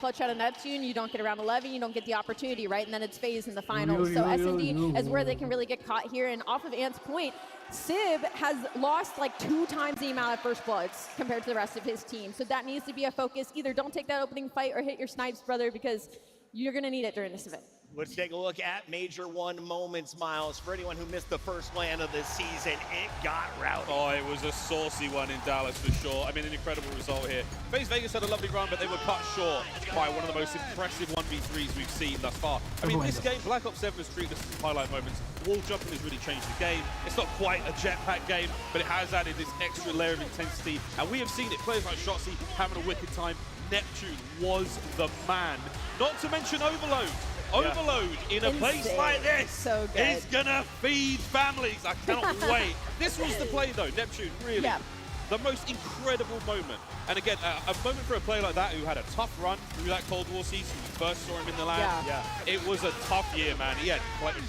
clutch out of Neptune, you don't get around 11, you don't get the opportunity, right? And then it's phase in the finals. So SND is where they can really get caught here. And off of Ant's point, Sib has lost like 2 times the amount of first bloods compared to the rest of his team. So that needs to be a focus. Either don't take that opening fight or hit your snipes, brother, because you're going to need it during this event. Let's take a look at Major 1 moments, Miles. For anyone who missed the first LAN of this season, it got rowdy. Oh, it was a saucy one in Dallas for sure. I mean, an incredible result here. FaZe Vegas had a lovely run, but they were cut short by one of the most impressive 1v3s we've seen thus far. I mean, this game, Black Ops 7 has treated us as highlight moments. Wall jumping has really changed the game. It's not quite a jetpack game, but it has added this extra layer of intensity. And we have seen it. Players like Shotzi having a wicked time. Neptune was the man. Not to mention Overload. Overload in a place like this is gonna feed families. I cannot wait. This was the play though, Neptune, really. The most incredible moment. And again, a moment for a player like that who had a tough run through that Cold War season. We first saw him in the LAN. It was a tough year, man. He had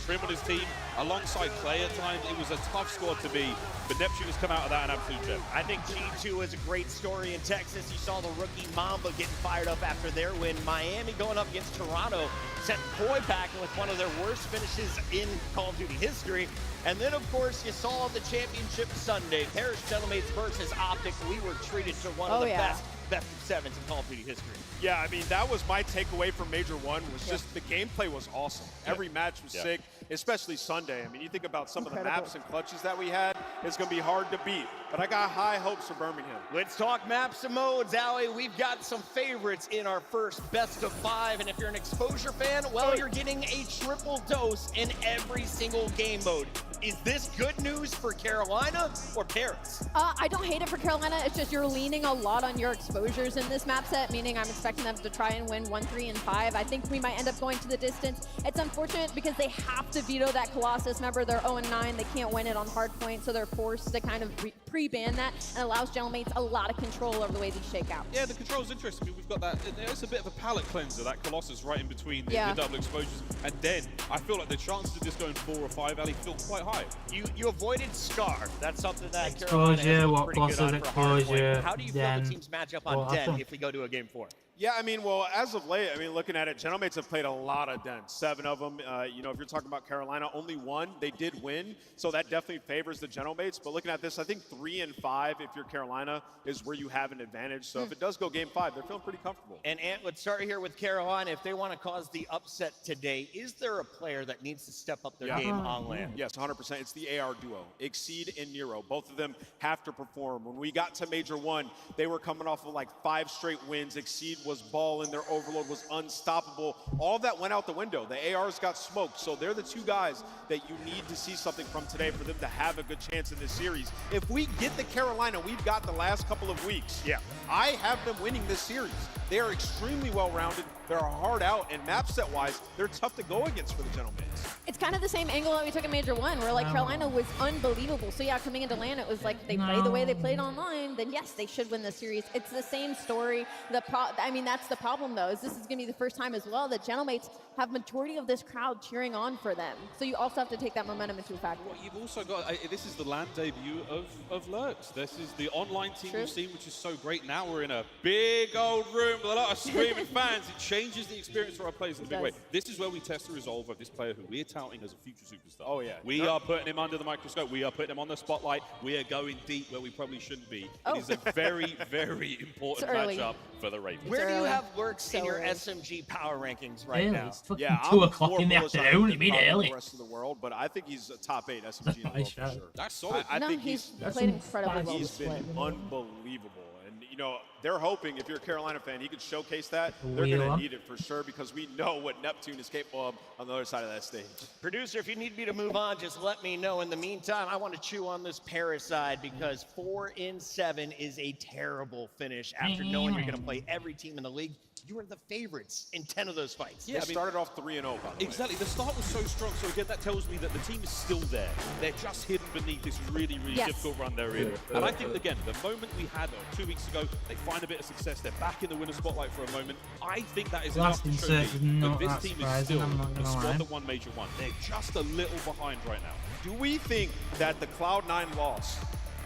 Trim on his team, alongside Clay at times. It was a tough squad to beat, but Neptune has come out of that an absolute gem. I think G2 is a great story in Texas. You saw the rookie Mamba getting fired up after their win. Miami going up against Toronto sent Koi packing with one of their worst finishes in Call of Duty history. And then, of course, you saw the championship Sunday. Paris Gentlemates versus Optic. We were treated to one of the best of sevens in Call of Duty history. Yeah, I mean, that was my takeaway from Major 1 was just the gameplay was awesome. Every match was sick, especially Sunday. I mean, you think about some of the maps and clutches that we had, it's going to be hard to beat. But I got high hopes for Birmingham. Let's talk maps and modes, Ali. We've got some favorites in our first best of 5. And if you're an exposure fan, well, you're getting a triple dose in every single game mode. Is this good news for Carolina or Paris? I don't hate it for Carolina. It's just you're leaning a lot on your exposures in this map set, meaning I'm expecting them to try and win 1, 3, and 5. I think we might end up going to the distance. It's unfortunate because they have to veto that Colossus. Remember, they're 0-9. They can't win it on hardpoint, so they're forced to kind of pre-ban that, and allows Gentlemates a lot of control over the way these shake out. Yeah, the control's interesting. I mean, we've got that. It's a bit of a palate cleanser, that Colossus right in between the double exposures. And then I feel like the chances of just going 4 or 5, Ali, feel quite high. You avoided Scar. That's something that Carolina has been pretty good on for hardpoint. How do you feel the teams match up on Den if we go to a game 4? Yeah, I mean, well, as of late, I mean, looking at it, Gentlemates have played a lot of dens, 7 of them. You know, if you're talking about Carolina, only 1, they did win, so that definitely favors the Gentlemates. But looking at this, I think 3 and 5, if you're Carolina, is where you have an advantage. So if it does go game 5, they're feeling pretty comfortable. And Ant, let's start here with Carolina. If they want to cause the upset today, is there a player that needs to step up their game on LAN? Yes, 100%. It's the AR duo, Exceed and Nero. Both of them have to perform. When we got to Major 1, they were coming off of like 5 straight wins. Exceed was balling. Their Overload was unstoppable. All of that went out the window. The ARs got smoked. So they're the 2 guys that you need to see something from today for them to have a good chance in this series. If we get the Carolina we've got the last couple of weeks, I have them winning this series. They are extremely well-rounded. They're hard out, and map set-wise, they're tough to go against for the Gentlemen. It's kind of the same angle that we took in Major 1, where like Carolina was unbelievable. So yeah, coming into LAN, it was like they play the way they played online, then yes, they should win the series. It's the same story. I mean, that's the problem though, is this is going to be the first time as well that Gentlemates have majority of this crowd cheering on for them. So you also have to take that momentum into effect. Well, you've also got, this is the LAN debut of Lurks. This is the online team we've seen, which is so great. Now we're in a big old room with a lot of screaming fans. It changes the experience for our players in a big way. This is where we test the resolve of this player who we're touting as a future superstar. Oh yeah. We are putting him under the microscope. We are putting him on the spotlight. We are going deep where we probably shouldn't be. It is a very, very important matchup for the Ravens. Where do you have Lurks in your SMG power rankings right now? It's fucking 2 o'clock in the afternoon. You mean early? The rest of the world, but I think he's a top 8 SMG in the world for sure. That's solid. I think he's played incredibly well. He's been unbelievable. And, you know, they're hoping, if you're a Carolina fan, he could showcase that. They're going to need it for sure because we know what Neptune is capable of on the other side of that stage. Producer, if you need me to move on, just let me know. In the meantime, I want to chew on this Paris side because 4 in 7 is a terrible finish after knowing you're going to play every team in the league. You were the favorites in 10 of those fights. Yeah, they started off 3-0, by the way. Exactly. The start was so strong. So again, that tells me that the team is still there. They're just hidden beneath this really, really difficult run they're in. And I think, again, the moment we had 2 weeks ago, they find a bit of success. They're back in the winner's spotlight for a moment. I think that is enough to show me that this team is still the squad that won Major 1. They're just a little behind right now. Do we think that the Cloud9 loss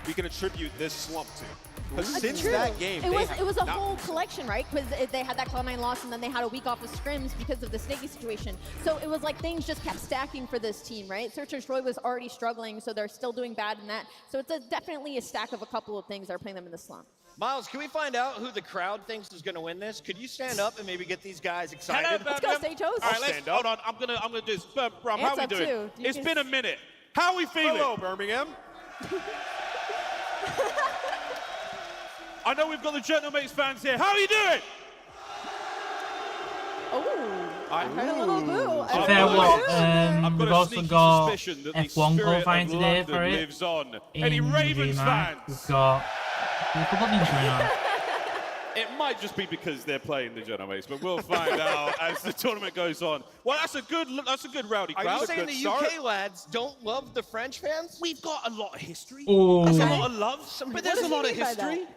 we can attribute this slump to. Because since that game, it was a whole collection, right? Because they had that Cloud9 loss, and then they had a week off of scrims because of the Snaky situation. So it was like things just kept stacking for this team, right? Search and Destroy was already struggling, so they're still doing bad in that. So it's definitely a stack of a couple of things that are putting them in the slump. Miles, can we find out who the crowd thinks is going to win this? Could you stand up and maybe get these guys excited? Hello, Let's go, Sage Host. All right, let's hold on. I'm gonna do this. Brum, how we doing? It's been a minute. How are we feeling? Hello, Birmingham. I know we've got the Gentlemates fans here. How are you doing? Oh, I heard a little boo. Fair what? We've also got suspicion that F1 the qualifying spirit of today London for it. lives on. In Any Ravens DreamHack, fans? we've got a couple of things going on. It might just be because they're playing the Gentlemates, but we'll find out as the tournament goes on. Well, that's a good rowdy crowd. Are you saying the UK lads don't love the French fans? We've got a lot of history. Oh. There's a lot of love, but there's a lot of mean by history.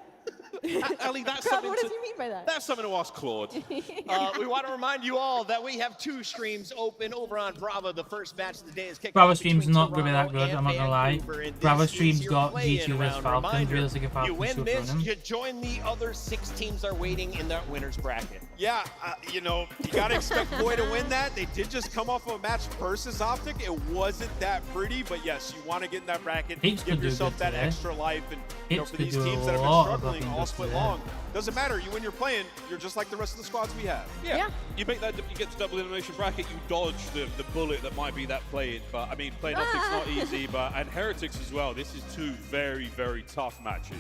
Ali, that's Crowd, something what does he mean by that? That's something to ask Claude. We want to remind you all that we have 2 streams open over on Bravo. The first match of the day is kicking Bravo off stream's between not going to be that Toronto good, I'm not going to lie. Vancouver, and Bravo this stream's is your got play-in G2 vs round. Falcons, Reminder, realistic and you Falcons win should this, win them. you join the other 6 teams that are waiting in that winner's bracket. Yeah, you know, you got to expect Boy to win that. They did just come off of a match versus Optic. It wasn't that pretty, but yes, you want to get in that bracket, Heaps give could do yourself good that today. extra life. And you know, Heaps for could these do a teams that have been lot of struggling good all good split today. long, doesn't matter. You when you're playing, you're just like the rest of the squads we have. Yeah. You make that, you get to double elimination bracket, you dodge the bullet that might be that play-in. But I mean, playing Optic's not easy, and Heretics as well. This is 2 very, very tough matches.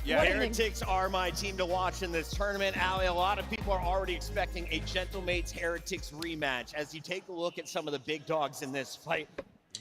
Yeah, Heretics are my team to watch in this tournament. Ali, a lot of people are already expecting a Gentlemates Heretics rematch. As you take a look at some of the big dogs in this fight,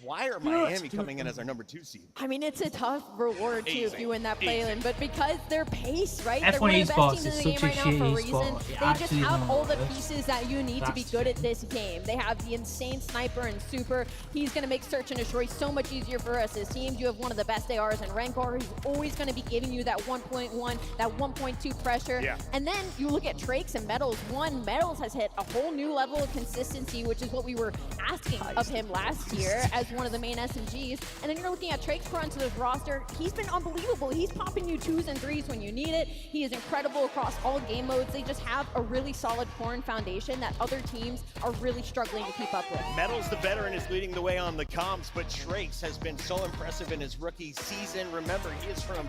why are Miami coming in as our number 2 seed? I mean, it's a tough reward, too, if you win that play-in. But because their pace, right? F1 They're one of the best esports teams is in the game such a right now for a shitty reason. esport. They It just actually have isn't all the worth it. pieces that you need to be good at this game. They have the insane sniper and super. He's going to make search and destroy so much easier for us as teams. You have one of the best ARs in Rancor, who's always going to be giving you that 1.1, that 1.2 pressure. Yeah. And then you look at Trakes and Metals. Metals has hit a whole new level of consistency, which is what we were asking of him last year as one of the main SMGs. And then you're looking at Trakes run to this roster. He's been unbelievable. He's popping you 2s and 3s when you need it. He is incredible across all game modes. They just have a really solid core and foundation that other teams are really struggling to keep up with. Metals, the veteran, is leading the way on the comps, but Trakes has been so impressive in his rookie season. Remember, he is from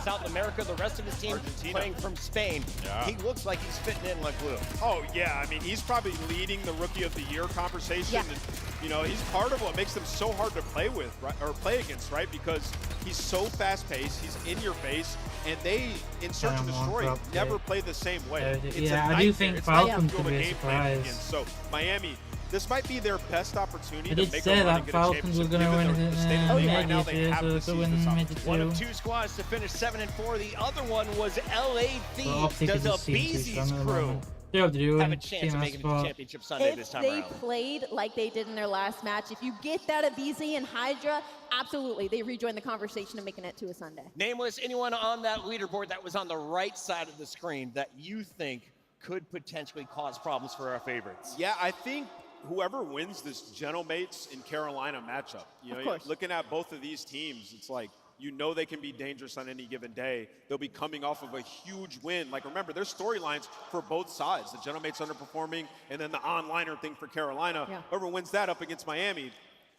South America. The rest of his team playing from Spain. Yeah. He looks like he's fitting in like glue. Oh, yeah. I mean, he's probably leading the Rookie of the Year conversation. Yeah. And, you know, he's part of what makes them so hard to play with, right? Or play against, right? Because he's so fast-paced, he's in your face, and they, in Search and Destroy, never play the same way. Yeah, I do think Falcons could be a surprise. So, Miami, this might be their best opportunity I to did make say a run that and get a Falcons were championship. going to win Given the state of the league right now, mid, they have to so seize win this mid opportunity. One of 2. 2 squads to finish 7-4. The other one was LA Thieves. Optic Does is a a team too Beezy's strong at the crew moment. They have to do have a it. chance of making it to the championship Sunday this If time they around? played like they did in their last match, if you get that at BZ and Hydra, absolutely, they rejoin the conversation of making it to a Sunday. Nameless, anyone on that leaderboard that was on the right side of the screen that you think could potentially cause problems for our favorites? Yeah, I think whoever wins this Gentlemates in Carolina matchup, you know, looking at both of these teams, it's like, you know they can be dangerous on any given day. They'll be coming off of a huge win. Like, remember, there's storylines for both sides. The Gentlemates underperforming, and then the onliner thing for Carolina. Yeah. Whoever wins that up against Miami,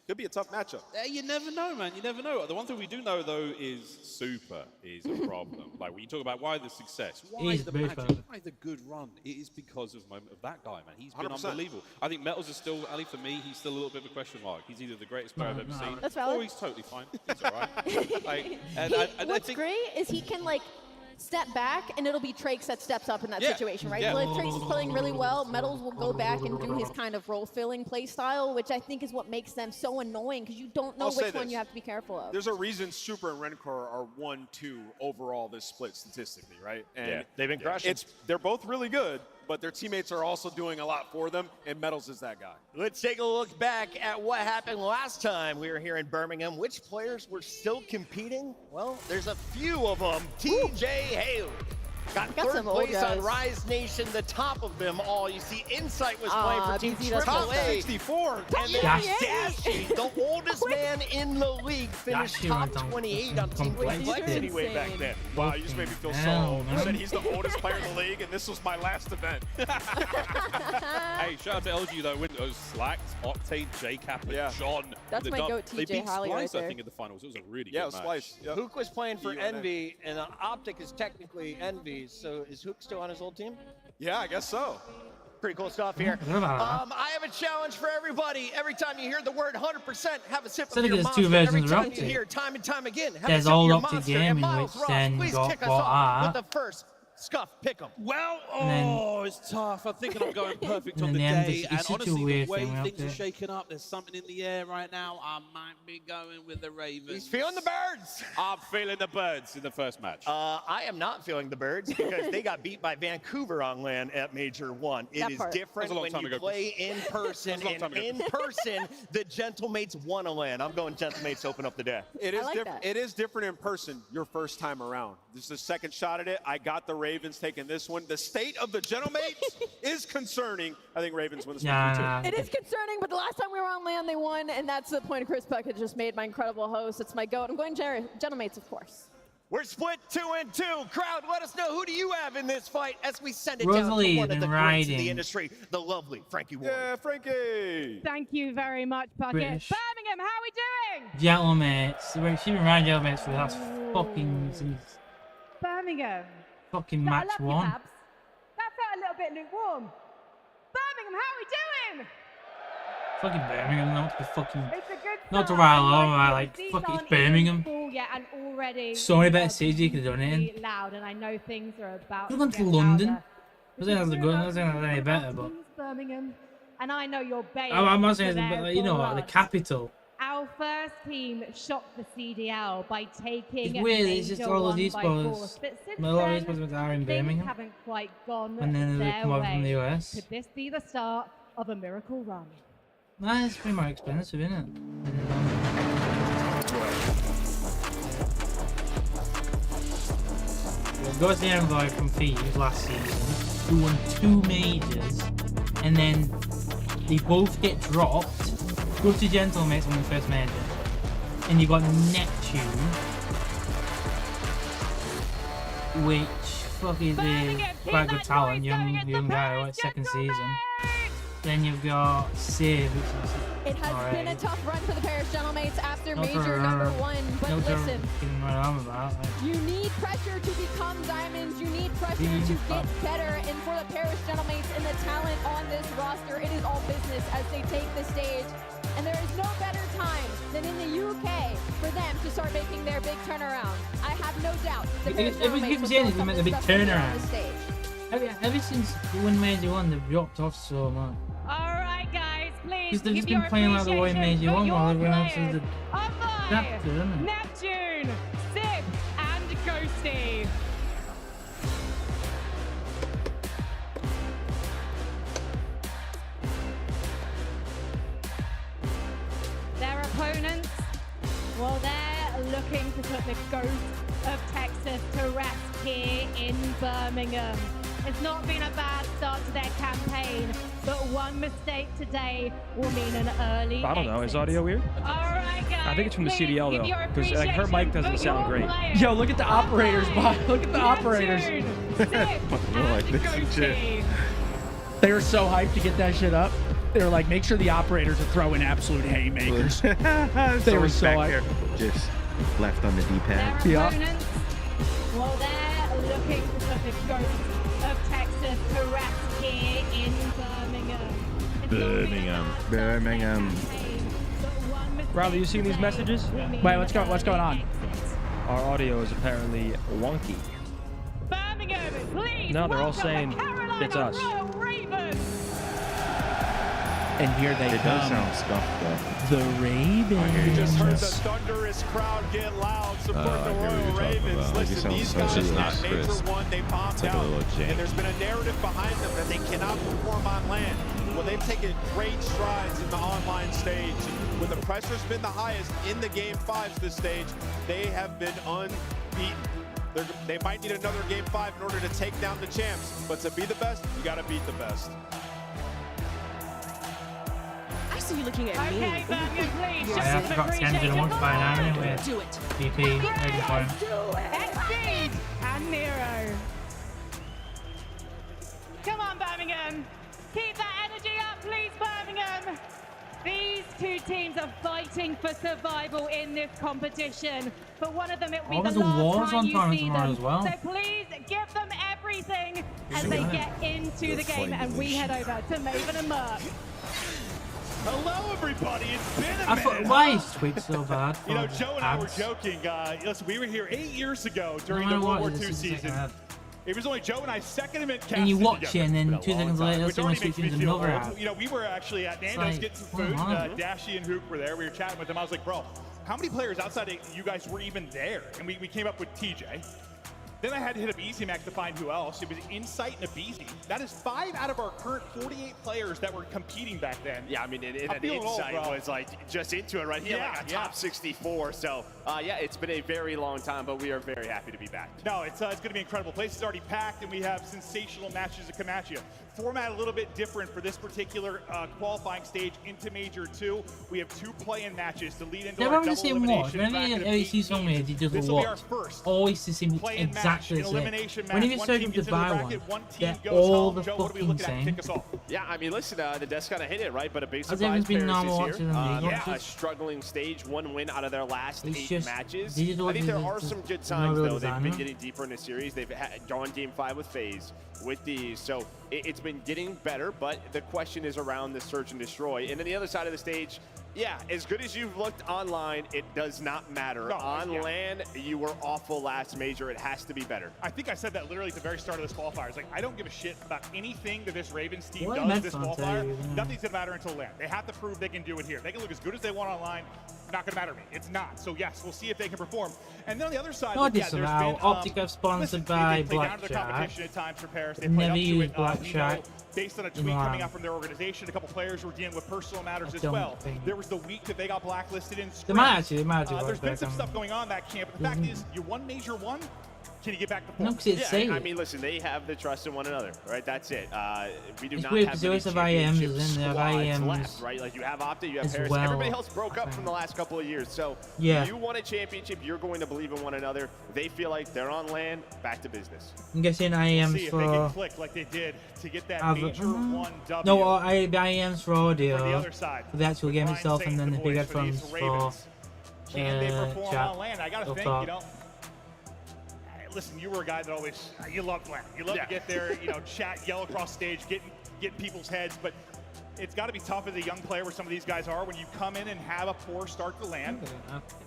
could be a tough matchup. You never know, man. You never know. The one thing we do know, though, is Super is a problem. Like, when you talk about why the success, why He's the very magic, fun. why the good run, it is because of that guy, man. He's been 100%. unbelievable. I think Metals is still, Ali, for me, he's still a little bit of a question mark. He's either the greatest player I've ever seen, That's valid. or he's totally fine. He's all right. Like, and I What's think, great is he can, like, step back, and it'll be Trakes that steps up in that situation, right? Yeah. So if Trakes is playing really well, Metals will go back and do his kind of role-filling play style, which I think is what makes them so annoying, because you don't know which one you have to be careful of. There's a reason Super and Rencor are 1-2 overall this split statistically, right? And they've been crushing. They're both really good, but their teammates are also doing a lot for them, and Metals is that guy. Let's take a look back at what happened last time we were here in Birmingham. Which players were still competing? Well, there's a few of them. TJ Haley. Got Got third some old place on guys. Rise Nation, the top of them all. You see Insight was playing for Team BZ, that's Triple tough. A. 64. And then Dashy, the oldest man in the league, finished Dashy top went on 28 on Team Complexity way back insane. then. Wow, you just made me feel so Hell, old. You man. said he's the oldest player in the league, and this was my last event. Hey, shout out to LG though. Windows Slacked, Octane, JCap, and Yeah. John. That's The my dub. goat, They TJ beat Holly right Splice, I there. think, in the finals. It was a really Yeah, it good was match. Splice. Yep. Hook was playing for You and Envy, and Optic is technically Envy. So is Hook still on his old team? Yeah, I guess so. Pretty cool stuff here. What about I have a challenge for everybody. Every time you hear the word 100%, have a sip So I of think your there's monster. two versions Every of time Optic. you hear time and time again, have There's a sip of Old your Optic monster. Gaming, And Miles which Ross, then please got kick us bought off out. with the first Scuff Pick'em. Well, then- oh, it's tough. I'm thinking I'm going perfect and on the then the end, day. it's And such a honestly, weird the way thing, things are okay. shaking up, there's something in the air right now. I might be going with the Ravens. He's feeling the birds. I'm feeling the birds in the first match. I am not feeling the birds because they got beat by Vancouver on land at Major 1. It That is part. different That was a long when time you ago, play in person. That was a long And time ago. in person, the Gentlemates won a land. I'm going Gentlemates to open up the day. It I is like different. that. It is different in person. Your first time around. This is the second shot at it. I got the Ravens taking this one. The state of the Gentlemates is concerning. I think Ravens win this one Nah, too. It is concerning, but the last time we were on land, they won, and that's the point Chris Puck had just made, my incredible host. It's my goat. I'm going Gentlemates, of course. We're split 2-2. Crowd, let us know, who do you have in this fight as we send it down Rosalie to one of the and greats in the riding. industry, the lovely Frankie Warren. Yeah, Frankie. Thank you very much, Bucket. British. Birmingham, how are we doing? Gentlemates. She's been riding Gentlemates for the last since Birmingham. fucking I match love you, 1. Babs. That felt a little bit lukewarm. Birmingham, how are we doing? Fucking Birmingham, not to be fucking. It's a good Not to start. rile I over, it. like, These fuck it, it's aren't even Birmingham. full yet, and already So many better are cities you could have done it in. really loud, and I know things are about You've gone to to get London. louder. I think that's a We're good. I about don't think that's any to better, but lose Birmingham, and I know you're baying. I'm not saying for it's, their but you know what, the blood. capital. Our first team shocked the CDL by taking It's weird, it's just Major all of One these by balls. force. But since A lot of these then, balls are in things Birmingham. haven't quite gone And then they their come over way. from the US. Could this be the start of a miracle run? Nah, it's pretty more expensive, isn't it? Well, got the envoy from Thieves last season, who won 2 majors, and then they both get dropped. Go to Gentlemates on the first major, and you got Neptune, which fuck is a quite good talent, young guy, what, second season. Then you've got Civ, which is It has alright. been a tough run for the Paris Gentlemates after Not Major for- number 1, but no to listen. fucking run on about. Like, You need pressure to become diamonds. You need pressure to get better. And for the Paris Gentlemates and the talent on this roster, it is all business as they take the stage. And there is no better time than in the UK for them to start making their big turnaround. I have no doubt the Paris Everyone Gentlemates keeps will saying show it's gonna make something the big special here on turnaround. the stage. ever since the win Major 1, they've dropped off so much. All right, guys, please Because they've give just been your playing like the way appreciation Major for 1 while your everyone else is players. the Avoy, chapter, isn't it? Neptune, Sip, and Ghosty. Their opponents, well, they're looking to put the ghost of Texas to rest here in Birmingham. It's not been a bad start to their campaign, but one mistake today will mean an early I don't know. Is exit. audio weird? All right, guys. I think it's from the please CDL give though, your because like her mic doesn't appreciation sound for great. your players. Yo, look at the operators, Bob. Look at the operators. Neptune, Sip, and like this and shit. Ghosty. They were so hyped to get that shit up. They were like, make sure the operators are throwing absolute haymakers. They were so hyped. Just left on the D-pad. Their Yeah. opponents, well, they're looking to put the ghost of Texas to rest here in Birmingham. It's not been a Birmingham. bad start to Birmingham. their campaign, but one mistake Riley, you seen these today messages? will mean Wait, what's an going on? early exit. Our audio is apparently wonky. Birmingham, please. No, they're all welcome saying the Carolina it's us. Royal Ravens. And here they It does come. sound scuffed though. The Ravens. You just heard the thunderous crowd get loud, support the I get what Royal you're talking Ravens. about. Like, it Listen, sounds these so guys serious. got Major Crisp. 1, they popped It's like a out, little jank. and there's been a narrative behind them that they cannot perform on land. Well, they've taken great strides in the online stage. When the pressure's been the highest in the Game 5s this stage, they have been unbeaten. They might need another Game 5 in order to take down the champs. But to be the best, you got to beat the best. I see you looking at me. Okay, Birmingham, please. I have got 10 to the 1 by now with Do it. VP ready for him. Exceed and Nero. Come on, Birmingham. Keep that energy up, please, Birmingham. These two teams are fighting for survival in this competition. For one of them, it will be the last time you see them. As well. So please give them everything as they get into the game. And we head over to Maven and Merc. Hello, everybody. It's been a I thought, minute. why is Twitch so bad? You know, Joe and I were joking. Listen, we were here 8 years ago during the No World matter War what, II this is the season. second ad. It was only Joe and I's second event casting And you watch it, together. and then Been a 2 seconds long later, time, which someone already makes switches me into feel another old. ad. You know, we were actually at Nando's like, getting some what food. am I doing? Dashy and Hook were there. We were chatting with them. I was like, bro, how many players outside of you guys were even there? And we came up with TJ. Then I had to hit up Easy Mac to find who else. It was Insight and Abizi. That is 5 out of our current 48 players that were competing back then. Yeah, I mean, and I'm feeling old, Insight bro. was like just into it, right? He had like a top 64. So, yeah, it's been a very long time, but we are very happy to be back. No, it's going to be incredible. Place is already packed, and we have sensational matches that come at you. Format a little bit different for this particular qualifying stage into Major 2. We have 2 play-in matches to lead into Never our on the double same watch. elimination Whenever bracket of you see 8 someone teams. he does This a will be our watch, first always the same, play-in exactly match, the an same. elimination match. Whenever you One search team up gets the into buy the one, bracket, one team they're goes all home. the Joe, what are we fucking looking at to same. kick us off? Yeah, I mean, listen, the desk kind of hit it, right? But a big Has surprise everyone's been Paris normal this watching year. them league Yeah, a watches? struggling stage, 1 win out of their last It's 8 just matches. digital I think there are digital, some good no signs, real though. They've been design. getting deeper in the series. They've gone Game 5 with FaZe, with these. So it's been getting better, but the question is around the search and destroy. And then the other side of the stage, yeah, as good as you've looked online, it does not matter. No, On LAN, you were awful last Major. It has to be better. I think I said that literally at the very start of this qualifier. It's like, I don't give a shit about anything that this Ravens team What does Mets this fans qualifier. tell you, yeah. Nothing's going to matter until LAN. They have to prove they can do it here. They can look as good as they want online. Not going to matter to me. It's not. So, yes, we'll see if they can perform. And then on the other side, Not like, yeah, there's disallow. been, Optica sponsored listen, by they play down to the Blackjack. competition at times for Paris. They play Never up to use it. We know, Blackjack based on a in tweet coming LAN. out from their organization, a couple players were dealing with personal matters I as don't well. think- There was the week that they got blacklisted in They might scrims. actually There's been work some back stuff on. going on in that camp, but the fact is, you won Major 1. Can you get back to No, form? because it's Yeah, safe. I mean, listen, they have the trust in one another, right? That's it. We do It's not weird have because many always have IMs championship in there, squads IMs left, right? Like you have Opta, you have as Paris. well, Everybody else broke I up from the last couple of years. So Yeah. you won a championship, you're going to believe in one another. They feel like they're on land, back to business. I'm guessing We'll IMs see if they can for click like they did to get that Have- Major 1 W. no, IMs for audio for the other side. for the actual With game Ryan itself, saying and then the the big voice for these headphones for Ravens. Can they perform chat. on land? I got to Up think, top. you know. Listen, you were a guy that always, you loved land. You love to get there, you know, chat, yell across stage, get people's heads, but it's got to be tough as a young player where some of these guys are when you come in and have a poor start to land.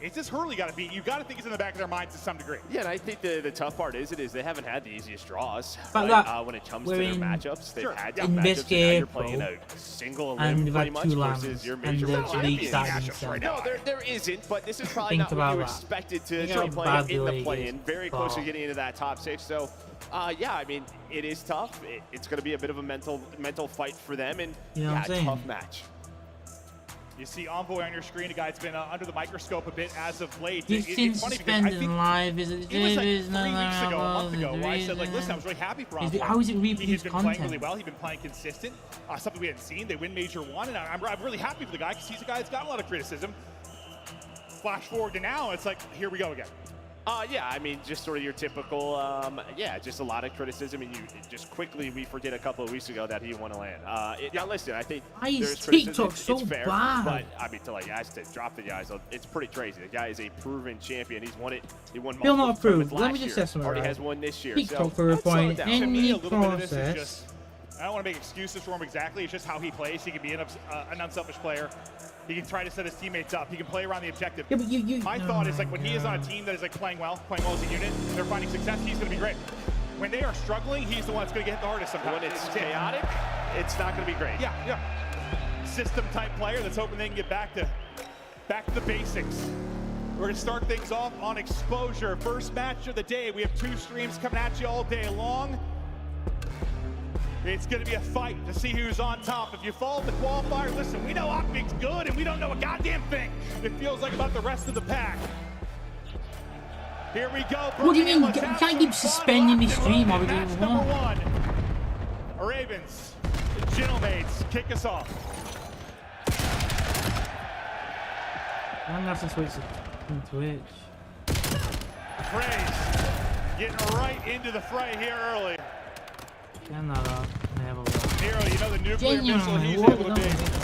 It's just Hurley got to beat. You got to think it's in the back of their minds to some degree. Yeah, and I think the tough part is they haven't had the easiest draws. But right? look, when it comes to we're their in- matchups, they've Sure. had In tough this matchups, and now you're game, playing bro, a single and limb we've pretty had much 2 versus lambs, your and major the one league champion. starting matchups itself. right now. No, there isn't, but this is probably Think not what you about that. expected to Think be how playing bad in the the league play-in. is. Very close to Oh. getting into that top 6. So, yeah, I mean, it is tough. It's going to be a bit of a mental fight for them, and You know what I'm yeah, saying? tough match. You see Envoy on your screen, a guy that's been under the microscope a bit as of late. He's seen It's funny because I suspended think live. Is it it was like 3 weeks no, ago, a month ago, where I said, like, listen, I was really happy for Envoy. How is it He's reproduced been playing content? really well. He's been playing consistent. Something we hadn't seen. They win Major 1, and I'm really happy for the guy because he's a guy that's got a lot of criticism. Flash forward to now, it's like, here we go again. Yeah, I mean, just sort of your typical, just a lot of criticism, and you just quickly we forget a couple of weeks ago that he won a land. Now listen, I think Why is there's criticism. TikTok so it's fair, bad? but I mean, to like guys to drop the guys, it's pretty crazy. The guy is a proven champion. He's won it. He won Still multiple not approved. tournaments Let me last just year. say something Already right. has one this year. TikTok so for a let's slow it point. down. To me, Any a little bit of this is process. just, I don't want to make excuses for him exactly. It's just how he plays. He can be an unselfish player. He can try to set his teammates up. He can play around the objective. Yeah, but My thought is like when he is on a team that is like playing well as a unit, they're finding success, he's going to be great. When they are struggling, he's the one that's going to get hit the hardest sometimes. When it's chaotic, it's not going to be great. Yeah. System type player that's hoping they can get back to the basics. We're going to start things off on Exposure. First match of the day. We have 2 streams coming at you all day long. It's going to be a fight to see who's on top. If you follow the qualifier, listen, we know Optic's good and we don't know a goddamn thing. It feels like about the rest of the pack. Here we go. What do you mean? You can't keep suspending the stream while we're doing Match what? number 1. Ravens, Gentlemates, kick us off. I'm gonna have to switch to Twitch. Praise getting right into the fray here early. Turn that up. Never will. Nero, you know the nuclear missile Genuinely, he's what able to was be. that?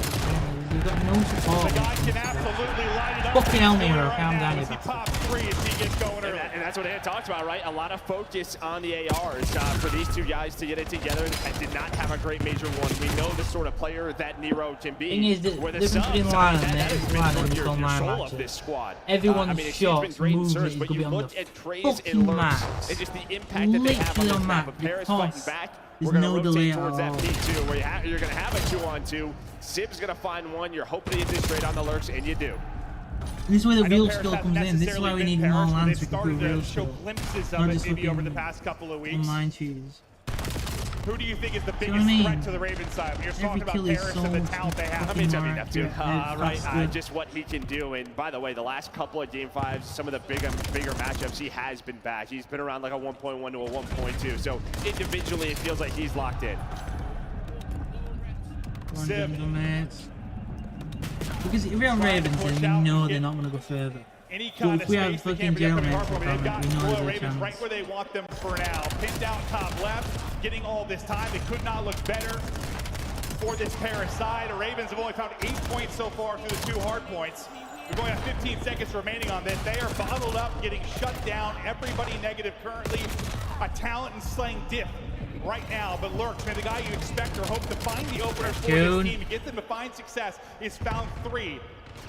You've got no support. The guy can absolutely light it up. Fucking hell, Nero, right calm now down, as you he pops 3 as he gets going early. And that's what Ant talked about, right? A lot of focus on the ARs for these two guys to get it together and did not have a great major one. We know the sort of player that Nero can be. Thing is, the where difference subs, between I line mean, and that has net been line one and of your line soul of matches. this squad. Everyone's I mean, Exceed's shots, been great in movement surge, is but gonna you be on look the at Craze and fucking Lurks max. and just the impact that they have on Literally this map. on But Paris max, fighting back. there's We're going no to delay rotate at towards that all. P2 where you're going to have a 2-on-2. Sib's going to find one. You're hoping to get this straight on the Lurks, and you do. This is where the I know real Paris skill hasn't comes in. This is why we necessarily need been more Paris, but lands they've to prove started real to show skill. glimpses Not of it just maybe over the fucking past couple of weeks. online cheese. Who do you think is the what biggest I mean? threat to the Ravens side? When you're talking about kill is Paris so and the much talent they have. I mean, more Neptune, accurate, right? faster. Just what he can do. And by the way, the last couple of Game 5s, some of the bigger matchups, he has been back. He's been around like a 1.1 to a 1.2. So individually, it feels like he's locked in. Sib. Because if we're on Ravens, then we know they're not going to go further. Any But kind if of we have space they fucking can protect Gentlemen, from They've got we know Royal there's a Ravens chance. right where they want them for now. Pinned out top left, getting all this time. It could not look better for this Paris side. The Ravens have only found 8 points so far through the 2 hard points. We're going to have 15 seconds remaining on this. They are bottled up, getting shut down. Everybody negative currently. A talent and slaying diff right now, but Lurks, man, the guy you expect or hope to find the opener for his team and get them to find success is found 3.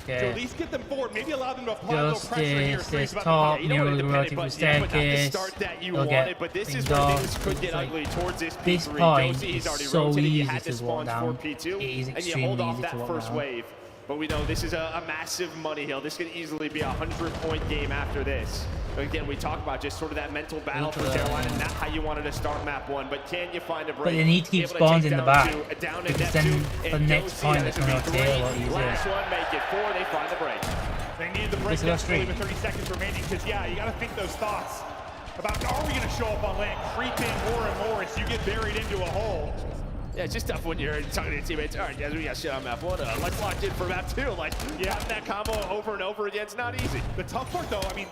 To at least get them forward, maybe allow them to apply a little pressure here. This top, You don't want to relative but staircase. the start that you They'll wanted, get but this is things where off. things could get Like, ugly towards this this P3. point Josie, he's is already so rotated. You easy had to this walk spawn for down. P2, It is and you hold extremely off easy that to walk first down. wave. But we know this is a massive money hill. This could easily be a 100-point game after this. But again, we talk about just sort of that mental battle for Carolina, not how you wanted to start map 1, but can you find a break? But they need to keep Able to spawns take in the down back, two, down because and then Neptune, the and next Josie, point that they can should be rotate a lot 3. easier. Last one, make it 4, they find the break. They need the break This is our desperately stream. with 30 seconds remaining because, yeah, you got to think those thoughts about are we going to show up on land, creep in more and more as you get buried into a hole. Yeah, it's just tough when you're talking to your teammates. All right, guys, we got shit on map 1. Let's lock in for map 2. Like, yeah, that combo over and over again, it's not easy. The tough part, though, I mean,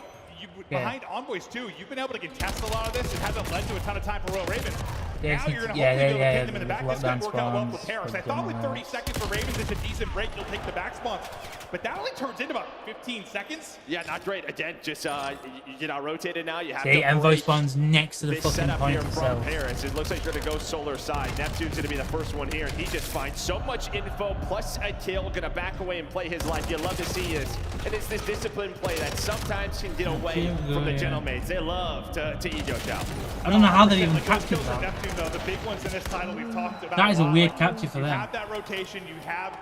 behind Envoys, too, you've been able to contest a lot of this. It hasn't led to a ton of time for Royal Ravens. Now you're going to hopefully be able to pin them in the back. This could work out well for Paris. I thought with 30 seconds for Ravens, it's a decent break. You'll take the back spawns. But that only turns into about 15 seconds. Yeah, not great. Again, just you're not rotated now. You have See, to Envoy break spawns next to the this fucking setup point here from itself. Paris. It looks like they're going to go solar side. Neptune's going to be the first one here, and he just finds so much info plus a kill. Going to back away and play his life. You love to see this. And it's this disciplined play that sometimes can get away from the Gentlemates. They love to ego chow. I don't know how they even Like those captured kills of that. Neptune, though, the big ones in this title we've talked about. That is a lot. weird Like, capture for you them. have that rotation. You have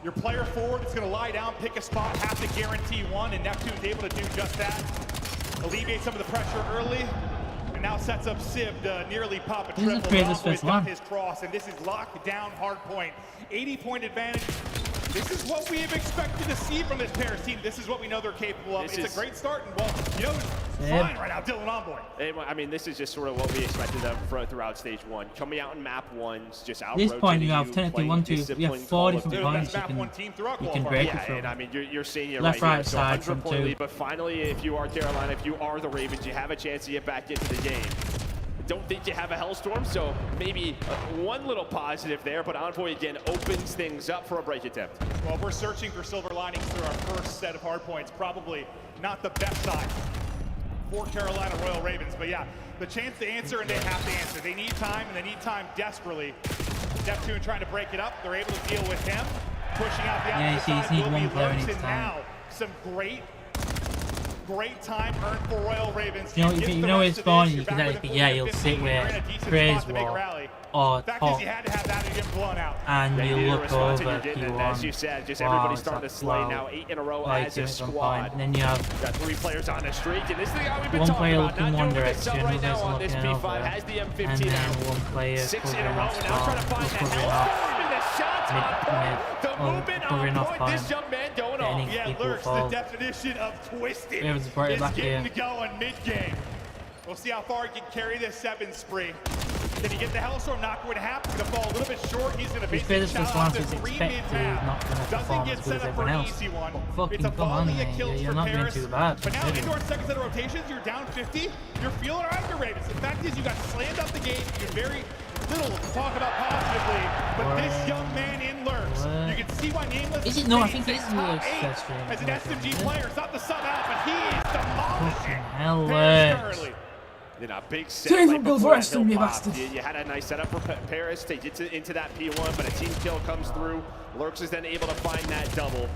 your player forward that's going to lie down, pick a spot, have to guarantee one, and Neptune's able to do just that. Alleviate some of the pressure early, and now sets up Sib to nearly pop a This is triple. Kratos' Envoy's first got one. his cross, and this is locked down hard point. 80-point advantage. This is what we have expected to see from this Paris team. This is what we know they're capable of. It's a great start, and well, you know, flying right now, Dylan Envoy. I mean, this is just sort of what we expected them throughout stage 1. Coming out in map 1s, just out. At this point, you have technically 1, 2, you have 4 different points you can break it from. And I mean, you're seeing it Left, right right here. So side from 100-point 2. lead, but finally, if you are Carolina, if you are the Ravens, you have a chance to get back into the game. Don't think you have a Hellstorm, so maybe one little positive there, but Envoy again opens things up for a break attempt. Well, we're searching for silver linings through our first set of hard points. Probably not the best side for Carolina Royal Ravens, but yeah, the chance to answer, and they have to answer. They need time, and they need time desperately. Neptune trying to break it up. They're able to deal with him. Pushing out the opposite side will be Lurks, and now some great time earned for Royal Ravens. You know, if you know it's spawning, you can actually, he'll sit where Praise Wall or top, and you look over if you want. As you said, just everybody starting to slay now, 8 in a row as a squad. And then you have got 3 players on the streak, and this is the guy we've been one talking player about. looking Not one doing direction, this right now another on this looking P5, over, has the and M15 then out. one player 6 in a covering row, off and now trying to spawn, find the covering off Hellstorm, and the shots on point. The movement covering on off point, by this young man going off. Yeah, cool Lurks, the fall. definition of twisted, Ravens brought it is back getting here. to go in mid-game. We'll see how far he can carry this 7 spree. Can he get the Hellstorm? Not going to happen. Going to fall a little bit short. He's going to His basically physical shout out stance to is 3 expected, mid-map. not going to Doesn't perform get as good set as up for everyone an else. easy one. But fucking It's a come on, volley of mate. kills You're for not doing Paris. too bad. But now, considering. indoor second set of rotations, you're down 50. You're feeling all right, your Ravens. The fact is, you got slammed up the gate. You're very little to talk about positively. But this young man in Lurks, you can see why Nameless Is it? No, I stays think it is top Lurks 8 that's streaming. as an Lurks, SMG isn't it? player. It's not the sub out, but he is demolishing hell, Paris Lurks. currently. In a big set Save right him, Bill before that Preston, hill you pop. bastard. You had a nice setup for Paris. They get into that P1, but a team kill comes through. Lurks is then able to find that double.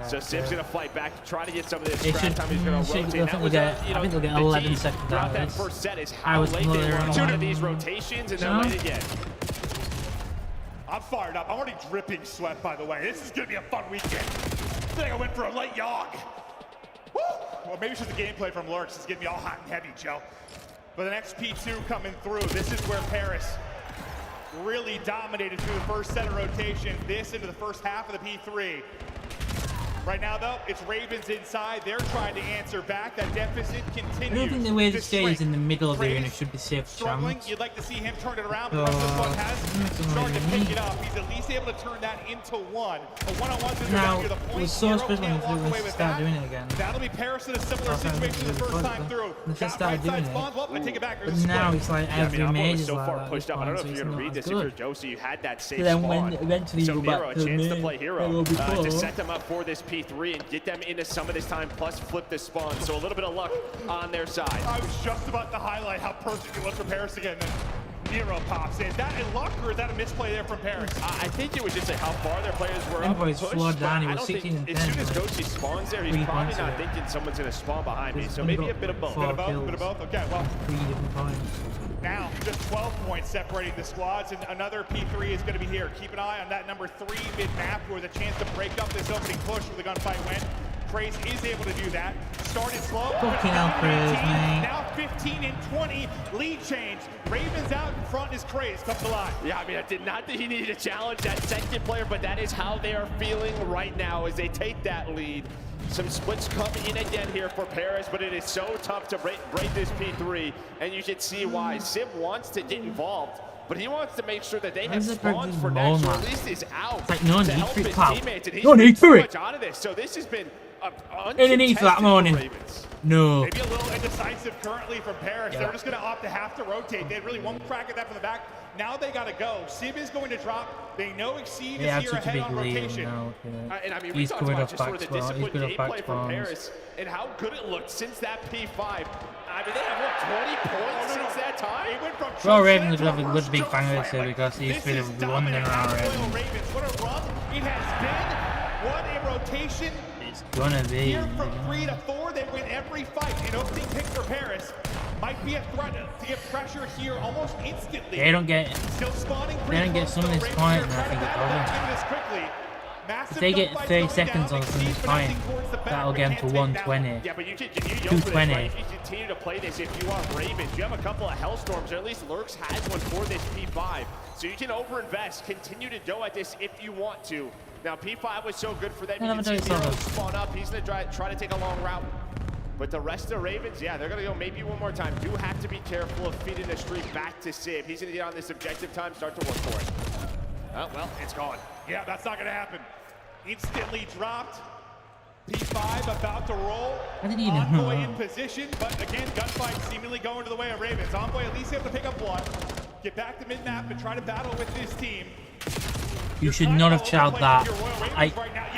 So Sim's going to fight back to try to get some of this They scrap time. He's going to rotate. I think they'll get 11 seconds out throughout of that this. first set is I how was late they familiar were on with one that. of these rotations, and they're No. late again. I'm fired up. I'm already dripping sweat, by the way. This is going to be a fun weekend. I think I went for a light jog. Woo! Well, maybe it's just the gameplay from Lurks. It's getting me all hot and heavy, Joe. But the next P2 coming through. This is where Paris really dominated through the first set of rotations. This into the first half of the P3. Right now, though, it's Ravens inside. They're trying to answer back. That deficit continues. I don't think the way to the stage is in the middle of the Craze arena should be safe for struggling. chance. You'd like to see him turn it around, but this one has started to pick it up. He's at least able to turn that into one. A one-on-one to Now, near the it point. was so Hero special can't when walk away they with started that. doing it again. That'll be Paris in a similar Last time situation they the did first it, time through. they just Got started right side doing it. spawns. Well, I take it back. But now it's like every Envoy mage was is so like far that at pushed this up. I don't point, know so if it's you're going to not read as this. If you're good. Josie, you had that safe So then spawn. when eventually So you go Miro, back a to chance the to play hero level before. to set them up for this P3 and get them into some of this time, plus flip the spawn. So a little bit of luck on their side. I was just about to highlight how perfect it was for Paris again. Then Nero pops in. Is that a luck or is that a misplay there from Paris? I think it was just how far their players were up Envoy's pushed, slowed but down. He I was don't 16 think and as 10. soon as like, Goshi spawns there, he's 3 probably points not away. thinking someone's going to spawn behind me. He's So only maybe a got bit of both. 4 Bit of both, kills, bit of both. Okay, well, 3 different points. now just 12 points separating the squads, and another P3 is going to be here. Keep an eye on that number 3 mid-map, who has a chance to break up this opening push where the gunfight went. Craze is able to do that. Started slow. Fucking hell, Craze, mate. Now 15 and 20. Lead change. Ravens out in front is Craze. Comes alive. Yeah, I mean, I did not think he needed to challenge that second player, but that is how they are feeling right now as they take that lead. Some splits come in again here for Paris, but it is so tough to break this P3, and you can see why. Sim wants to get involved, but he wants to make sure that they have spawns for next, or at least is out It's like no to need help for it, his pal. teammates, and he's No need been so for it. much out of this. So this has been Any need for that morning? Ravens. No. Maybe a little indecisive currently from Paris. Yeah. They're just going to opt to have to rotate. They had really one crack at that from the back. Now they got to go. Sim is going to drop. They know Exceed They is have here such a ahead big on lead rotation. now. And I mean, we He's talked good about off just sort of the back spawn. He's disciplined good off back gameplay from spawns. Paris and how good it looked since that P5. I mean, they have, what, 20 points since that time? It went from Well, Trump Ravens to would have a reverse good big Trump fan slam. race here because he's This been is the one in dominant our Royal Ravens. What a run it has been. What a rotation. It's gonna be. Here from 3 to 4, they win every fight. An opening pick for Paris might be a threat to get pressure here almost instantly. They don't get. Still spawning They don't get some of this point, and I think it's over. If they get 30 seconds on some of this point, that'll get them to 120. Yeah, but you can 220. Right? If you continue to play this, if you are Ravens, you have a couple of Hellstorms, or at least Lurks has one for this P5. So you can overinvest, continue to go at this if you want to. Now, P5 was so good for them. You can see Nero spawn up. He's going to try to take a long route. But the rest of the Ravens, yeah, they're going to go maybe one more time. Do have to be careful of feeding the streak back to Sib. He's going to get on this objective time, start to work for it. Oh, well, it's gone. Yeah, that's not going to happen. Instantly dropped. P5 about to roll. I didn't even Envoy know. in position, but again, gunfight seemingly going to the way of Ravens. Envoy at least able to pick up one, get back to mid-map and try to battle with this team. You should not have challenged that.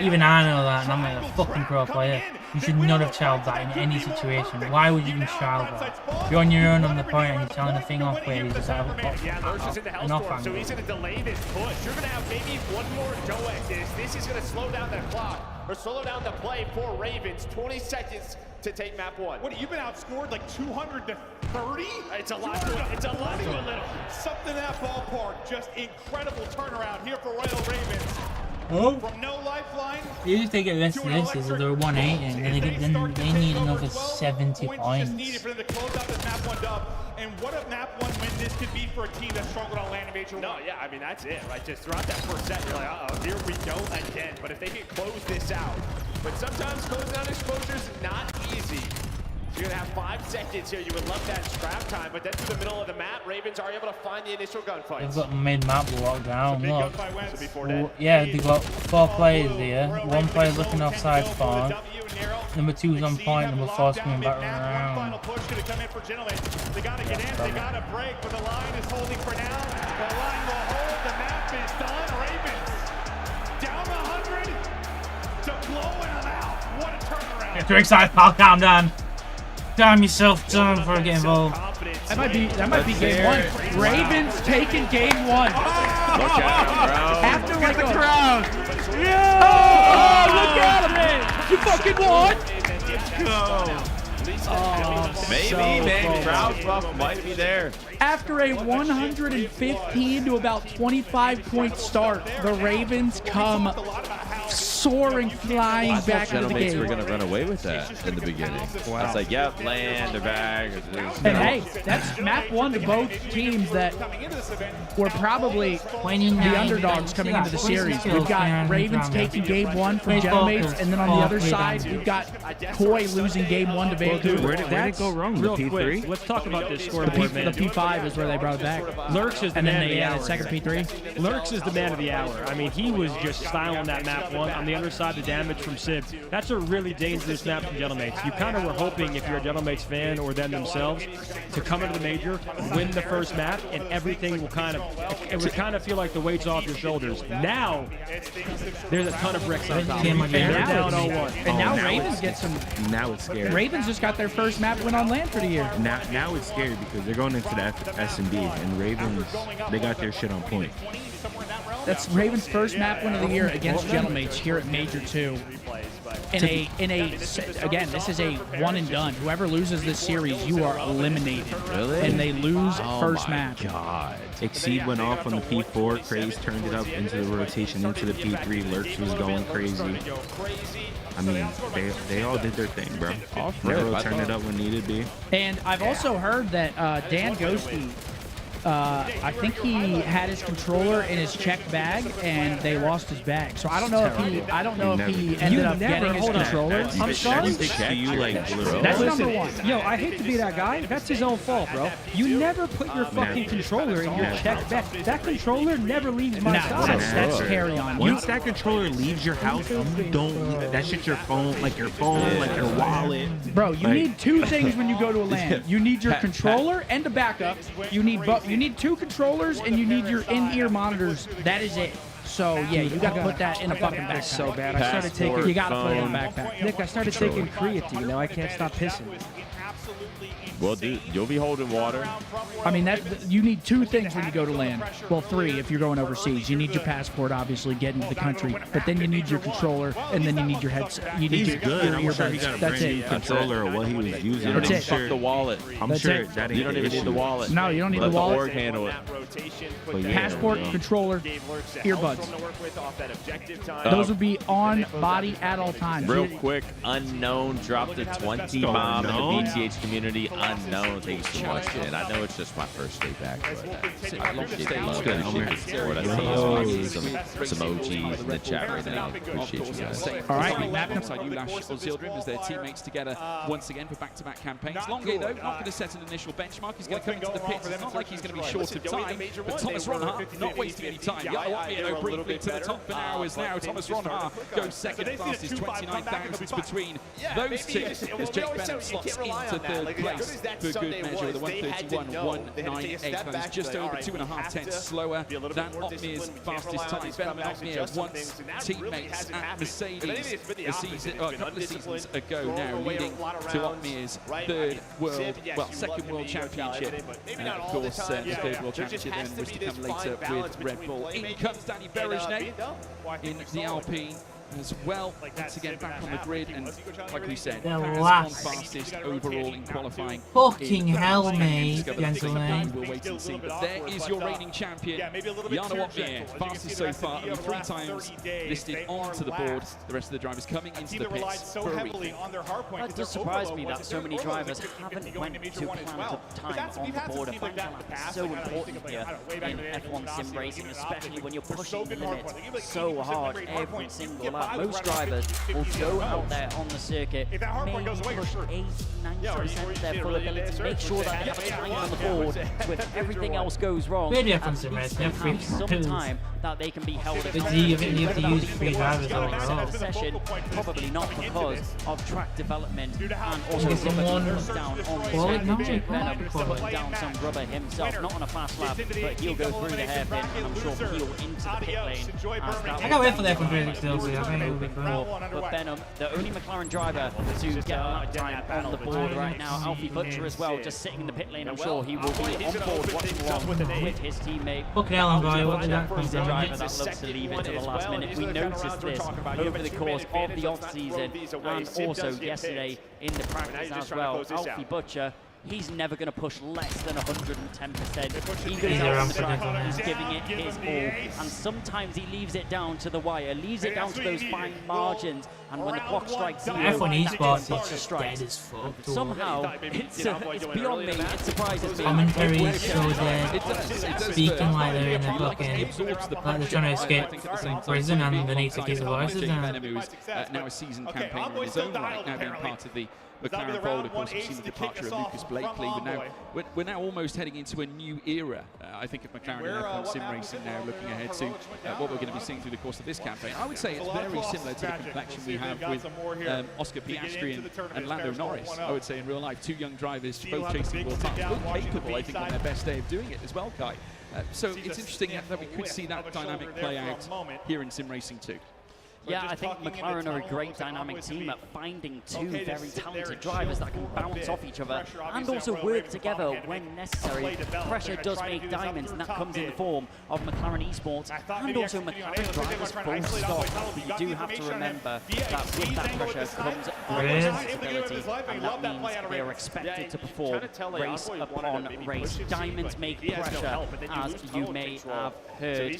Even I know that, and I'm a fucking pro player. You should not have challenged that in any situation. Why would you even challenge that? You're on your own on the point and you're telling a thing off where you just have Yeah, Lurks is in the an off Hellstorm, so angle. he's going to delay this push. You're going to have maybe one more go at this. This is going to slow down that clock, or slow down the play for Ravens. 20 seconds to take map 1. What, you've been outscored like 200 to 30? It's a lot to it. It's a lot to a little. Something in that ballpark. Just incredible turnaround here for Royal Ravens. Oh. From no lifeline. You just take it this is they're 1-8 and then they need another 70 points. Needed for them to close out this map 1 dub. And what a map 1 win this could be for a team that struggled on landing major 1. No, yeah, I mean, that's it, right? Just throughout that first set, you're like, uh-oh, here we go again. But if they can close this out, but sometimes closing out exposure is not easy. You're gonna have 5 seconds here. You would love that scrap time, but then through the middle of the map, Ravens are able to find the initial gunfights. They've got mid-map locked down, look. Well, yeah, they've got 4 players here. 1 player looking offside spawn. Number 2's on point, number 4's coming back around. Final push gonna come in for Gentlemen. They gotta get in, they gotta break, but the line is holding for now. The line will hold, the map is done. Ravens down 100 to blowing them out. What a turnaround. Get too excited, pal, calm down. Calm yourself down before I get involved. That might be game 1. Ravens taking game 1. Look at him, bro. After like the crowd. Yeah! Oh, look at him, man. You fucking won. Oh, Maybe, so man. close. Crowd buff might be there. After a 115 to about 25 point start, the Ravens come soaring, flying I back thought into the Gentlemen game. were going to run away with that in the beginning. I was like, yep, land, they're back. And hey, that's map 1 to both teams that were probably the underdogs coming into the series. We've got Ravens taking game 1 from Gentlemates, and then on the other side, we've got Koi losing game 1 to Vancouver. Where did it go wrong? The Real P3? quick, let's talk about this The scoreboard, man. P5 is where they brought it back. Lurks is the And then man of they the added hour. second P3. Lurks is the man of the hour. I mean, he was just styling that map 1. On the other side, the damage from Sib. That's a really dangerous map for Gentlemates. You kind of were hoping, if you're a Gentlemates fan or them themselves, to come into the major, win the first map, and everything will kind of, it would kind of feel like the weight's off your shoulders. Now, there's a ton of bricks on top. And And they're down 0-1. And now now Ravens get some. Now it's scary. Ravens just got their first map win on land for the year. Now it's scary because they're going into the S&B, and Ravens, they got their shit on point. That's Ravens' first map win of the year against Gentlemates here at Major 2. Again, this is a one and done. Whoever loses this series, you are eliminated. Really? And they lose first my match. God. Exceed went off on the P4. Craze turned it up into the rotation into the P3. Lurks was going crazy. I mean, they all did their thing, bro. Railroad turned it up when needed be. And I've also heard that Dan Ghosty, I think he had his controller in his checked bag and they lost his bag. So I don't know if he ended up getting his controller. I'm sorry? To you like blue. That's Listen, number 1. Yo, I hate to be that guy. That's his own fault, bro. You never put your fucking controller in your check bag. That controller never leaves my side. That's carry on. Once that controller leaves your house, you don't. That shit's your phone, like your wallet. Bro, you need 2 things when you go to a LAN. You need your controller and a backup. You need 2 controllers and you need your in-ear monitors. That is it. So yeah, you got to put that in a fucking backpack. So bad. I started taking. You got to put it in a backpack. Nick, I started taking creatine. Now I can't stop pissing. Well, dude, you'll be holding water. I mean, you need 2 things when you go to land. Well, 3 if you're going overseas. You need your passport, obviously, get into the country. But then you need your controller, and then you need your headset. You need He's good. your I'm sure he earbuds. got a That's brand new it. controller or what he was using. That's it. Fuck the wallet. I'm That's sure it. that ain't You don't the even need the issue. wallet. No, you don't need Let the wallet. org handle it. But yeah, Passport, bro. controller, earbuds. Those would be on body at all times. Real quick, unknown dropped a 20 bomb in the BTH community. Unknown, thank you so much, man. I know it's just my first day back, but I appreciate the love. good, Appreciate the support. I see some OGs in the chat right now. Appreciate you guys. All right, map alongside you, Lash or Zildrim, as their teammates together once again for back-to-back campaigns. Longy, though, not going to set an initial benchmark. He's going to come into the pits. It's not like he's going to be short of time, but Thomas Ronha not wasting any time. Yellow briefly to the top of an hour is now. Thomas Ronha goes second fastest, 29 thousandths between those two as Jake Bennett slots into third place for good measure with a 1:31.198. That is just over 2.5 tenths slower than Opmir's fastest time. Ben Opmir once teammates at Mercedes a couple of seasons ago now, leading to Opmir's second world championship. And of course, the third world championship then was to come later with Red Bull. In comes Danny Berejne in the Alpine. as well. Once again, back on the grid, and like we said, The has gone last fastest overall in qualifying. fucking in hell, F1. mate, Discover the big gentlemen. one. We'll wait and see. But there is your reigning champion, Jana Watmier, fastest so far, and 3 times listed onto the board. The rest of the drivers coming into the pits for a week. It does surprise me that so many drivers haven't went to plan to time on the board. A final lap is so important here in F1 sim racing, especially when you're pushing the limits so hard every single lap. Most drivers will go out there on the circuit, maybe push 80-90% of their full ability, make sure that they have a time on the board, so if everything else goes wrong, Really at F1 least sim they racing, have some time that they can be held accountable. But you have to use 3 drivers on the session, probably not because of track development and also Is it one down on the quality? No, Jake Venom quality. putting down some rubber himself, not on a fast lap, but he'll go through the hairpin and I'm sure he'll into the pit lane. I can't wait for the F1 360 DLC. I think it will be cool. But Venom, the only McLaren driver to get a lap time on the board right now, Alfie Butcher as well, just sitting in the pit lane. I'm sure he will be on board watching along with his teammate. Fucking hell, boy, what did that come The from? driver that looks to leave it to the last minute. We noticed this over the course of the off-season and also yesterday in the practice as well. Alfie Butcher, he's never going to push less than 110%. He goes out on the track, he's giving it his all, and sometimes he leaves it down to the wire, leaves it down to those fine margins, and when the clock strikes zero, F1 esports Butcher is strikes. dead as fuck. Somehow, it's beyond me, it surprises me. Commentary is so dead. It does Speaking like they're in a fucking, absorbs the like they're trying to escape prison and they need to keep the voices down. Venom, who is now a seasoned campaigner in his own right, now being part of the McLaren fold. Of course, we've seen the departure of Lucas Blakely, but we're now almost heading into a new era, I think, of McLaren and F1 sim racing now, looking ahead to what we're going to be seeing through the course of this campaign. I would say it's very similar to the complexion we have with Oscar Piastri and Lando Norris, I would say, in real life. 2 young drivers, both chasing world titles, both capable, I think, on their best day of doing it as well, Kai. So it's interesting that we could see that dynamic play out here in sim racing too. Yeah, I think McLaren are a great dynamic team at finding 2 very talented drivers that can bounce off each other and also work together when necessary. Pressure does make diamonds, and that comes in the form of McLaren esports and also McLaren drivers full stop. But you do have to remember that with that pressure comes responsibility, and that means they are expected to perform race upon race. Diamonds make pressure, as you may have heard.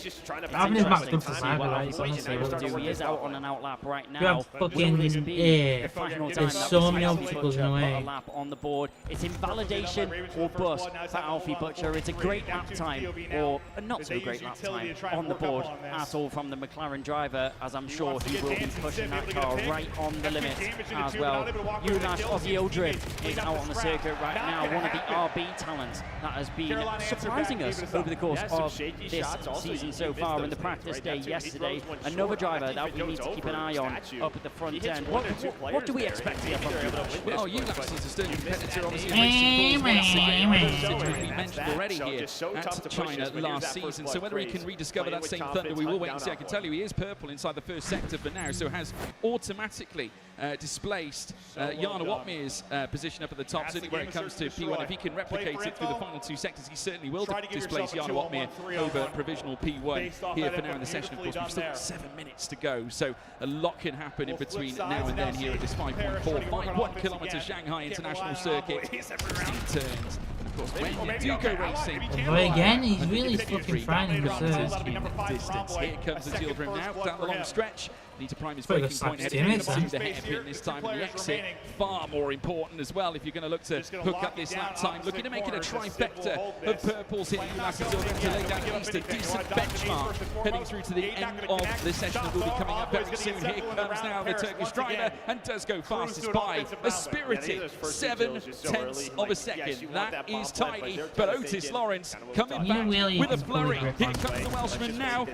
I'm just back to He is out on an outlap right You now. have fucking The final time there's so many obstacles in the put a way. lap on the board. It's invalidation or bust for Alfie Butcher. It's a great lap time or a not so great lap time on the board at all from the McLaren driver, as I'm sure he will be pushing that car right on the limit as well. Jonas Oziodrim is out on the circuit right now, one of the RB talents that has been surprising us over the course of this season so far. In the practice day yesterday, another driver that we need to keep an eye on up at the front end. What do we expect here from Jonas? Well, Jonas is a stern competitor, obviously, in racing as we mentioned already here at China last season. So whether he can rediscover that same thunder, we will wait and see. I can tell you he is purple inside the first sector for now, so has automatically displaced Jana Watmier's position up at the top, certainly where it comes to P1. If he can replicate it through the final 2 sectors, he certainly will displace Jana Watmier over provisional P1 here for now in the session. Of course, we've still got 7 minutes to go, so a lot can happen in between now and then here at this 5.1 kilometer Shanghai International Circuit. 16 turns. Of course, when you do go racing, But again, he's really fucking frightening the distance. Here comes the Zildrim now down the long stretch. Need to prime his Pretty braking good point slap heading steam, into the hairpin this time on the exit. Far more important as well if you're going to look to hook up this lap time. Looking to make it a trifecta of purples here. Jonas Zildrim to lay down at least a decent benchmark heading through to the end of the session that will be coming up very soon. Here comes now the Turkish driver and does go fastest by a spirited 7/10 of a second. That is tiny, but Otis Lawrence coming back with a flurry. Here comes the Welshman now.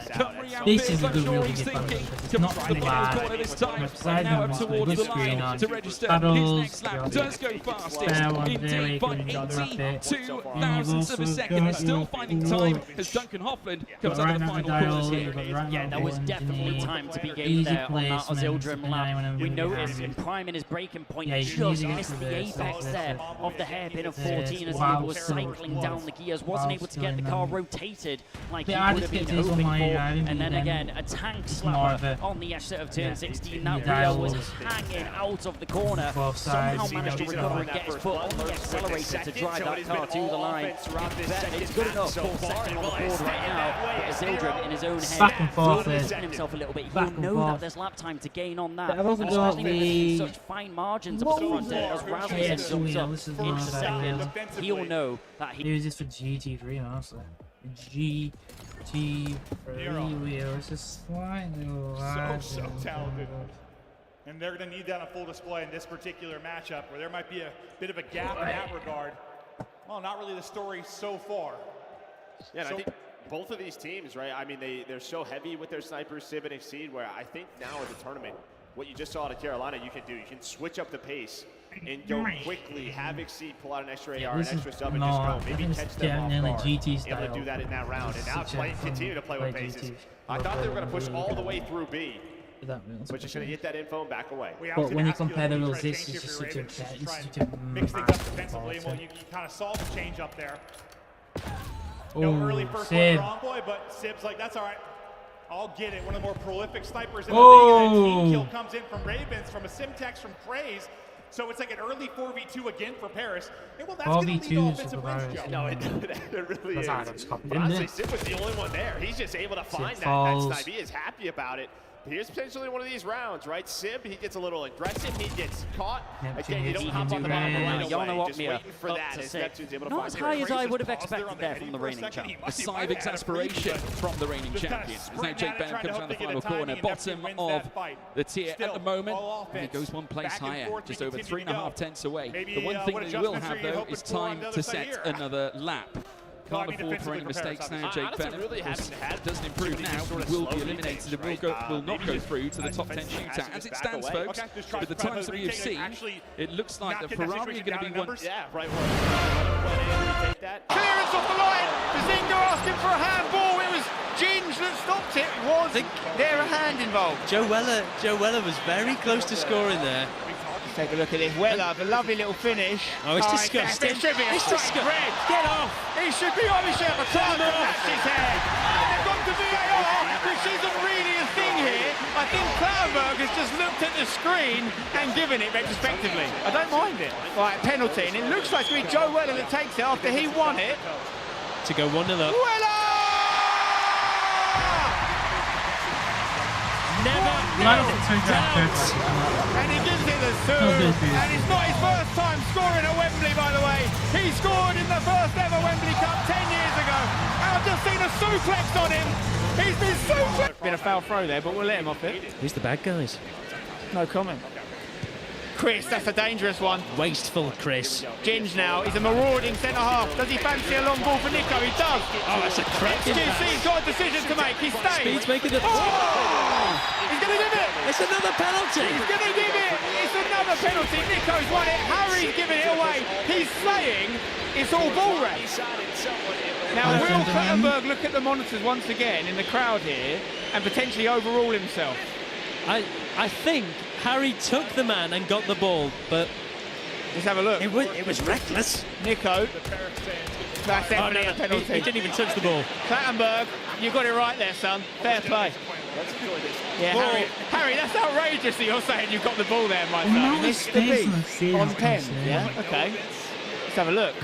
This is a good sure really he's good thinking. It's not The bottom corner this time, and now up towards the line to register. His next lap does go fastest, indeed, by 82 thousandths of a second. And still finding time as Duncan Hoffland comes out of the final course here. Yeah, there was definitely time to be gained there on that Ozildrim lap. We noticed him priming his braking point, just missed the apex there of the hairpin of 14 as he driver was cycling down the gears, wasn't able to get the car rotated like he I would have just been get hoping my for. driving, And then then again, a tank more slapper of it. on the exit of turn Yeah, 16. the That Rio dials. was hanging out of the corner. Both Somehow sides. managed to recover and get his foot on the accelerator to drive that car to the line. It's good enough for second on the board right now. But Zildjian in his own head Back and forth will there. position himself a little bit. Back He'll and know forth. that there's lap time to gain on that. I've also got Especially when the- there's such fine margins up the front end as Rasmussen Yes, jumps yeah, up this is into one of second. the- He'll know that he Use this for GT3, honestly. GT3 wheel. It's just slightly So talented. And they're going to need that on full display in this particular matchup, where there might be a bit of a gap in that regard. Well, not really the story so far. Yeah, and So- I think both of these teams, right? I mean, they're so heavy with their snipers, Sib and Exceed, where I think now in the tournament, what you just saw out of Carolina, you can do. You can switch up the pace and go quickly, have Exceed pull out an extra AR, an This extra is sub, and just not- go. I Maybe think it's catch them off definitely guard. GT Able style. to do that in that round, and now continue to play with paces. I thought they were going to push all the way through B, but just going to get that info and back away. But when you compare the wheels, this is just such a Ravens, bad, just try it's and such a mix things up massive defensively. fault. Well, you kind of saw the change up there. No early first Sib. one for Envoy, but Sib's like, that's all right. I'll get it. One of the more prolific snipers in Oh. the league. And that team kill comes in from Ravens, from a Simtex, from Craze. So it's like an early 4v2 again for Paris. And well, that's going to lead to 4v2 offensive wins, Joe. No, it really That's is. how it's called. But honestly, Sib was the only one there. He's just able to find that snipe. He is happy about it. Here's potentially one of these rounds, right? Sib, he gets a little aggressive. He gets caught. Again, you don't hop on the bottom right away. Just waiting for that as Neptune's able to not find as it. high as I would have expected there from the reigning second. champ. He A sigh of exasperation from the reigning champion. As now Jake Benham comes around the final corner, bottom of the tier at the moment. And he goes one place higher, just over 3.5 tenths away. The one thing that he will have, though, is time to set another lap. Can't afford for any mistakes now, Jake Benham. Doesn't improve now, will be eliminated and will not go through to the top 10 shootout. As it stands, folks, with the times that we have seen, it looks like the Ferrari are going to be one. Yeah, right where take that. Clearance off the line. Bazinga asking for a handball. It was Ginge that stopped it. Was there a hand involved? Joe Weller was very close to scoring there. Take a look at this. Weller, the lovely little finish. Oh, it's disgusting. It should be a straight red. Get off. He should be on his shirt. Clover that's his head. And they've gone to VAR, which isn't really a thing here. I think Cloverberg has just looked at the screen and given it retrospectively. I don't mind it. Right, penalty. And it looks like to be Joe Weller that takes it after he won it. To go 1-0 up. Weller! Never And he gives it the two. And it's not his first time scoring at Wembley, by the way. He scored in the first ever Wembley Cup 10 years ago. And I've just seen a suplex on him. He's been suplexed. Been a foul throw there, but we'll let him off it. Who's the bad guys? No comment. Chris, that's a dangerous one. Wasteful Chris. Ginge now, he's a marauding centre-half. Does he fancy a long ball for Nico? He does. Oh, that's a cracking XQC's got a decision to make. He's staying. Speed's making the... Oh! He's going to give it. It's another penalty. He's going to give it. It's another penalty. Nico's won it. Harry's giving it away. He's saying it's all ball race. Now, will Clattenburg look at the monitors once again in the crowd here and potentially overrule himself? I think Harry took the man and got the ball, but let's have a look. It was reckless. Nico, that's definitely a penalty. He didn't even touch the ball. Clattenburg, you got it right there, son. Fair play. Yeah, Harry, that's outrageous that you're saying you got the ball there, my son. Missed the beat on 10. Yeah, okay. Let's have a look.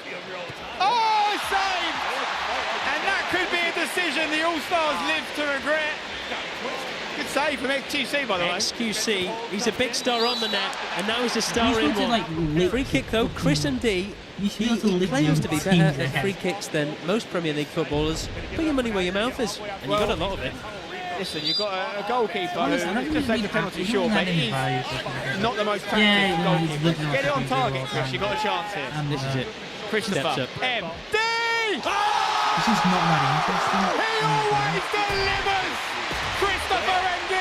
Oh, save! And that could be a decision the All-Stars live to regret. Good save from XQC, by the way. XQC, he's a big star on the net, and now he's a star in one. Free kick though, Chris MD, he claims to be better at free kicks than most Premier League footballers. Put your money where your mouth is, and you got a lot of it. Listen, you've got a goalkeeper who's just taken the penalty short, but he's not the most practiced goalkeeper. Get it on target, Chris, you've got a chance here. This is it. Christopher. MD! This is not that interesting. He always delivers! Christopher MD!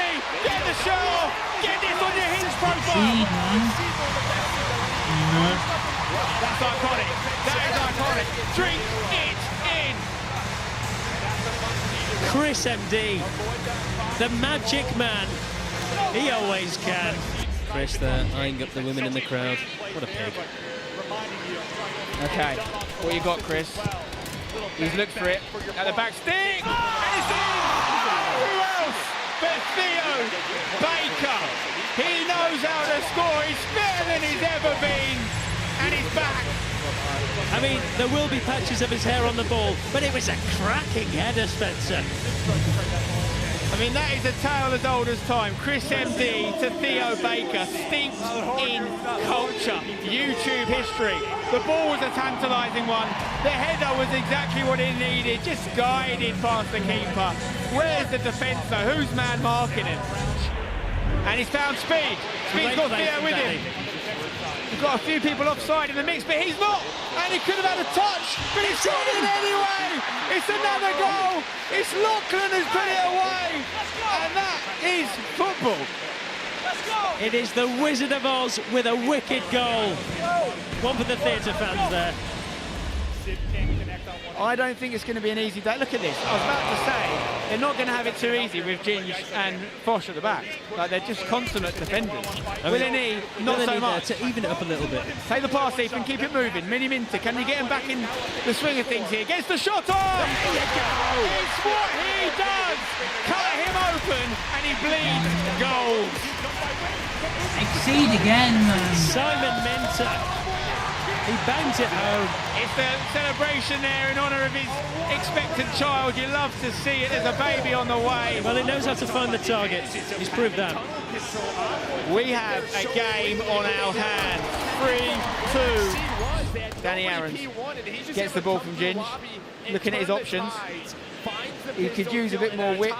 Get the shot off! Get this on your hinge profile! That's iconic. That is iconic. Drink it in! Chris MD, the magic man. He always can. Chris there, eyeing up the women in the crowd. What a pig. Okay, what you got, Chris? He's looked for it at the back stick, and it's in! Who else but Theo Baker? He knows how to score. He's better than he's ever been, and he's back. I mean, there will be patches of his hair on the ball, but it was a cracking header, Spencer. I mean, that is a tale as old as time. Chris MD to Theo Baker, steeped in culture, YouTube history. The ball was a tantalising one. The header was exactly what it needed, just guided past the keeper. Where's the defence though? Who's man marking him? And he's found Speed. Speed's got Theo with him. We've got a few people offside in the mix, but he's not. And he could have had a touch, but he's got it anyway. It's another goal. It's Lachlan who's put it away. And that is football. It is the Wizard of Oz with a wicked goal. One for the theatre fans there. I don't think it's going to be an easy day. Look at this. I was about to say, they're not going to have it too easy with Ginge and Fosh at the back. Like, they're just consummate defenders. Willany, not so much. To even it up a little bit. Take the pass, Ethan, keep it moving. Mini Minter, can you get him back in the swing of things here? Gets the shot on! There you go! It's what he does! Cut him open, and he bleeds goals. Exceed again, man. Simon Minter. He bangs it home. It's the celebration there in honour of his expectant child. You love to see it. There's a baby on the way. Well, he knows how to find the target. He's proved that. We have a game on our hands. 3-2. Danny Aarons gets the ball from Ginge. Looking at his options. He could use a bit more width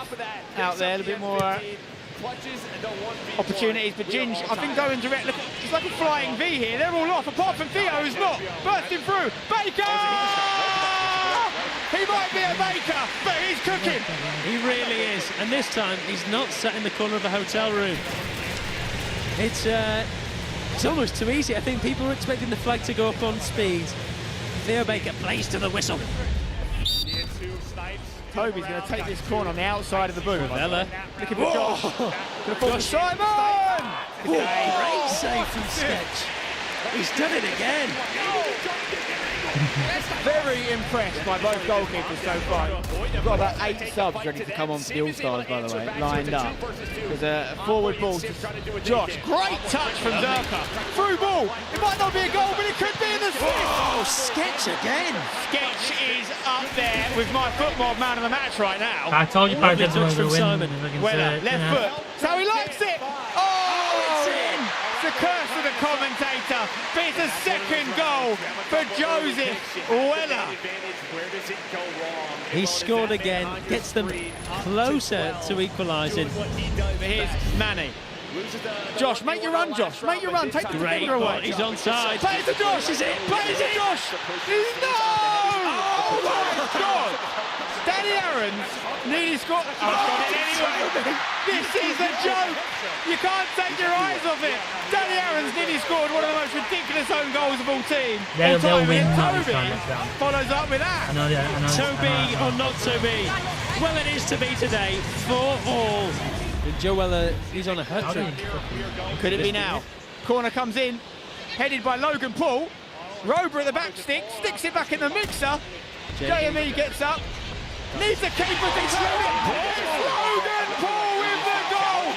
out there, a bit more opportunities, but Ginge, I think going direct, look, it's like a flying V here. They're all off, apart from Theo, who's not. Bursting through. Baker! He might be a Baker, but he's cooking. He really is, and this time he's not sat in the corner of a hotel room. It's almost too easy. I think people were expecting the flag to go up on Speed. Theo Baker plays to the whistle. Toby's going to take this corner on the outside of the boot. Ella. Looking for Josh. Going to fall to Simon! Great save from Sketch. He's done it again. Very impressed by both goalkeepers so far. We've got about 8 subs ready to come on for the All-Stars, by the way, lined up. There's a forward ball to Josh. Great touch from Zerka. Through ball. It might not be a goal, but it could be in the assist. Oh, Sketch again. Sketch is up there with my football man of the match right now. I told you probably didn't touch from win. Simon. Left foot. That's how he likes it. Oh, it's in. It's the curse of the commentator. But it's a second goal for Joseph Weller. He scored again, gets them closer to equalising. Here's Manny. Josh, make your run, Josh. Make your run. Take the defender away. He's onside. Play it to Josh. This is it. Play it to Josh. No! Oh my God! Danny Aarons nearly scored. Oh, got it anyway. This is a joke. You can't take your eyes off it. Danny Aarons nearly scored one of the most ridiculous own goals of all team. They'll win. Toby follows up with that. I know. Toby or not Toby? Well, it is to be today for all. And Joe Weller, he's on a hat-trick. Could it be now? Corner comes in, headed by Logan Paul. Rober at the back stick, sticks it back in the mixer. JME gets up, needs the keeper to clear it. It's Logan Paul with the goal.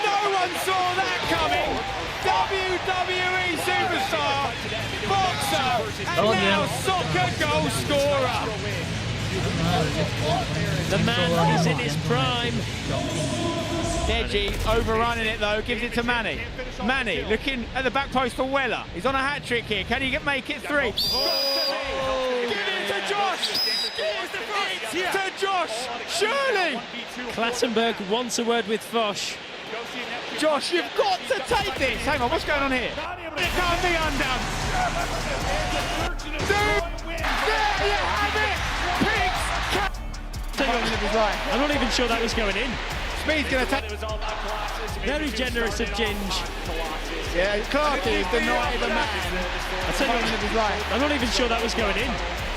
No one saw that coming. WWE superstar, boxer, and now soccer goal scorer. The man is in his prime. Deji overrunning it though, gives it to Manny. Manny looking at the back post for Weller. He's on a hat-trick here. Can he make it 3? Oh. Give it to Josh! Give it to Josh! Surely! Clattenburg wants a word with Fosh. Josh, you've got to take this! Hang on, what's going on here? It can't be undone! There you have it! Pigs! I'm not even sure that was going in. Speed's going to take... Very generous of Ginge. Yeah, Clarkey is denied the man. I'm not even sure that was going in.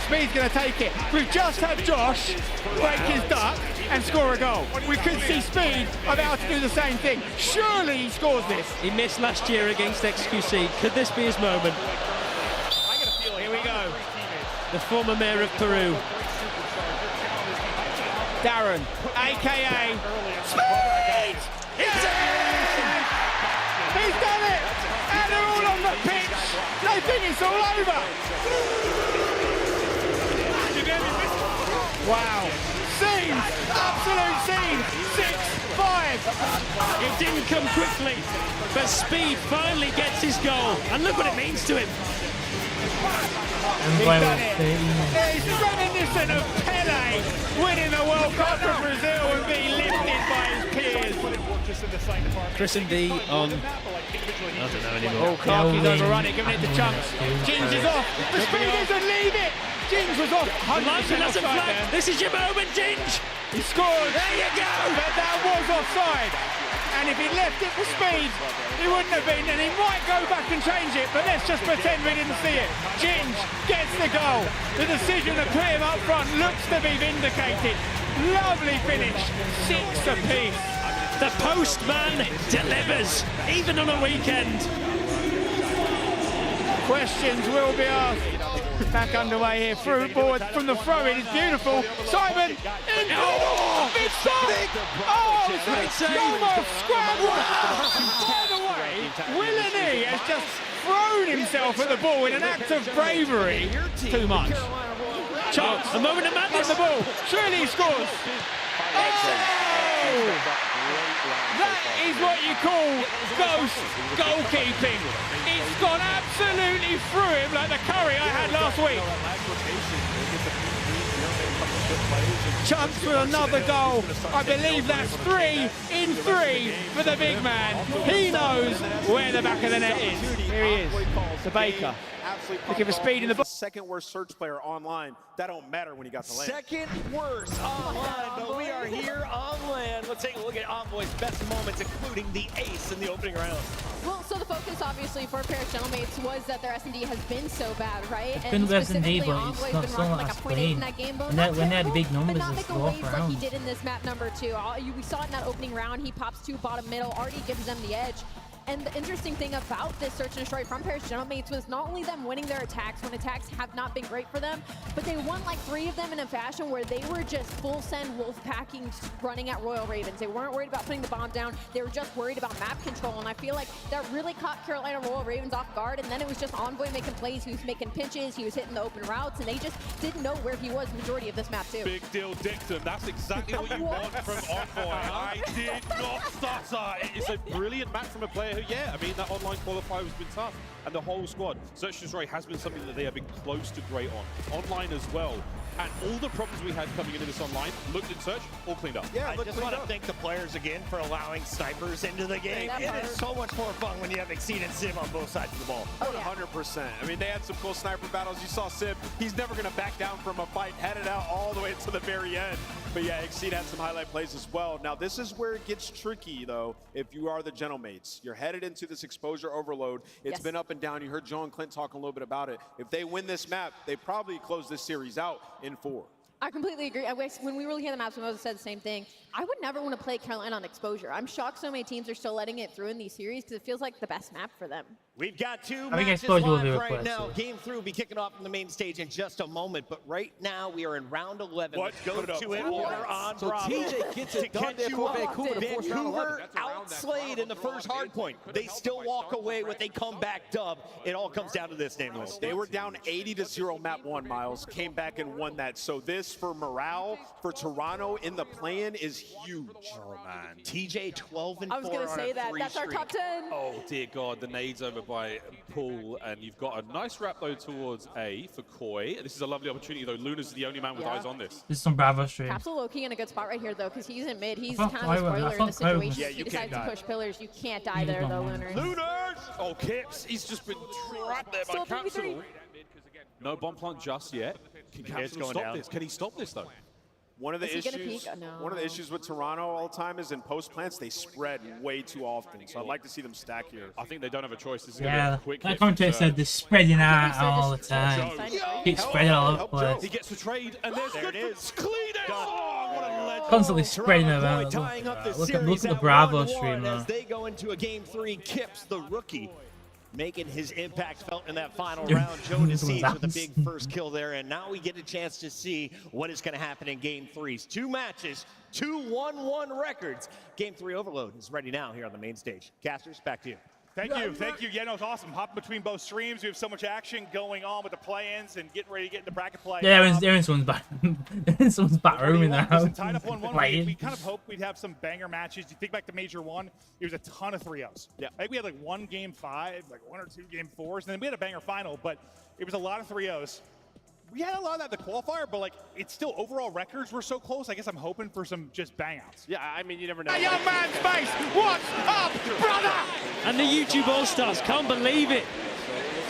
Speed's going to take it. We've just had Josh break his duck and score a goal. We could see Speed about to do the same thing. Surely he scores this. He missed last year against XQC. Could this be his moment? the former mayor of Peru. Darren, a.k.a. Speed! He's done it! And they're all on the pitch! They think it's all over! Wow! Scene! Absolute scene! 6-5! It didn't come quickly, but Speed finally gets his goal. And look what it means to him. He's done it! He's reminiscent of Pele winning the World Cup for Brazil and being lifted by his peers. Chris and D on. I don't know anymore. Oh, Clarkie's overrun it, giving it to Chunks. Jings is off. The speed doesn't leave it. Jings was off. 100% offside there. This is your moment, Ginge. He scored. There you go. But that was offside. And if he left it for Speed, he wouldn't have been. And he might go back and change it, but let's just pretend we didn't see it. Ginge gets the goal. The decision to put him up front looks to be vindicated. Lovely finish. 6 apiece. The postman delivers, even on a weekend. Questions will be asked. Back underway here. Through board from the throw-in. It's beautiful. Simon in. Oh, big stop. Oh, it's almost scrambled. By the way, Willany has just thrown himself at the ball in an act of bravery. Too much. Chance. A moment of madness. On the ball. Surely he scores. Oh! That is what you call ghost goalkeeping. It's gone absolutely through him like the curry I had last week. Chunks with another goal. I believe that's 3 in 3 for the big man. He knows where the back of the net is. Here he is, the Baker. Looking for speed in the box. Second worst search player online. That don't matter when you got the land. Second worst online, but we are here on land. Let's take a look at Envoy's best moments, including the ace in the opening round. Well, so the focus, obviously, for Paris Gentlemates was that their S&D has been so bad, right? It's been the S&D, but it's not so much playing. And when they had big numbers, it's go off like round. he did in this map number 2. We saw it in that opening round. He pops 2 bottom middle, already gives them the edge. And the interesting thing about this search and destroy from Paris Gentlemates was not only them winning their attacks when attacks have not been great for them, but they won like 3 of them in a fashion where they were just full send wolf packing running at Royal Ravens. They weren't worried about putting the bomb down. They were just worried about map control. And I feel like that really caught Carolina Royal Ravens off guard. And then it was just Envoy making plays. He was making pinches. He was hitting the open routes. And they just didn't know where he was majority of this map too. Big deal, Dictum. That's exactly what you want from Envoy. I did not stutter. It's a brilliant match from a player who, yeah, I mean, that online qualifier has been tough. And the whole squad, Search and Destroy has been something that they have been close to great on. Online as well. And all the problems we had coming into this online, looked at Search, all cleaned up. Yeah, I just want to thank the players again for allowing snipers into the game. It is so much more fun when you have Exceed and Sim on both sides of the ball. 100%. I mean, they had some cool sniper battles. You saw Sim. He's never going to back down from a fight, headed out all the way to the very end. But yeah, Exceed had some highlight plays as well. Now, this is where it gets tricky, though, if you are the Gentlemates. You're headed into this exposure overload. It's been up and down. You heard Joe and Clint talk a little bit about it. If they win this map, they probably close this series out in 4. I completely agree. When we were looking at the maps, Moses said the same thing. I would never want to play Carolina on exposure. I'm shocked so many teams are still letting it through in these series because it feels like the best map for them. We've got 2 I think matches exposure will be live right requested. now. Game 3 will be kicking off on the main stage in just a moment, but right now we are in round 11. Let's go to it. Order on So Bravo. TJ gets it done there for Vancouver. Vancouver outslayed in the first hard point. They still walk away with a comeback dub. It all comes down to this, Nameless. They were down 80-0 map 1, Miles. Came back and won that. So this, for morale, for Toronto in the play-in, is huge. Oh, man. TJ 12 and 4 I was going to say that. That's our top 10. Oh, dear God. The nades over by Pool. And you've got a nice wrap, though, towards A for Koi. This is a lovely opportunity, though. Luna's the only man with eyes on this. This is some Bravo stream. Capsule low-key in a good spot right here, though, because he's in mid. He's I kind thought of a Koi was- spoiler I in the thought Koi was- situation. Yeah, He you decides can't to die. push pillars. You can't die there, though, Lunars. Lunars! Oh, Kips. He's just been trapped there by Still 3v3. Capsule. No bomb plant just yet. Can Capsule going stop down. this? Can he stop this, though? One of the Is he gonna issues, peek? Oh, no. one of the issues with Toronto all the time is in post plants they spread way too often. So I'd like to see them stack here. I think they don't have a choice. This is going to Yeah, be a quick that hit from commentator Search. said they're spreading out all the time. Keep spreading all over the place. He gets the trade, and there's There it good is. clean it. Oh, what a legend. Constantly spreading around. Look, Tying up the look at series the at Bravo 1-1 stream, though. as they go into a game 3. Kips, the rookie, making his impact felt in that final round. Joe Deceives with a big first kill there, and now we get a chance to see what is going to happen in Game 3. 2 matches, 2 1-1 records. Game 3 Overload is ready now here on the main stage. Casters, back to you. Thank you. Yeah, no, it's awesome. Hopping between both streams. We have so much action going on with the play-ins and getting ready to get into bracket play. Yeah, they're in someone's back. Someone's back room in their house. Tied up 1-1. We kind of hoped we'd have some banger matches. You think back to Major 1, it was a ton of 3-0s. Yeah. I think we had like 1 Game 5, like 1 or 2 Game 4s, and then we had a banger final, but it was a lot of 3-0s. We had a lot of that in the qualifier, but like it's still overall records were so close. I guess I'm hoping for some just bang-outs. Yeah, I mean, you never know. A young man's face! What's up, brother? And the YouTube All-Stars can't believe it.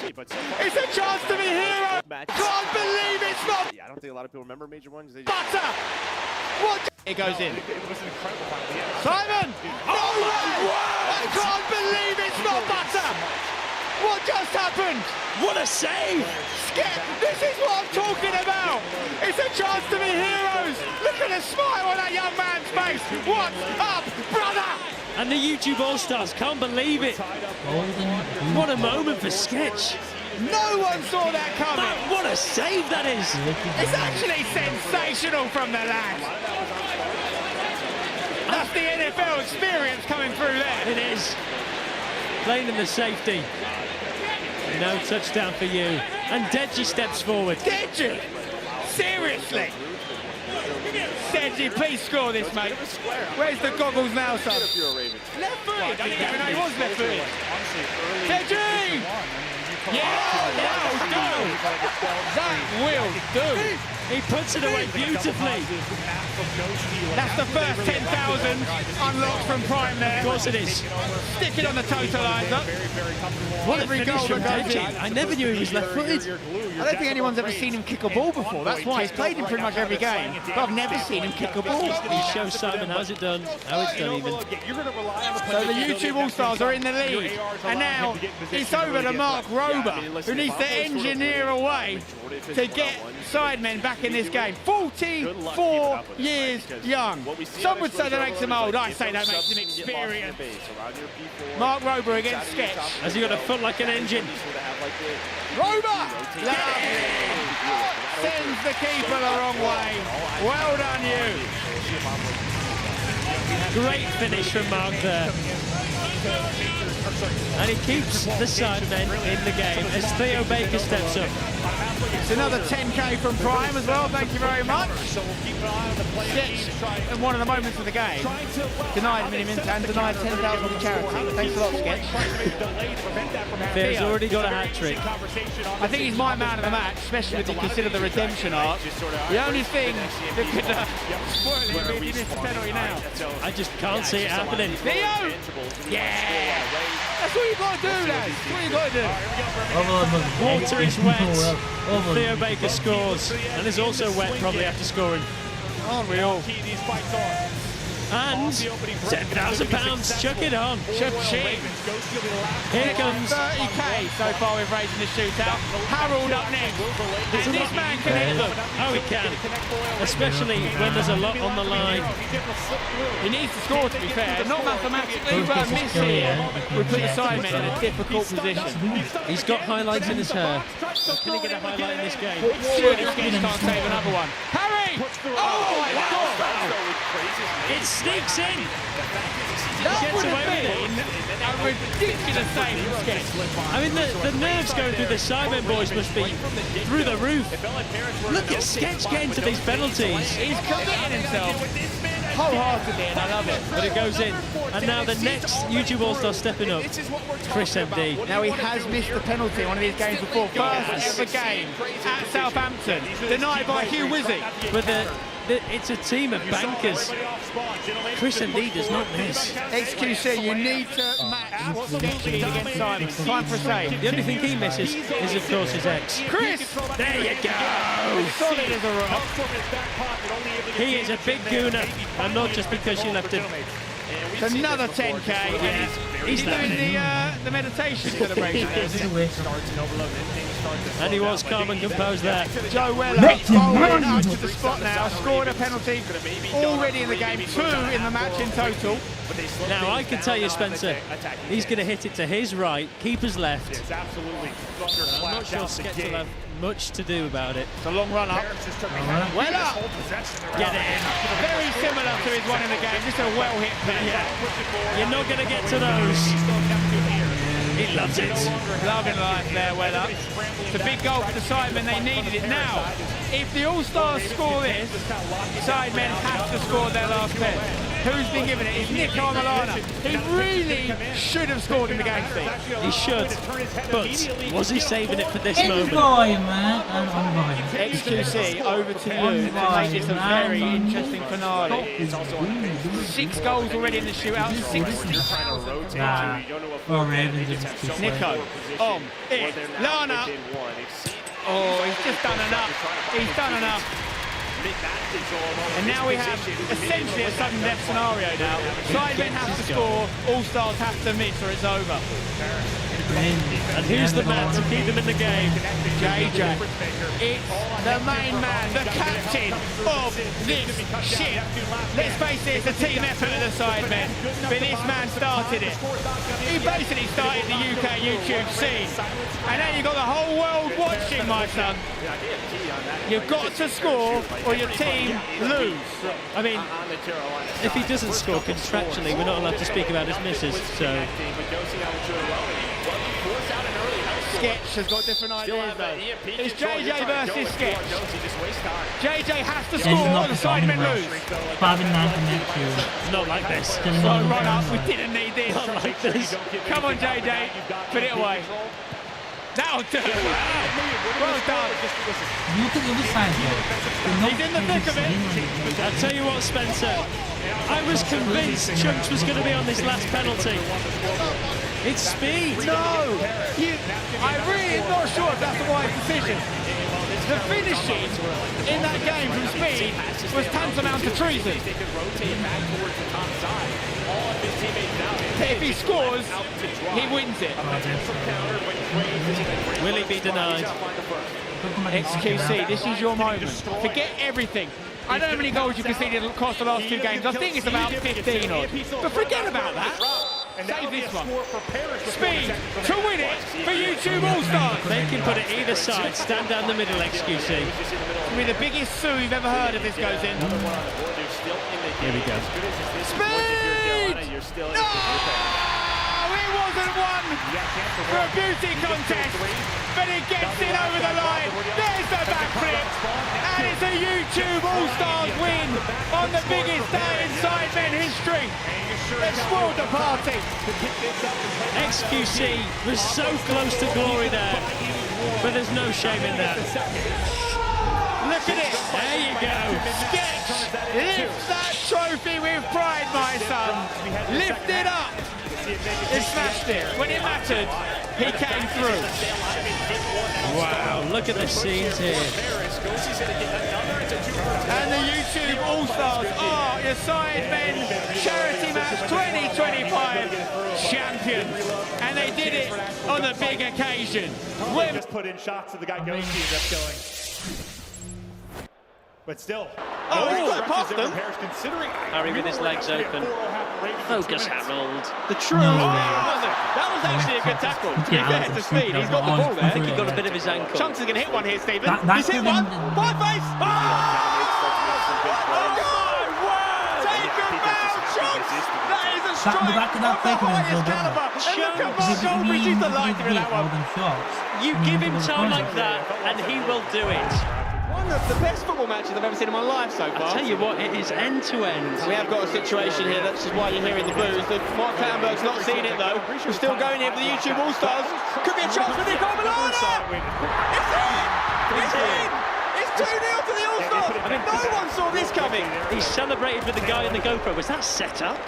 It's a chance to be hero! Can't believe it's not! Yeah, I don't think a lot of people remember Major 1. Butter! What? It goes in. It was an incredible final. Yeah. Simon! Oh my word! I can't believe it's not Butter! What just happened? What a save! This is what I'm talking about! It's a chance to be heroes! Look at the smile on that young man's face! What's up, brother? And the YouTube All-Stars can't believe it. What a moment for Sketch. No one saw that coming! What a save that is! It's actually sensational from the lad! That's the NFL experience coming through there! It is. Playing in the safety. No touchdown for you. And Deji steps forward. Deji? Seriously? Deji, please score this, mate. Where's the goggles now, son? Left foot! I didn't even know he was left foot. Deji! Yeah, that'll do! That will do! He puts it away beautifully. That's the first 10,000 unlocked from Prime there. Of course it is. Stick it on the totalizer. What a Every finish goal from that goes Deji. in. I never knew he was left-footed. I don't think anyone's ever seen him kick a ball before. That's why he's played in pretty much every game. But I've never seen him kick a ball. He shows Simon how's it done, how it's done even. So the YouTube All-Stars are in the lead. And now it's over to Mark Rober, who needs to engineer a way to get Sidemen back in this game. 44 years young. Some would say that makes him old. I say that makes him experienced. Mark Rober against Sketch. Has he got a foot like an engine? Rober! Sends the keeper the wrong way. Well done, you. Great finish from Mark there. And he keeps the Sidemen in the game as Theo Baker steps up. It's another 10k from Prime as well, thank you very much. Sketch, in one of the moments of the game, denied minimum and denied 10,000 to charity. Thanks a lot, Sketch. Theo's already got a hat-trick. I think he's my man of the match, especially if you consider the redemption arc. The only thing that could spoil it is he missed the penalty now. I just can't see it happening. Theo! Yeah! That's what you got to do, lads. That's what you got to do. Water is wet. Theo Baker scores, and is also wet probably after scoring. Aren't we all? And £10,000, chuck it on. Cha-ching. Here comes 30k so far we've raised in the shootout. Harold up next. And this man can hit them. Oh, he can. Especially when there's a lot on the line. He needs to score, to be fair. Not mathematically, but a miss here would put the Sidemen in a difficult position. He's got highlights in his hair. Can he get a highlight in this game? Surely Sketch can't save another one. Harry! Oh, my God! It sneaks in. That would have been a ridiculous save from Sketch. I mean, the nerves going through the Sidemen boys must be through the roof. Look at Sketch getting to these penalties. He's committing himself wholeheartedly, and I love it. But it goes in. And now the next YouTube All-Star stepping up, Chris MD. Now he has missed a penalty in one of these games before. First ever game at Southampton, denied by Hugh Wizzy. But it's a team of bankers. Chris MD does not miss. XQC, you need to match what Sketch did against Simon. Time for a save. The only thing he misses is, of course, his ex. Chris! There you go! Solid as a rock. He is a big gooner, and not just because she left him. It's another 10K, and he's doing the meditation celebration. And he was calm and composed there. Joe Weller bowling up to the spot now, scored a penalty already in the game, 2 in the match in total. Now, I can tell you, Spencer, he's going to hit it to his right, keeper's left. Yes, absolutely. I'm not sure Sketch will have much to do about it. It's a long run up. Weller! Get it in. Very similar to his one in the game, just a well-hit play. You're not going to get to those. He loves it. Loving life there, Weller. It's a big goal for the Sidemen, they needed it. Now, if the All-Stars score this, Sidemen have to score their last 10. Who's been given it? It's Nick Armolana. He really should have scored in the game, Steve. He should, but was he saving it for this moment? XQC, over to you to make this a very interesting finale. 6 goals already in the shootout, 6. Nico, Lana. Oh, he's just done enough. He's done enough. And now we have essentially a sudden death scenario now. Sidemen have to score, All-Stars have to miss or it's over. And who's the man to keep them in the game? JJ. It's the main man, the captain of this ship. Let's face it, it's a team effort of the Sidemen, but this man started it. He basically started the UK YouTube scene. And now you've got the whole world watching, my son. You've got to score or your team lose. I mean, if he doesn't score contractually, we're not allowed to speak about his misses, so... Sketch has got different ideas though. It's JJ versus Sketch. JJ has to score or the Sidemen lose. Not like this. So run up, we didn't need this. Not like this. Come on JJ, put it away. That'll do. Well done. Look at the other side though. He's in the thick of it. I'll tell you what, Spencer. I was convinced Chunks was going to be on this last penalty. It's speed. No, I really am not sure if that's the wise decision. The finishing in that game from speed was tantamount to treason. If he scores, he wins it. Will he be denied? XQC, this is your moment. Forget everything. I don't know how many goals you conceded across the last 2 games. I think it's about 15 odd. But forget about that. Save this one. Speed to win it for YouTube All-Stars. They can put it either side. Stand down the middle, XQC. It's going to be the biggest sue you've ever heard if this goes in. Here we go. Speed! No! It wasn't one for a beauty contest, but it gets it over the line. There's the backflip, and it's a YouTube All-Stars win on the biggest day in Sidemen history. They've spoiled the party. XQC was so close to glory there, but there's no shame in that. Look at it. There you go. Sketch, lift that trophy with pride, my son. Lift it up. He smashed it. When it mattered, he came through. Wow, look at the scenes here. And the YouTube All-Stars are your Sidemen Charity Match 2025 champions. And they did it on a big occasion. Just put in shots of the guy Goshi ends up killing. But still, he's got past them. Harry with his legs open. Focus, Harold. The true. That was actually a good tackle. To be fair to Speed, he's got the ball there. I think he got a bit of his ankle. Chunks is going to hit one here, Stephen. He's hit one. By face. Oh, God! Wow! Take him down, Chunks! That is a strike of the highest caliber. And look at Mark Goldbridge, he's the lighter in that one. You give him time like that, and he will do it. One of the best football matches I've ever seen in my life so far. I'll tell you what, it is end to end. We have got a situation here, that's just why you're hearing the boos. Mark Clattenburg's not seen it though. We're still going here for the YouTube All-Stars. Could be a chance for Nick Armolana! It's in! It's in! It's 2-0 to the All-Stars! No one saw this coming! He celebrated with the guy in the GoPro. Was that set up?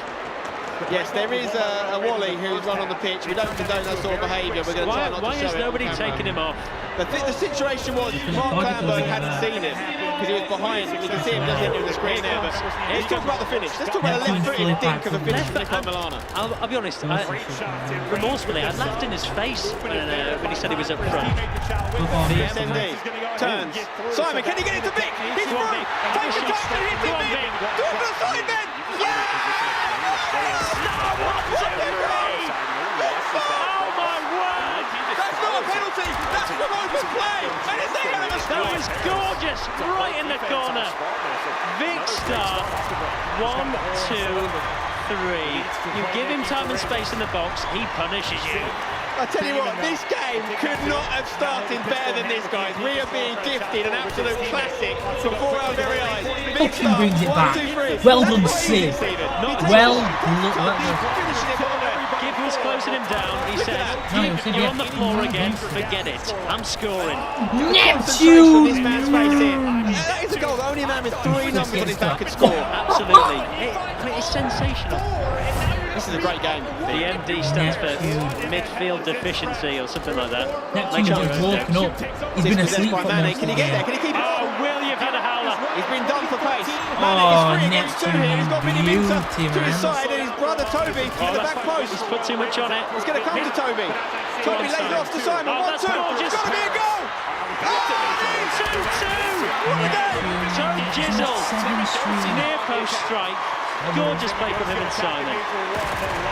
Yes, there is a Wally who's run on the pitch. We don't condone that sort of behaviour. We're going to try not to show it. Why is nobody taking him off? The situation was Mark Clanburn hadn't seen him because he was behind. You can see him just hitting the screen there. But let's talk about the finish. Let's talk about the left-footed dink of a finish from Nico Milana. I'll be honest, remorsefully, I laughed in his face when he said he was up front. The SMD turns. Simon, can he get it to Vic? He's through. Take a touch and hit it, Vic. Do it for the side, then. Yeah! Penalty! That's from open play! And it's the end of the That was gorgeous! Right in the corner! Vic Star, 1, 2, 3. You give him time and space in the box, he punishes you. I tell you what, this game could not have started better than this, guys. We are being gifted an absolute classic before our very eyes. Vic Fucking brings it back. 1, 2, 3. Well done, Sid. Well done. Gibb was closing him down. He says, you're on the floor again, forget it. I'm scoring. Neptune! That is a goal. Only a man with 3 numbers on his back could score. Absolutely. It's sensational. This is a great game. The MD stands for midfield deficiency or something like that. Neptune just woken up. He's been asleep for most of Can he get there? Can he keep it? Oh, Will, you've had a howler. He's been done for pace. Oh, Neptune here. He's got Billy Minter to his side and his brother Toby in the back post. He's put too much on it. It's going to come to Toby. Toby lays it off to Simon. 1, 2. It's got to be a goal. 2-2. What a game. Tony Jizzle. Near post strike. Gorgeous play from him and Simon.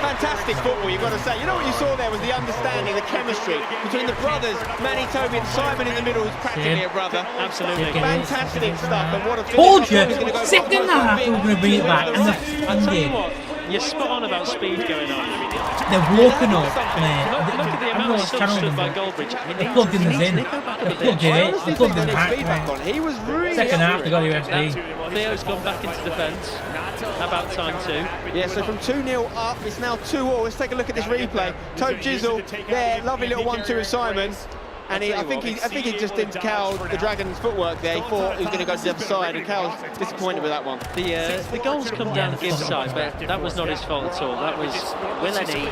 Fantastic football, you've got to say. You know what you saw there was the understanding, the chemistry between the brothers, Manny, Toby and Simon in the middle, who's practically a brother. Absolutely. Fantastic stuff. And what a Told you! Second half, we're going to bring it back. And You're spot on about speed going on. They're walking up, mate. Look at the amount of stuff stood by Goldbridge. They're plugging us in. They're plugging it. They're plugging it back. He was really second half, they got USD. Theo's gone back into defence. About time too. Yeah, so from 2-0 up, it's now 2-all. Let's take a look at this replay. Tobe Jizzle there, lovely little 1-2 with Simon. And I think he just didn't cow the Dragon's footwork there. He thought he was going to go to the other side, and Cal's disappointed with that one. The goals come down to Gibbs' side, but that was not his fault at all. That was Will Eddie.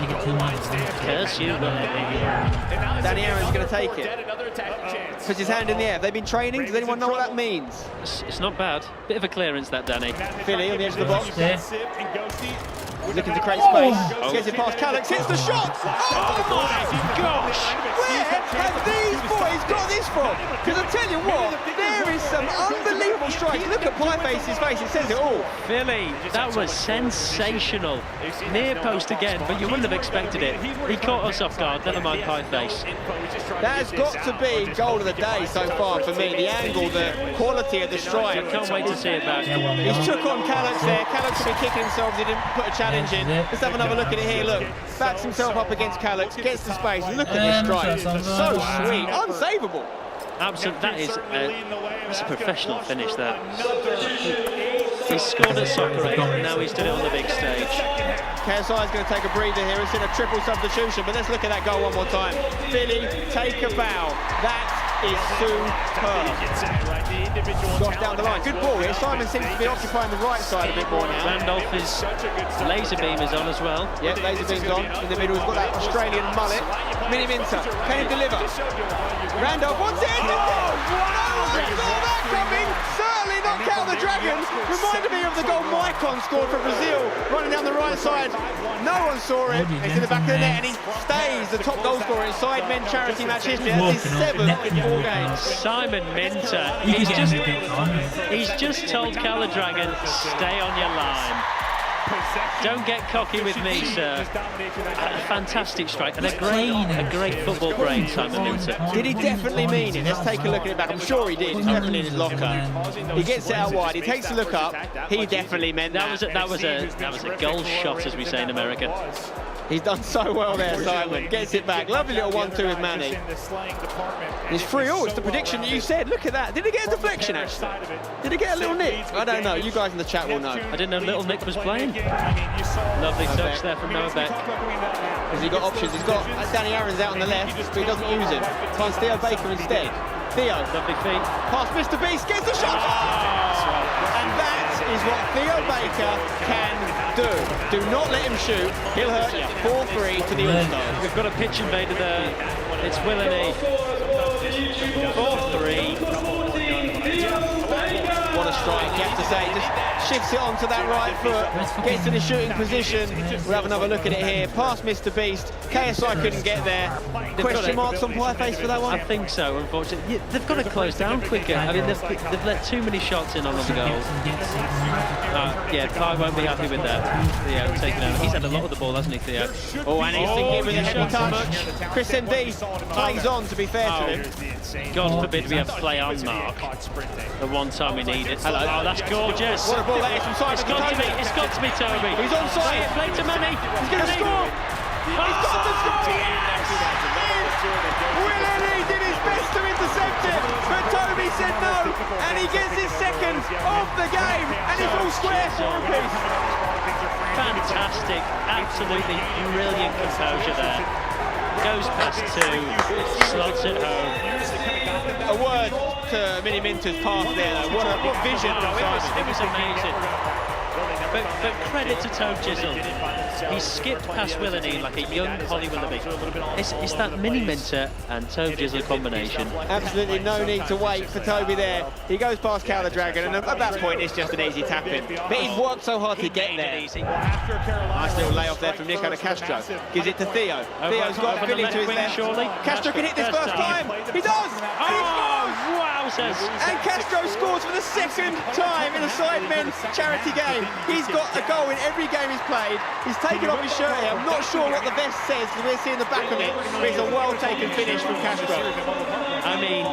Curse you, Will Eddie. Danny Aaron's going to take it. Puts his hand in the air. Have they been training? Does anyone know what that means? It's not bad. Bit of a clearance, that, Danny. Philly on the edge of the box. Looking to create space. Gets it past Calix. Hits the shot. Oh my gosh! Where have these boys got this from? Because I tell you what, there is some unbelievable strikes. Look at Pieface's face. It says it all. Philly, that was sensational. Near post again, but you wouldn't have expected it. He caught us off guard. Never mind Pieface. That has got to be goal of the day so far for me. The angle, the quality of the strike. I can't wait to see it back. He's took on Calix there. Calix will be kicking himself. He didn't put a challenge in. Let's have another look at it here. Look, backs himself up against Calix, gets the space. Look at this strike. So sweet, unsavable. Absolutely, that's a professional finish. That he scored at Soccer Aid, and now he's done it on the big stage. KSI is going to take a breather here. It's in a triple substitution, but let's look at that goal one more time. Philly, take a bow. That is superb. Gosh, down the line. Good ball here. Simon seems to be occupying the right side a bit more now. Randolph is laser beam is on as well. Yep, laser beam's on. In the middle, he's got that Australian mullet. Mini Minter, can he deliver? Randolph wants it. Oh, wow! Saw that coming. Certainly not count the Dragons. Reminded me of the goal Maicon scored for Brazil, running down the right side. No one saw it. It's in the back of the net, and he stays the top goal scorer in side men charity match history. That's his 7th in 4 games. Simon Minter. He's just told Caladragon, stay on your line. Don't get cocky with me, sir. A fantastic strike and a great football brain, Simon Minter. Did he definitely mean it? Let's take a look at it back. I'm sure he did. It's definitely in his locker. He gets it out wide. He takes a look up. He definitely meant that. That was a goal shot, as we say in America. He's done so well there, Simon. Gets it back. Lovely little 1-2 with Manny. It's 3-all. It's the prediction that you said. Look at that. Did he get a deflection, actually? Did he get a little nick? I don't know. You guys in the chat will know. I didn't know Little Nick was playing. Lovely touch there from Noah Beck. Has he got options? He's got Danny Aaron's out on the left, but he doesn't use him. Finds Theo Baker instead. Theo. Lovely feet. Past Mr. Beast. Gets the shot. And that is what Theo Baker can Do not let him shoot. He'll hurt you. 4-3 to the All-Stars. We've got a pitch invader there. It's Willany. 4-3. What a strike, you have to say. Just shifts it onto that right foot, gets in a shooting position. We'll have another look at it here. Past Mr. Beast. KSI couldn't get there. Question marks on Pieface for that one? I think so, unfortunately. They've got to close down quicker. I mean, they've let too many shots in on the goals. Yeah, Pie won't be happy with that. Theo taking over. He's had a lot of the ball, hasn't he, Theo? Oh, and he's thinking with a heavy touch. Chris MD plays on, to be fair to him. God forbid we have to play on Mark. The one time we need it. Hello. Oh, that's gorgeous. What a ball that is from Simon. It's got to be Toby. He's on side. Play to Manny. He's going to score. He's got to score. Yes! Willany did his best to intercept it, but Toby said no, and he gets his second of the game, and it's all square for a piece. Fantastic, absolutely brilliant composure there. Goes past two, slots it home. A word to Mini Minter's pass there, though. What vision. It was amazing. But credit to Tove Jizzle. He skipped past Willany like a young Holly Willoughby. It's that Mini Minter and Tove Jizzle combination. Absolutely no need to wait for Toby there. He goes past Cal the Dragon, and at that point it's just an easy tap in. But he's worked so hard to get there. Nice little layoff there from Nico to Castro. Gives it to Theo. Theo's got a filling to his left. Surely. Castro can hit this first time. He does! Wowzers! And Castro scores for the second time in a Sidemen charity game. He's got a goal in every game he's played. He's taken off his shirt here. I'm not sure what the vest says because we're seeing the back of it, but it's a well-taken finish from Castro. I mean,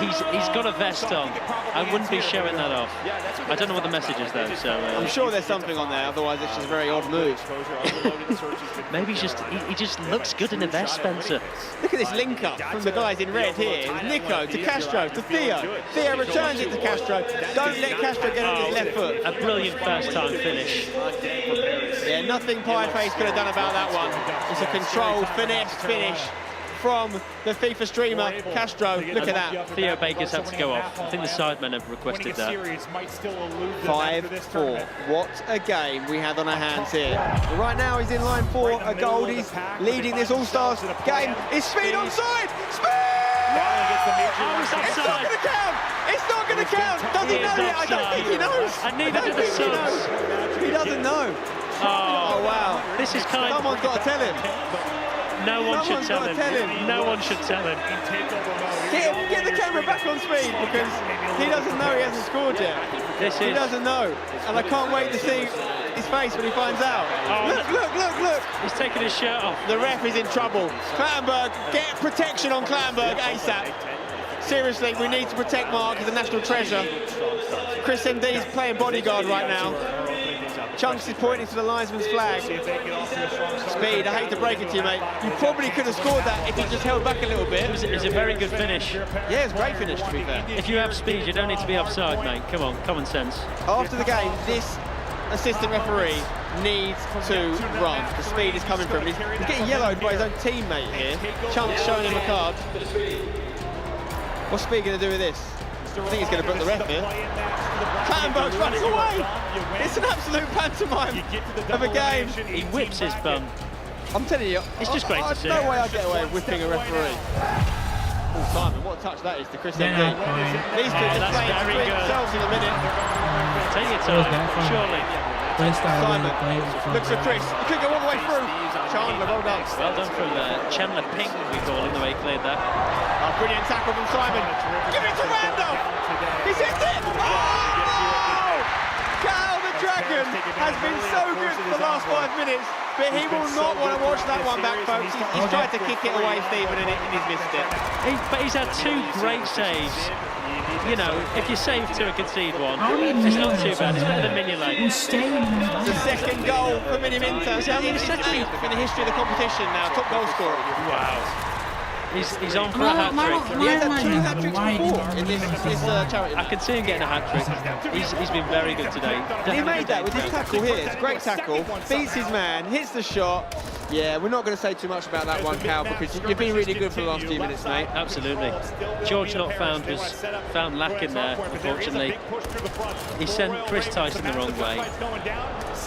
he's got a vest on. I wouldn't be showing that off. I don't know what the message is though, so... I'm sure there's something on there, otherwise it's just a very odd move. Maybe he just looks good in a vest, Spencer. Look at this link-up from the guys in red here. Nico to Castro to Theo. Theo returns it to Castro. Don't let Castro get on his left foot. A brilliant first-time finish. Yeah, nothing Pieface could have done about that one. It's a controlled, finesse finish from the FIFA streamer, Castro. Look at that. Theo Baker's had to go off. I think the sidemen have requested that. 5-4. What a game we had on our hands here. But right now he's in line for a goal. He's leading this All-Stars game. Is Speed onside? Speed! It's not going to count! It's not going to count! Does he know yet? I don't think he knows. And neither do the subs. He doesn't know. Oh, wow. This is kind of... Someone's got to tell him. No one should tell him. No one should tell him. Get the camera back on Speed because he doesn't know he hasn't scored yet. He doesn't know. And I can't wait to see his face when he finds out. Oh. Look. He's taking his shirt off. The ref is in trouble. Clattenburg, get protection on Clattenburg ASAP. Seriously, we need to protect Mark. He's a national treasure. Chris MD's playing bodyguard right now. Chunks is pointing to the linesman's flag. Speed, I hate to break it to you, mate. You probably could have scored that if he just held back a little bit. It was a very good finish. Yeah, it's a great finish, to be fair. If you have speed, you don't need to be offside, mate. Come on, common sense. After the game, this assistant referee needs to run. The Speed is coming from him. He's getting yellowed by his own teammate here. Chunks showing him a card. What's Speed going to do with this? I think he's going to book the ref here. Clattenburg's running away. It's an absolute pantomime of a game. He whips his bum. I'm telling you, it's just great to see. No way I'd get away with whipping a referee. Oh, Simon, what a touch that is to Chris MD. These two just playing between themselves in a minute. Take your time, surely. Simon looks at Chris. He could go all the way through. Chandler, well done. Well done from Chandler Pink, we call him, the way he cleared that. Oh, brilliant tackle from Simon. Give it to Randolph. He's hit it. Oh! Cal the Dragon has been so good for the last 5 minutes, but he will not want to watch that one back, folks. He's tried to kick it away, Stephen, and he's missed it. But he's had 2 great saves. You know, if you save 2 and concede 1, it's not too bad. It's better than Mignolet. The second goal for Mini Minter. He's in the history of the competition now. Top goal scorer. Wow. He's on for a hat-trick. He has had 2 hat-tricks before in this charity. I can see him getting a hat-trick. He's been very good today. He made that with his tackle here. It's a great tackle. Beats his man, hits the shot. Yeah, we're not going to say too much about that one, Cal, because you've been really good for the last few minutes, mate. Absolutely. George Not Found was found lacking there, unfortunately. He sent Chris Tyson the wrong way.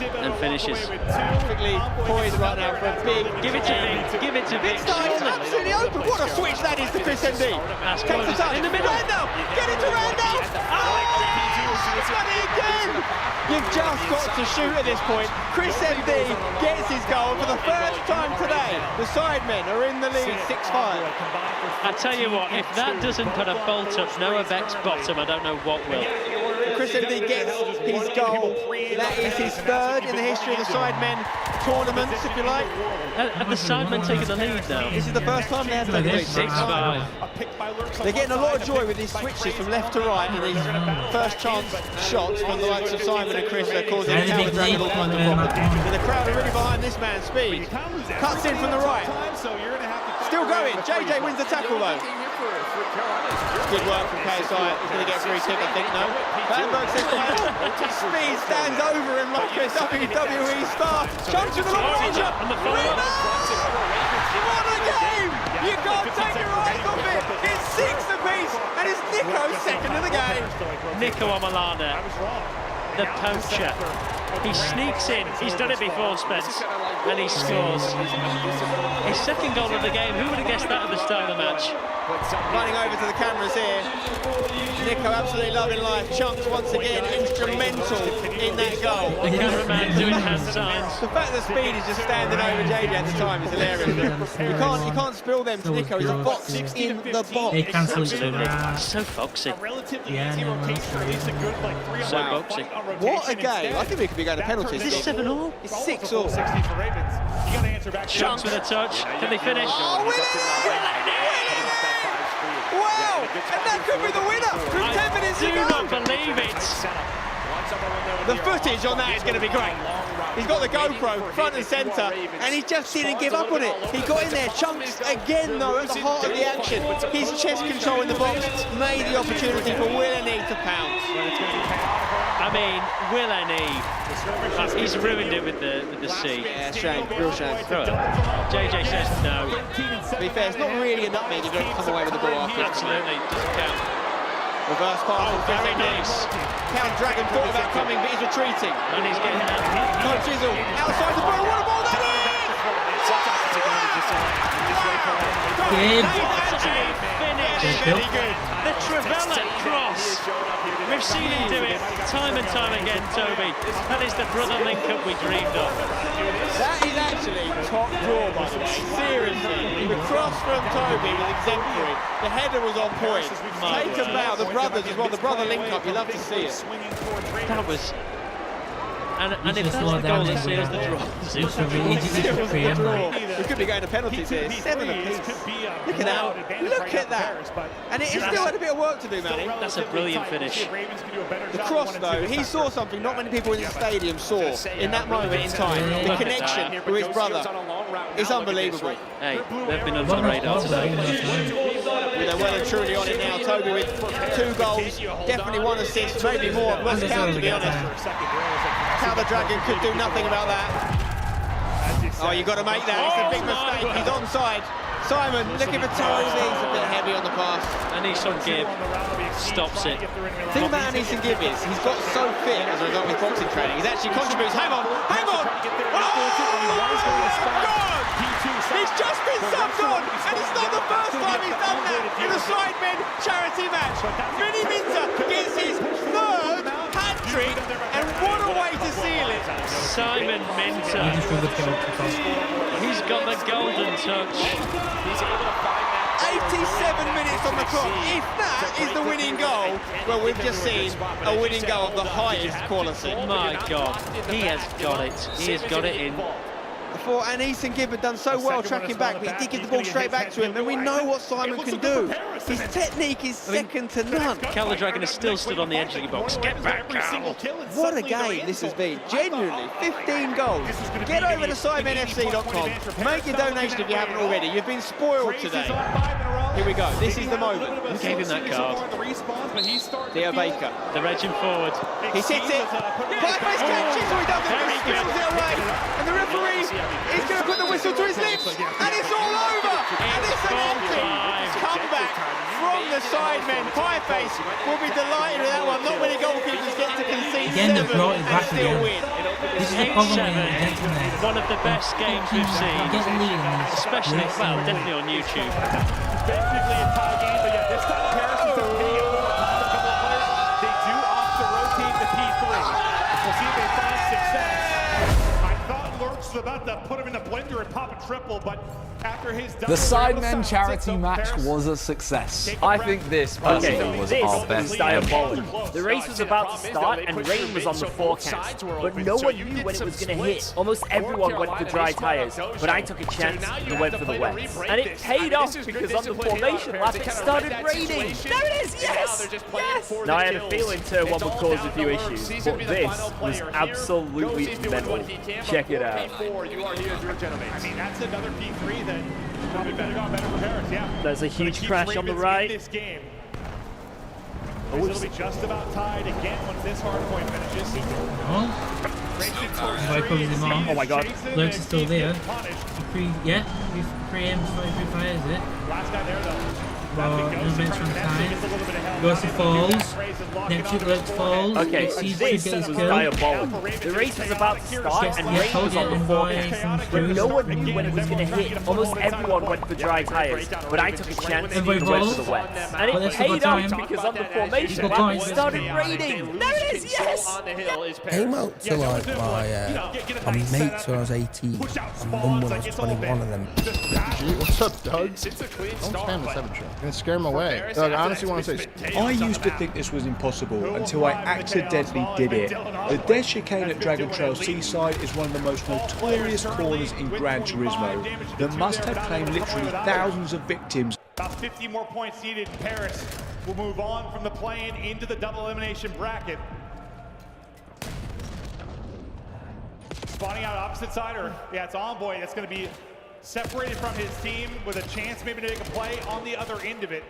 and finishes. Perfectly poised right now for a big... Give it to Vic. Give it to Vic. It's absolutely open. What a switch that is to Chris MD. Takes the touch. In the middle. Randall. Get it to Randall. Oh, it's done it again. You've just got to shoot at this point. Chris MD gets his goal for the first time today. The Sidemen are in the lead 6-5. I tell you what, if that doesn't put a bolt up Noah Beck's bottom, I don't know what will. Chris MD gets his goal. That is his third in the history of the Sidemen tournaments, if you like. Have the Sidemen taken the lead now? This is the first time they have taken the lead. 6-5. They're getting a lot of joy with these switches from left to right and these first chance shots from the likes of Simon and Chris. They're causing Calvin Dragon all kinds of problems. And the crowd are really behind this man. Speed cuts in from the right. Still going. JJ wins the tackle though. Good work from KSI. He's going to get a free kick, I think, no. Vandenberg says Speed stands over him like a WWE star. Chunks with the long range up. What a game! You can't take your eyes off it. It's 6 apiece, and it's Nico second in the game. Nico Omalana, the poacher. He sneaks in. He's done it before, Spence, and he scores. His second goal of the game. Who would have guessed that at the start of the match? Running over to the cameras here. Nico absolutely loving life. Chunks once again instrumental in that goal. The cameraman doing hand signs. The fact that Speed is just standing over JJ at the time is hilarious. You can't spill them to Nico. He's a box in the box. They cancel each Absolutely. other. So foxy. Yeah, So boxy. What a game. I think we could be going to penalties. Is this 7-all? It's 6-all. Chunks with a touch. Can they finish? Oh, wow! And that could be the winner from 10 minutes I ago. do not believe it. The footage on that is going to be great. He's got the GoPro front and centre, and he just didn't give up on it. He got in there. Chunks again, though, at the heart of the action. His chest control in the box made the opportunity for Will and E to pounce. I mean, Will and E, he's ruined it with the C. Yeah, shame, real shame. JJ says no. To be fair, it's not really a nutmeg if you don't come away with the ball after. Absolutely, doesn't count. Reverse pass from very nice. Count Dragon thought about coming, but he's retreating. And he's getting out. No chisel, outside the ball, what a ball that is! Finish. The Travella cross. We've seen him do it time and time again, Toby. That is the brother link-up we dreamed of. That is actually top draw, by the way. Seriously, the cross from Toby was exemplary. The header was on point. Take a bow, the brothers as well, the brother link-up, you love to see it. That was... And if that's the goal that seals the draw, we could be going to penalties here. 7 apiece. Look at that. Look at that. And it still had a bit of work to do, Manny. That's a brilliant finish. The cross, though, he saw something not many people in the stadium saw in that moment in time. The connection with his brother. It's unbelievable. Hey, they've been under the radar today. They're well and truly on it now. Toby with 2 goals, definitely 1 assist, maybe more. Must count, to be honest. How the Dragon could do nothing about that. Oh, you've got to make that. It's a big mistake. He's onside. Simon looking for Toby. He's a bit heavy on the pass. Anisan Gibb stops it. The thing about Anisan Gibb is he's got so fit as a result of his boxing training. He's actually contributes. Hang on, hang on. Oh, God! He's just been subbed on, and it's not the first time he's done that in a Sidemen charity match. Vinny Minter gets his 3rd hat-trick, and what a way to seal it. Simon Minter. He's got the golden touch. 87 minutes on the clock. If that is the winning goal, well, we've just seen a winning goal of the highest quality. My God, he has got it. He has got it in. Before Anisan Gibb had done so well tracking back, but he did give the ball straight back to him, and we know what Simon can do. His technique is second to none. Cal the Dragon has still stood on the edge of the box. Get back, Cal. What a game this has been. Genuinely, 15 goals. Get over to SidemenFC.com. Make your donation if you haven't already. You've been spoiled today. Here we go. This is the moment. Who gave him that card? Theo Baker. They're edging forward. He sits it. Five-face catches, or he doesn't. He spills it away. And the referee is going to put the whistle to his lips. And it's all over. And it's an epic comeback from the sidemen. Fireface will be delighted with that one. Not many goalkeepers get to concede Again, they've 7 brought it and back still again. win. This is the problem with the gentlemen. One of the best games we've seen, Get the lead in this. especially, well, definitely on YouTube. Basically a tie game, but yeah, this time Paris is taking it over a couple of players. They do opt to rotate the P3. We'll see if they find success. I thought Lurks was about to put him in the blender and pop a triple, but after his The Sidemen charity match was a success. I think this personally was our best diabolical. The race was about to start and rain was on the forecast, but no one knew when it was going to hit. Almost everyone went for dry tires, but I took a chance and went for the wets. And it paid off because on the formation lap it started raining. There it is, yes! Yes! Now I had a feeling turn 1 would cause a few issues, but this was absolutely mental. Check it out. I mean, that's another P3 that probably got better for Paris, yeah. There's a huge crash on the right. This game. It'll be just about tied again once this hard point finishes. Oh my god. Lurks is still there. Yeah, we've pre-aimed for every fire, is it? Last guy there though. No bench from time. Goes to falls. Neptune Lurks falls. Okay, this was diabolical. The race was about to start and rain was on the forecast, but no one knew when it was going to hit. Almost everyone went for dry tires, but I took a chance and went for the wets. And it paid off because on the formation lap it started raining. There it is, yes! Came out to like my mates when I was 18 and mum when I was 21 of them. What's up, Doug? Don't spam the 7 shot. Gonna scare him away. Doug, I honestly want to say, I used to think this was impossible until I accidentally did it. The death chicane at Dragon Trail Seaside is one of the most notorious corners in Gran Turismo that must have claimed literally thousands of victims. About 50 more points needed. Paris will move on from the play-in into the double elimination bracket. Spawning out opposite side, or yeah, it's Envoy that's going to be separated from his team with a chance maybe to make a play on the other end of it.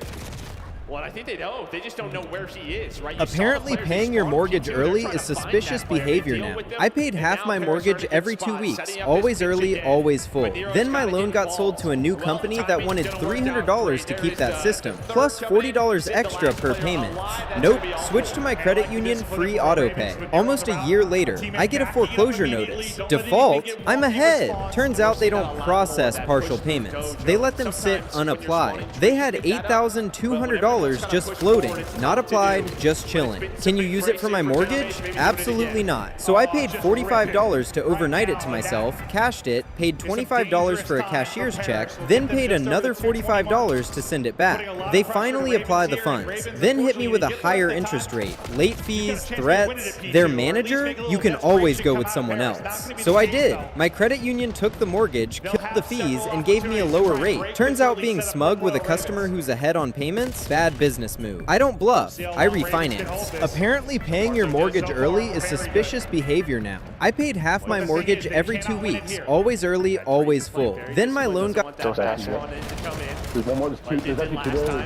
Well, I think they know. They just don't know where he is, right? Apparently, paying your mortgage early is suspicious behavior now. I paid half my mortgage every 2 weeks, always early, always full. Then my loan got sold to a new company that wanted $300 to keep that system, plus $40 extra per payment. Nope, switched to my credit union free auto pay. Almost a year later, I get a foreclosure notice. Default? I'm ahead. Turns out they don't process partial payments. They let them sit unapplied. They had $8,200 just floating, not applied, just chilling. Can you use it for my mortgage? Absolutely not. So I paid $45 to overnight it to myself, cashed it, paid $25 for a cashier's check, then paid another $45 to send it back. They finally apply the funds, then hit me with a higher interest rate, late fees, threats. Their manager? You can always go with someone else. So I did. My credit union took the mortgage, killed the fees, and gave me a lower rate. Turns out being smug with a customer who's ahead on payments? Bad business move. I don't bluff, I refinance. Apparently paying your mortgage early is suspicious behavior now. I paid half my mortgage every 2 weeks, always early, always full. Then my loan got... There's one more, there's actually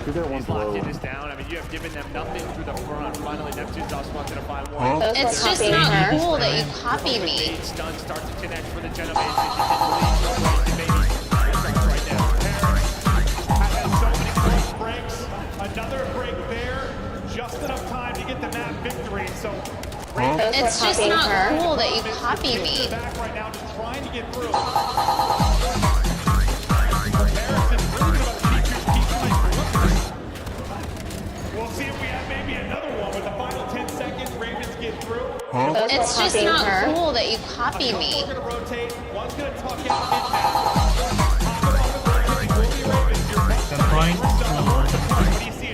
two there, one below. I mean, you have given them nothing through the front. Finally, Neptune's also going to find one. It's just not cool that you copy me. Stun starts to connect for the Genovese. Another break there, just enough time to get the map victory. So it's just not cool that you copy me. Back right now, just trying to get through. We'll see if we have maybe another one with the final 10 seconds. Ravens get through. It's just not cool that you copy me. We're gonna rotate. One's gonna tuck out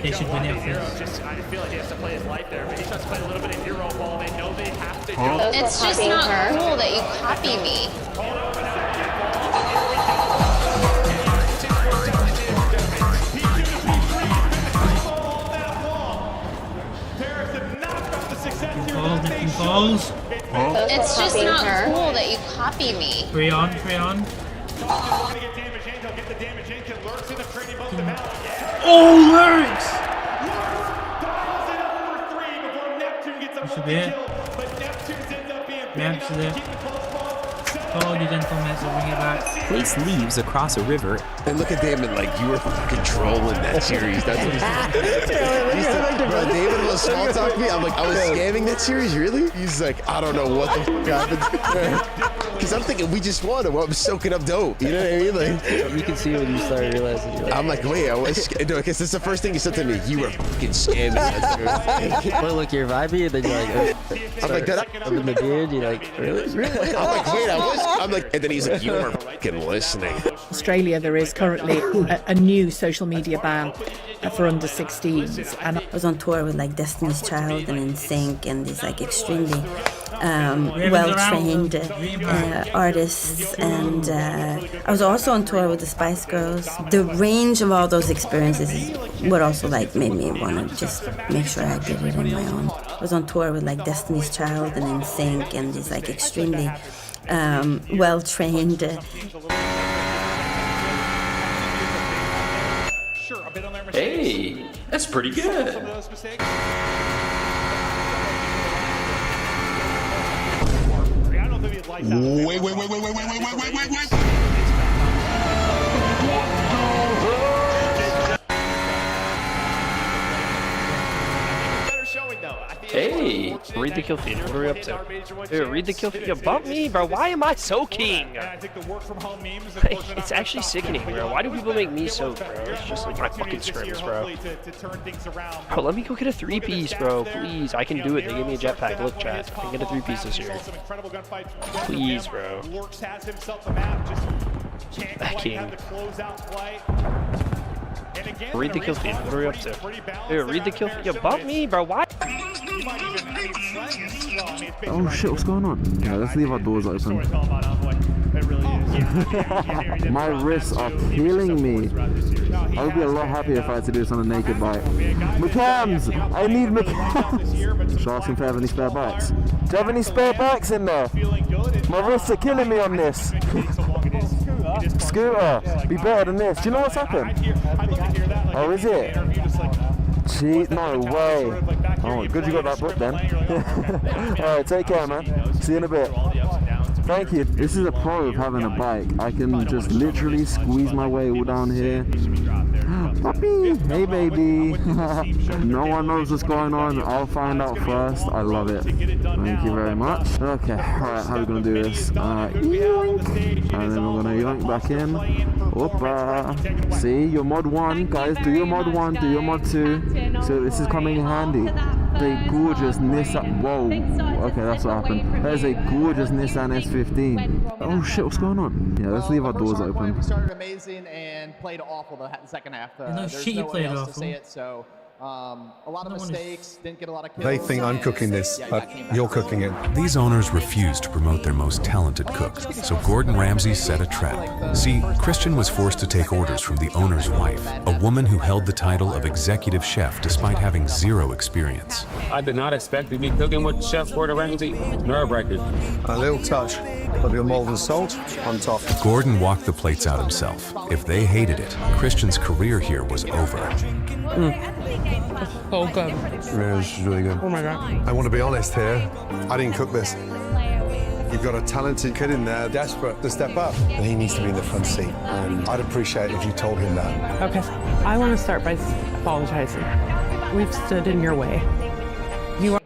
They should win it first. I feel like he has to play his life there, but he starts playing a little bit of hero ball. They know they have to go. It's just not cool that you copy me. Falls. It's just not cool that you copy me. Free on, free on. Oh, Lurks! That should be it. Maps are there. told you, gentlemen, so bring it back. Place leaves across a river. And look at Damon, like, you were fucking trolling that series. That's what he said. Bro, David was small talking me. I'm like, I was scamming that series, really? He's like, I don't know what the happened. Because I'm thinking we just won. I'm soaking up dope. You know what I mean? Like, you can see when you start realizing. Like, I'm like, wait, I was no, because this is the first thing you said to me. You were fucking scamming that series. Well, look, you're vibey, and then you're like, I'm like, I'm in the beard. You're like, really? I'm like, wait, I was. I'm like, and then he's like, you weren't fucking listening. Australia, there is currently a new social media ban for under 16s, and I was on tour with like Destiny's Child and NSYNC and these like extremely well-trained artists, and I was also on tour with the Spice Girls. The range of all those experiences is what also like made me want to just make sure I did it on my own. I was on tour with like Destiny's Child and NSYNC and these like extremely well-trained Hey, that's pretty good. Wait. Hey, read the kill feed. What are we up to? Dude, read the kill feed. Yo, bump me, bro. Why am I soaking? It's actually sickening, bro. Why do people make me soak, bro? It's just like my fucking scrims, bro. Bro, let me go get a 3-piece, bro. Please, I can do it. They gave me a jetpack. Look, chat. I can get a 3-piece this year. Please, bro. Backing. Read the kill feed. What are we up to? Dude, read the kill feed. Yo, bump me, bro. Why? Oh shit, what's going on? Yeah, let's leave our doors open. My wrists are killing me. I would be a lot happier if I had to do this on a naked bike. McCams! I need McCams! Should I ask him if I have any spare bikes? Do you have any spare bikes in there? My wrists are killing me on this. Scooter, be better than this. Do you know what's happened? Oh, is it? Gee, no way. Oh, good you got that book then. Alright, take care, man. See you in a bit. Thank you. This is a pro of having a bike. I can just literally squeeze my way all down here. Puppy! Hey, baby. No one knows what's going on. I'll find out first. I love it. Thank you very much. Okay, alright, how are we going to do this? Yoink. And then we're going to yoink back in. Opa. See, your mod 1. Guys, do your mod 1, do your mod 2. So this is coming in handy. The gorgeous Nissan. Whoa. Okay, that's what happened. There's a gorgeous Nissan S15. Oh shit, what's going on? Yeah, let's leave our doors open. We started amazing and played awful the second half. There's no way else to say it. So a lot of mistakes, didn't get a lot of kills. They think I'm cooking this, but you're cooking it. These owners refuse to promote their most talented cooks, so Gordon Ramsay set a trap. See, Christian was forced to take orders from the owner's wife, a woman who held the title of executive chef despite having zero experience. I did not expect to be cooking with Chef Gordon Ramsay. Nerve-wracking. A little touch of your molten salt on top. Gordon walked the plates out himself. If they hated it, Christian's career here was over. Oh god. Yeah, this is really good. Oh my god. I want to be honest here. I didn't cook this. You've got a talented kid in there, desperate to step up. And he needs to be in the front seat. And I'd appreciate it if you told him that. Okay. I want to start by apologizing. We've stood in your way. You are.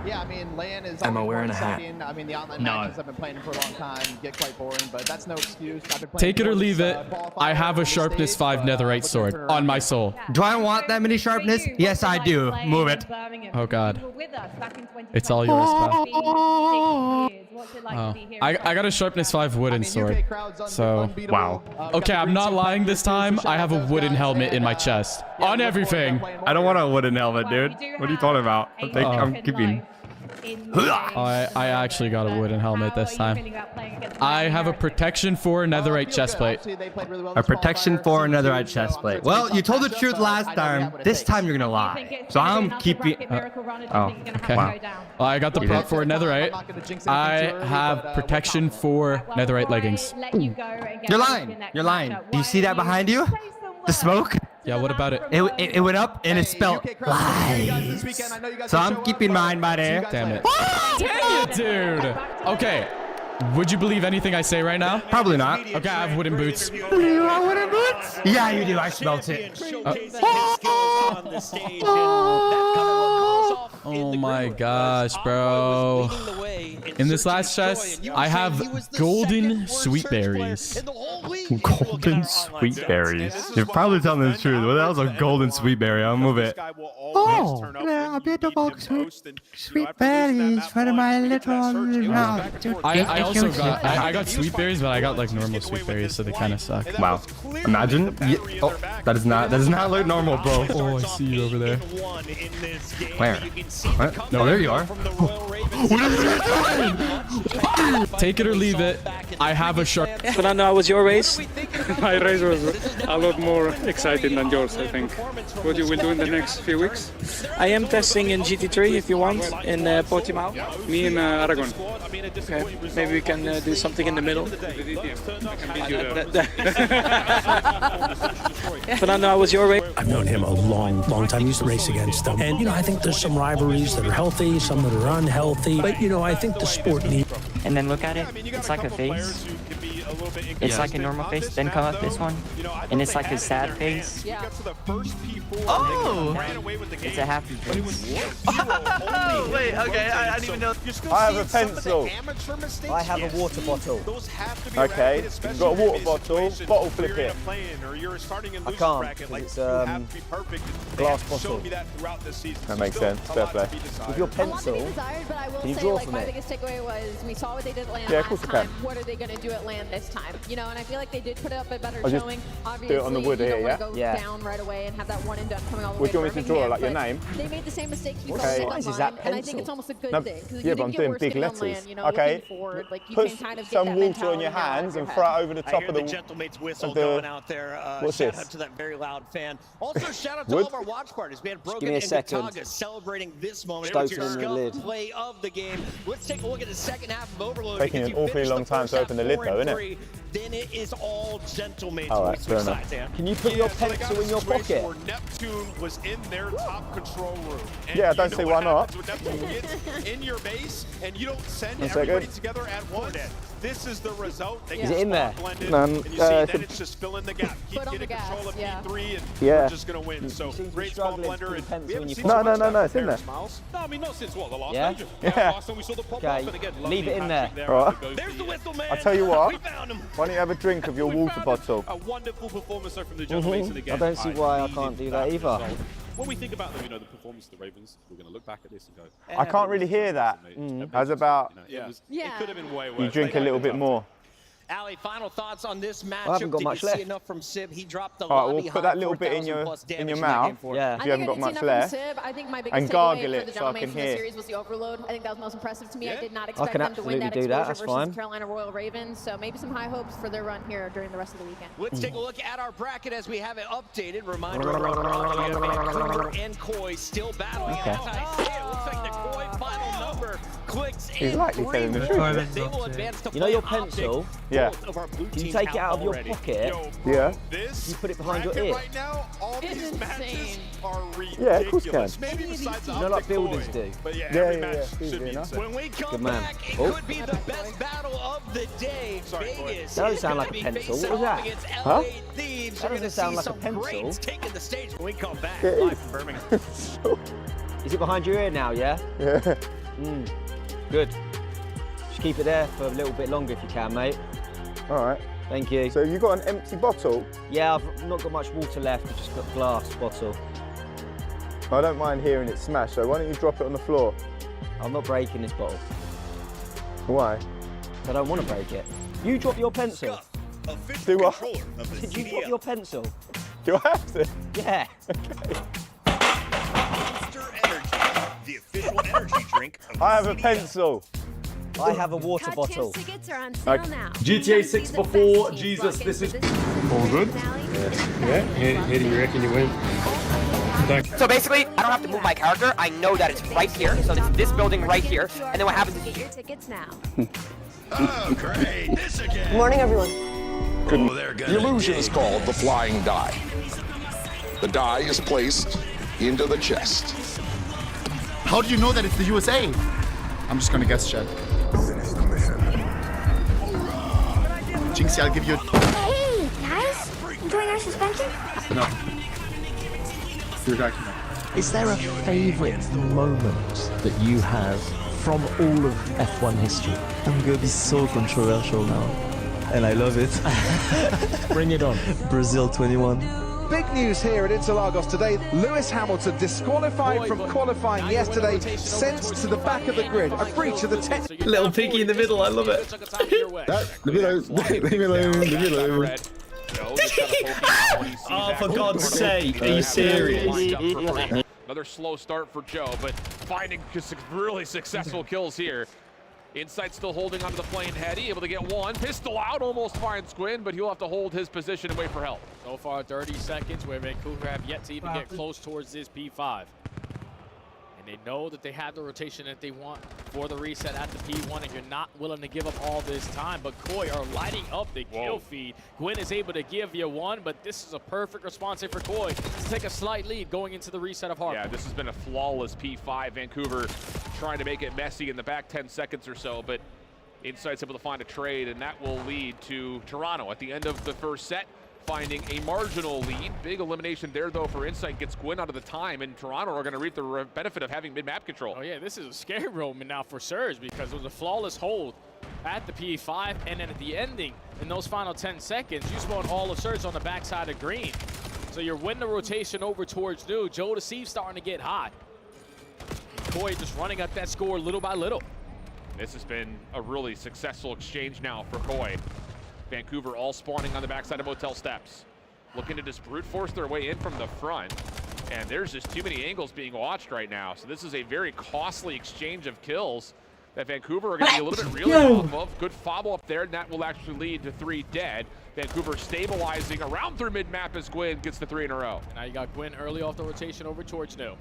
Yeah, I mean, LAN is. Am I wearing a hat? I mean, the online matches I've been playing for a long time get quite boring, but that's no excuse. I've been Take it or leave it. I have a sharpness 5 netherite sword on my soul. Do I want that many sharpness? Yes, I do. Move it. Oh god. It's all yours, pal. Oh. I got a sharpness 5 wooden sword. So, wow. Okay, I'm not lying this time. I have a wooden helmet in my chest. On everything. I don't want a wooden helmet, dude. What are you talking about? I'm keeping... I actually got a wooden helmet this time. I have a protection 4 netherite chestplate. A protection 4 netherite chestplate. Well, you told the truth last time. This time you're gonna lie. So I'm keeping. Oh, okay. Wow. Well, I got the prop 4 netherite. I have protection 4 netherite leggings. You're lying. You're lying. Do you see that behind you? The smoke? Yeah, what about it? It went up and it spelled lies. So I'm keeping mine, buddy. Damn it. Dang it, dude. Okay. Would you believe anything I say right now? Probably not. Okay, I have wooden boots. You have wooden boots? Yeah, you do. I smelt it. Oh my gosh, bro. In this last chest, I have golden sweet berries. Golden sweet berries. You're probably telling the truth. What the hell's a golden sweet berry? I'll move it. Oh, a bit of sweet berries for my little I also got I got sweet berries, but I got like normal sweet berries, so they kind of suck. Wow. Imagine. Oh, that does not look normal, bro. Oh, I see you over there. Where? What? No, there you are. What are you doing? Take it or leave it. I have a shark. Fernando, how was your race? My race was a lot more exciting than yours, I think. What you will do in the next few weeks? I am testing in GT3 if you want, in Portimao. Me in Aragon. Okay, maybe we can do something in the middle. Fernando, how was your race? I've known him a long time. I used to race against him. And, you know, I think there's some rivalries that are healthy, some that are unhealthy. But, you know, I think the sport needs... And then look at it. It's like a face. It's like a normal face. Then come up this one. And it's like a sad face. Oh! It's a happy face. Oh, wait, okay. I didn't even know. I have a pencil. I have a water bottle. Okay, you've got a water bottle. Bottle flip it. I can't, because it's glass bottle. That makes sense. Fair play. With your pencil, can you draw from my it? biggest takeaway was we saw what they did at land Yeah, of course last I can. time. What are they going to do at land this time? You know, and I feel like they did put up a better I'll just showing. do Obviously, it on the wood you here, don't yeah? want to go down right away and have that one and done coming all the way What do you want me to draw, Birmingham, like your but name? They made the same mistake you Okay. guys did on, and I think it's almost a good thing. Yeah, but I'm doing big letters. Okay. Forward, like you Put can kind of get some that water on your mentality hands down and out throw of it over the top of the gentlemate's whistle of the, going out there. What's shout this? out to that very loud fan. Also, shout out to Wood? all of our watch parties. Man, give Brogan me a and second. Gataga celebrating this moment. Just It was your opening the lid. scuff play of the game. Let's take a look at the second half of Overload. Taking an awfully long time to open the lid, though, isn't it? Then it is all gentlemates. All right, fair enough. Can you put your pencil in your pocket? Where Neptune was in their top control room. And Yeah, I don't see why not. When Neptune gets in your base and you don't send One everybody second. together at once, this is the result. They Is get it in there? blended, Man, and you see then it's just fill in the gap. Keep getting control of P3 and Yeah. we're just going to win. So great small blender. And we haven't seen No, so no, much no, that no, it's in there. Smiles. No, I mean, not since what, the last Yeah? major? Yeah. Last time we saw the pop Okay, off, and again, leave it in there. All right. There's the whistle, man. I'll tell you what. We found him. Why don't you have a drink of your water bottle? A wonderful performance though from the gentlemen. And I again, don't see why I can't do that either. When we think about the performance of the Ravens, we're going to look back at this and go. I can't really hear that. How's about It could have been way worse. you drink a little bit more? Ali, final thoughts on this matchup? I haven't got Did much you left. see enough from Sib? He dropped the All right, lobby we'll put that high, little bit in 4,000 your plus damage in your in that mouth. game for Yeah. If you haven't got much left. I think my biggest And takeaway gargle for it the so I gentlemen can from the hear. series was the overload. I think that was most impressive to me. I did not I expect can them to win that absolutely do that, exposure that's versus fine. the Carolina Royal Ravens. So maybe some high hopes for their run here during the rest of the weekend. Let's take a look at our bracket as we have it updated. Reminder, Vancouver and Koi still battling. Okay. As I say, it looks like the Koi final number clicks He's in. likely telling the truth. They will advance to You know your play optic. pencil? Yeah. Both of our blue Can you teams take it out of your already. pocket? Yeah. You put it behind your ear? Right now, all these matches are ridiculous. Yeah, of course you can. Maybe besides the You know, like optic builders Koi. do. But yeah, Yeah, every yeah, match yeah. should be enough. insane. When we come Good man. back, it Oh. could be the best battle of the day. Vegas. That doesn't is sound gonna like a be pencil. facing What was off that? against Huh? LA Thieves. That We're doesn't gonna sound see like a some pencil. greats taking the stage when we come back Yeah, it live is. from Birmingham. Is it behind your ear now, yeah? Yeah. Good. Just keep it there for a little bit longer if you can, mate. All right. Thank you. So have you got an empty bottle? Yeah, I've not got much water left. I've just got a glass bottle. I don't mind hearing it smash, so why don't you drop it on the floor? I'm not breaking this bottle. Why? I don't want to break it. You drop your pencil. Do what? Did you drop your pencil? Do I have to? Yeah. The official energy drink of I have a pencil. I have a water bottle. Tickets are on sale now. GTA 6 before, Jesus, this is All good? Yeah. Here do you reckon you win? So basically, I don't have to move my character. I know that it's right here. So it's this building right here. And then what happens is... Get your tickets now. Oh, great. This again. Good morning, everyone. Oh, they're good. The illusion is called the flying die. The die is placed into the chest. How do you know that it's the USA? I'm just gonna guess, Chad. Jinxie, I'll give you a... Hey, guys. Enjoying our suspension? No. Is there a favourite moment that you have from all of F1 history? I'm gonna be so controversial now, and I love it. Bring it on. Brazil 21. Big news here at Interlagos today. Lewis Hamilton disqualified from qualifying yesterday, sent to the back of the grid. A breach of the technical... Little piggy in the middle, I love it. Oh, for God's sake, are you serious? Another slow start for Joe, but finding really successful kills here. Insight still holding onto the plane heady, able to get one. Pistol out, almost finds Gwyn, but he'll have to hold his position and wait for help. So far, 30 seconds where Vancouver have yet to even get close towards this P5. And they know that they have the rotation that they want for the reset at the P1, and you're not willing to give up all this time. But Koi are lighting up the kill feed. Gwyn is able to give you one, but this is a perfect response here for Koi to take a slight lead going into the reset of Hard. Yeah, this has been a flawless P5. Vancouver trying to make it messy in the back 10 seconds or so, but Insight's able to find a trade, and that will lead to Toronto at the end of the first set, finding a marginal lead. Big elimination there, though, for Insight. Gets Gwyn out of the time, and Toronto are going to reap the benefit of having mid-map control. Oh, yeah, this is a scary moment now for Surge because it was a flawless hold at the P5, and then at the ending, in those final 10 seconds, you spawn all of Surge on the backside of green. So you're winning the rotation over towards new. Joe to Steve starting to get hot. Koi just running up that score little by little. This has been a really successful exchange now for Koi. Vancouver all spawning on the backside of Motel Steps. Looking to just brute force their way in from the front. And there's just too many angles being watched right now. So this is a very costly exchange of kills that Vancouver are going to be a little bit reeling off of. Good fobble up there, and that will actually lead to 3 dead. Vancouver stabilizing around through mid-map as Gwyn gets the 3 in a row. Now you got Gwyn early off the rotation over towards new.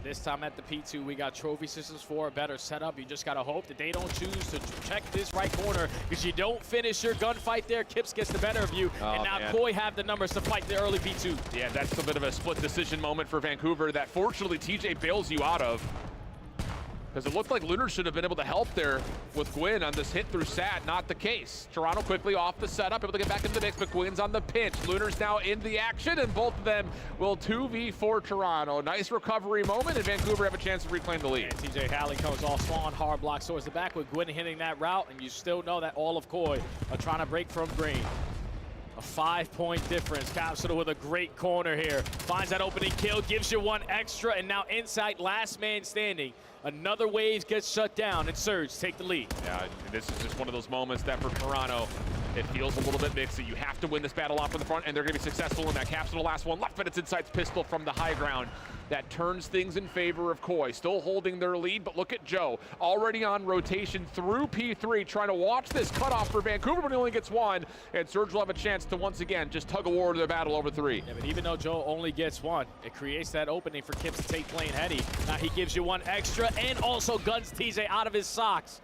This time at the P2, we got trophy systems for a better setup. You just got to hope that they don't choose to check this right corner because you don't finish your gunfight there. Kips gets the better of you, and now Koi have the numbers to fight the early P2. Yeah, that's a bit of a split decision moment for Vancouver that fortunately TJ bails you out of. Because it looked like Lunar should have been able to help there with Gwyn on this hit through Sat. Not the case. Toronto quickly off the setup, able to get back into the mix, but Gwyn's on the pinch. Lunar's now in the action, and both of them will 2v4 Toronto. Nice recovery moment, and Vancouver have a chance to reclaim the lead. And TJ Halley comes off spawn, hard blocks towards the back with Gwyn hitting that route, and you still know that all of Koi are trying to break from green. A 5-point difference. Capsule with a great corner here. Finds that opening kill, gives you one extra, and now Insight, last man standing. Another wave gets shut down, and Surge take the lead. Yeah, this is just one of those moments that for Toronto, it feels a little bit mixed. You have to win this battle off from the front, and they're going to be successful in that. Capsule, last one left, but it's Insight's pistol from the high ground. That turns things in favor of Koi. Still holding their lead, but look at Joe. Already on rotation through P3, trying to watch this cutoff for Vancouver, but he only gets one. And Surge will have a chance to once again just tug a war to the battle over 3. Yeah, but even though Joe only gets one, it creates that opening for Kips to take plane heady. Now he gives you one extra and also guns TJ out of his socks.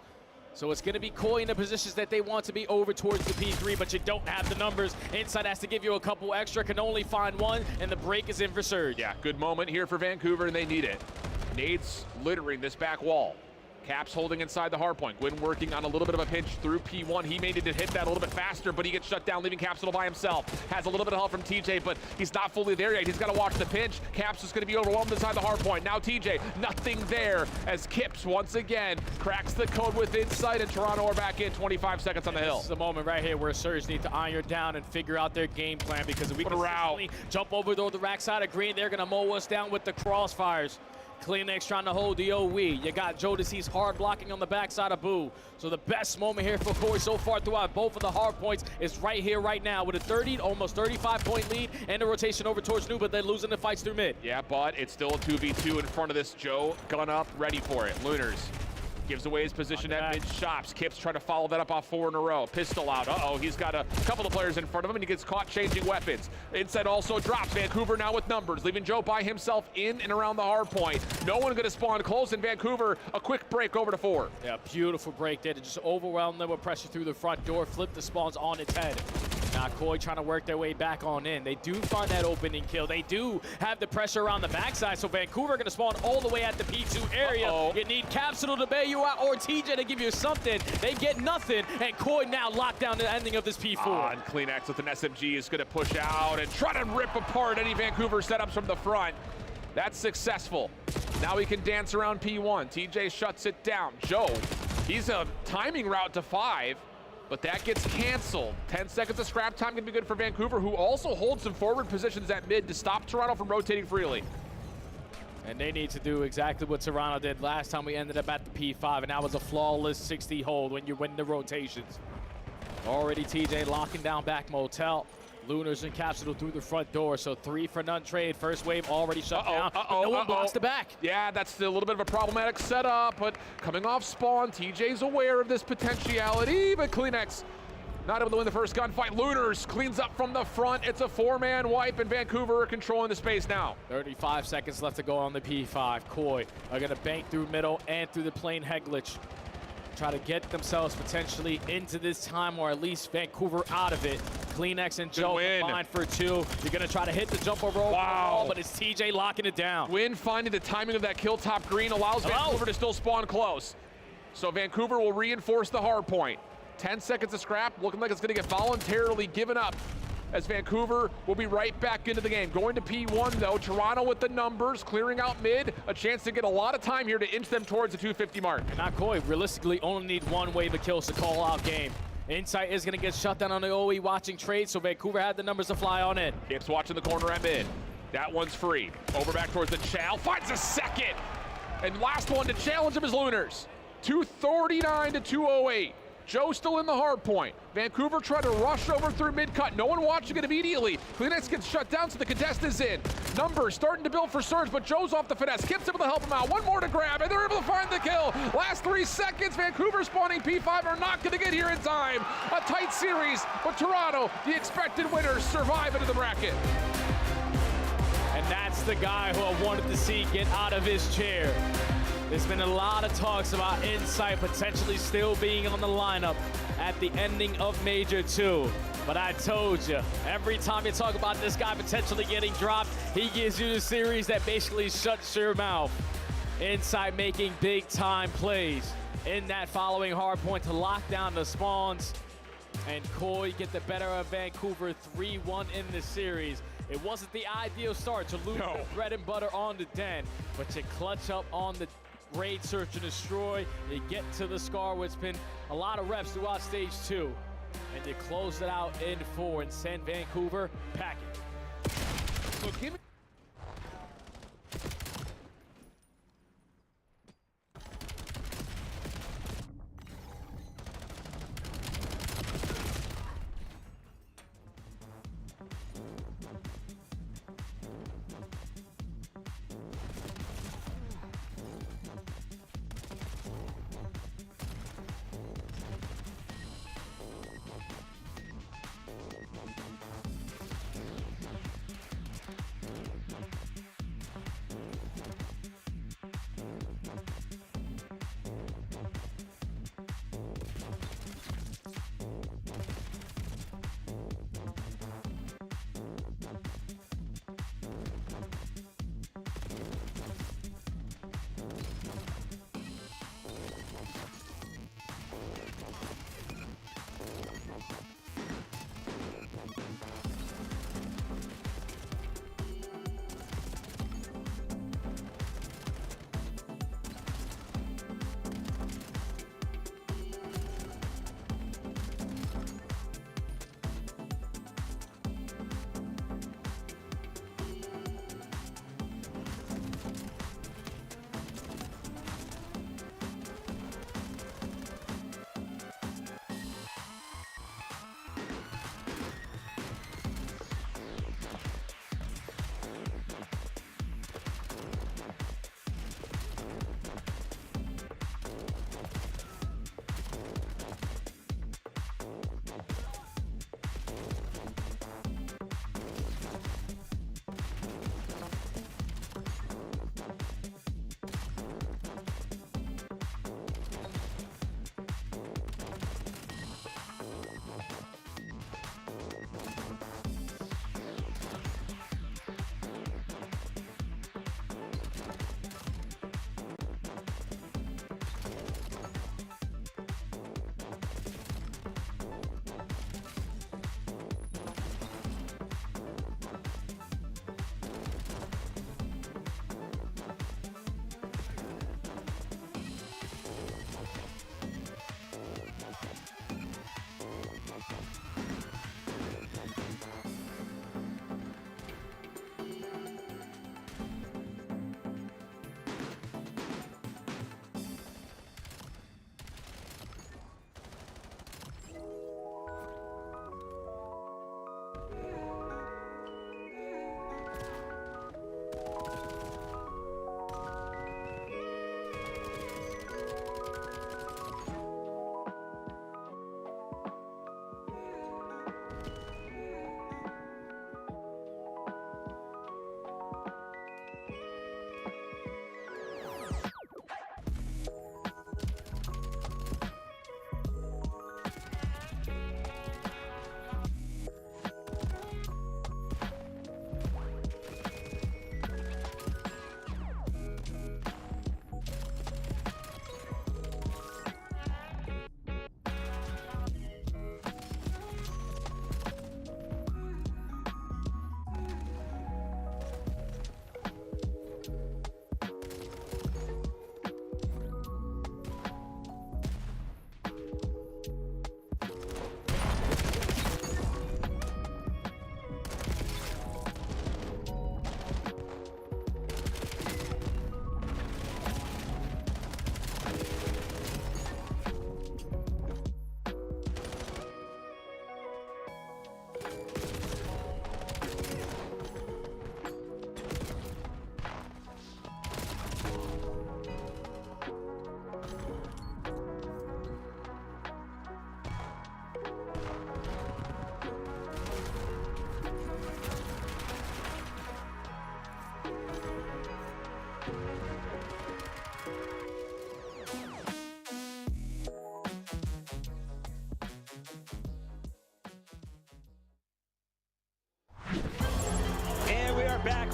So it's going to be Koi in the positions that they want to be over towards the P3, but you don't have the numbers. Insight has to give you a couple extra, can only find one, and the break is in for Surge. Yeah, good moment here for Vancouver, and they need it. Nades littering this back wall. Caps holding inside the hard point. Gwyn working on a little bit of a pinch through P1. He may need to hit that a little bit faster, but he gets shut down, leaving Capsule by himself. Has a little bit of help from TJ, but he's not fully there yet. He's got to watch the pinch. Caps is going to be overwhelmed inside the hard point. Now TJ, nothing there as Kips once again cracks the code with Insight, and Toronto are back in 25 seconds on the hill. This is the moment right here where Surge need to iron down and figure out their game plan, because if we can jump over the rack side of green, they're going to mow us down with the crossfires. Kleenex trying to hold the OE. You got Jodeci's hard blocking on the backside of Boo. So the best moment here for Koi so far throughout both of the hard points is right here, right now, with a 30, almost 35-point lead and a rotation over towards new, but they're losing the fights through mid. Yeah, but it's still a 2v2 in front of this Joe. Gun up, ready for it. Lunars gives away his position at mid shops. Kips trying to follow that up off 4 in a row. Pistol out. Uh-oh, he's got a couple of players in front of him, and he gets caught changing weapons. Insight also drops. Vancouver now with numbers, leaving Joe by himself in and around the hard point. No one going to spawn close in Vancouver. A quick break over to 4. Yeah, beautiful break there to just overwhelm them with pressure through the front door, flip the spawns on its head. Now Koi trying to work their way back on in. They do find that opening kill. They do have the pressure around the backside, so Vancouver going to spawn all the way at the P2 area. You need Capsule to bail you out or TJ to give you something. They get nothing, and Koi now locked down the ending of this P4. And CleanX with an SMG is going to push out and try to rip apart any Vancouver setups from the front. That's successful. Now he can dance around P1. TJ shuts it down. Joe, he's a timing route to 5. But that gets canceled. 10 seconds of scrap time can be good for Vancouver, who also holds some forward positions at mid to stop Toronto from rotating freely. And they need to do exactly what Toronto did last time we ended up at the P5, and that was a flawless 60 hold when you win the rotations. Already TJ locking down back Motel. Lunars and Capsule through the front door, so 3 for none trade. First wave already shut down. No one blocks the back. Yeah, that's a little bit of a problematic setup, but coming off spawn, TJ's aware of this potentiality, but CleanX not able to win the first gunfight. Lunars cleans up from the front. It's a 4-man wipe, and Vancouver are controlling the space now. 35 seconds left to go on the P5. Koi are gonna bank through middle and through the plane head glitch. Try to get themselves potentially into this time, or at least Vancouver out of it. CleanX and Joe combined for 2. You're gonna try to hit the jump over overall, but it's TJ locking it down. Win finding the timing of that kill top green allows Vancouver to still spawn close. So Vancouver will reinforce the hard point. 10 seconds of scrap, looking like it's gonna get voluntarily given up, as Vancouver will be right back into the game. Going to P1 though, Toronto with the numbers, clearing out mid, a chance to get a lot of time here to inch them towards the 250 mark. And not Koi, realistically only need 1 wave of kills to call out game. Insight is gonna get shut down on the OE watching trade, so Vancouver had the numbers to fly on in. Kips watching the corner at mid. That one's free. Over back towards the Chow, finds a second. And last one to challenge him is Lunars. 239 to 208. Joe still in the hard point. Vancouver try to rush over through mid-cut. No one watching it immediately. CleanX gets shut down, so the contest is in. Numbers starting to build for Surge, but Joe's off the finesse. Kip's able to help him out. 1 more to grab, and they're able to find the kill. Last 3 seconds, Vancouver spawning P5 are not going to get here in time. A tight series, but Toronto, the expected winners, survive into the bracket. And that's the guy who I wanted to see get out of his chair. There's been a lot of talks about Insight potentially still being on the lineup at the ending of Major 2. But I told you, every time you talk about this guy potentially getting dropped, he gives you the series that basically shuts your mouth. Insight making big time plays in that following hard point to lock down the spawns. And Koi get the better of Vancouver 3-1 in the series. It wasn't the ideal start to lose the bread and butter on the Den, but you clutch up on the raid, search and destroy. You get to the Scar, where it's been a lot of reps throughout stage 2. And you close it out in 4 and send Vancouver packing. So give me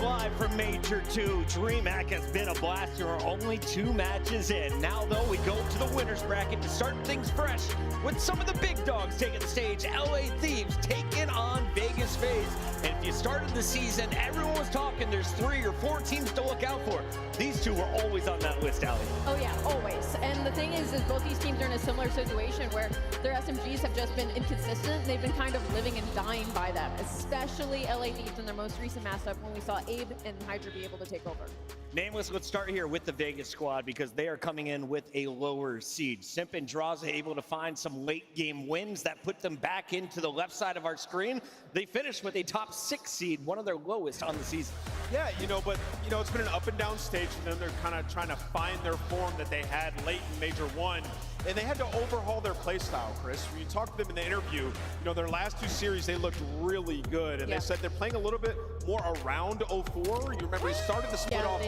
live from Major 2. DreamHack has been a blast. There are only 2 matches in. Now, though, we go to the winner's bracket to start things fresh with some of the big dogs taking the stage. LA Thieves taking on Vegas FaZe. And if you started the season, everyone was talking there's 3 or 4 teams to look out for. These 2 were always on that list, Ali. Oh yeah, always. And the thing is both these teams are in a similar situation where their SMGs have just been inconsistent. They've been kind of living and dying by them, especially LA Thieves in their most recent matchup when we saw Abe and Hydra be able to take over. Nameless, let's start here with the Vegas squad because they are coming in with a lower seed. Simp and Draza able to find some late game wins that put them back into the left side of our screen. They finished with a top 6 seed, one of their lowest on the season. Yeah, but it's been an up and down stage for them. They're kind of trying to find their form that they had late in Major 1. And they had to overhaul their play style, Chris. When you talk to them in the interview, their last 2 series, they looked really good. And they said they're playing a little bit more around 04. You remember he started the split off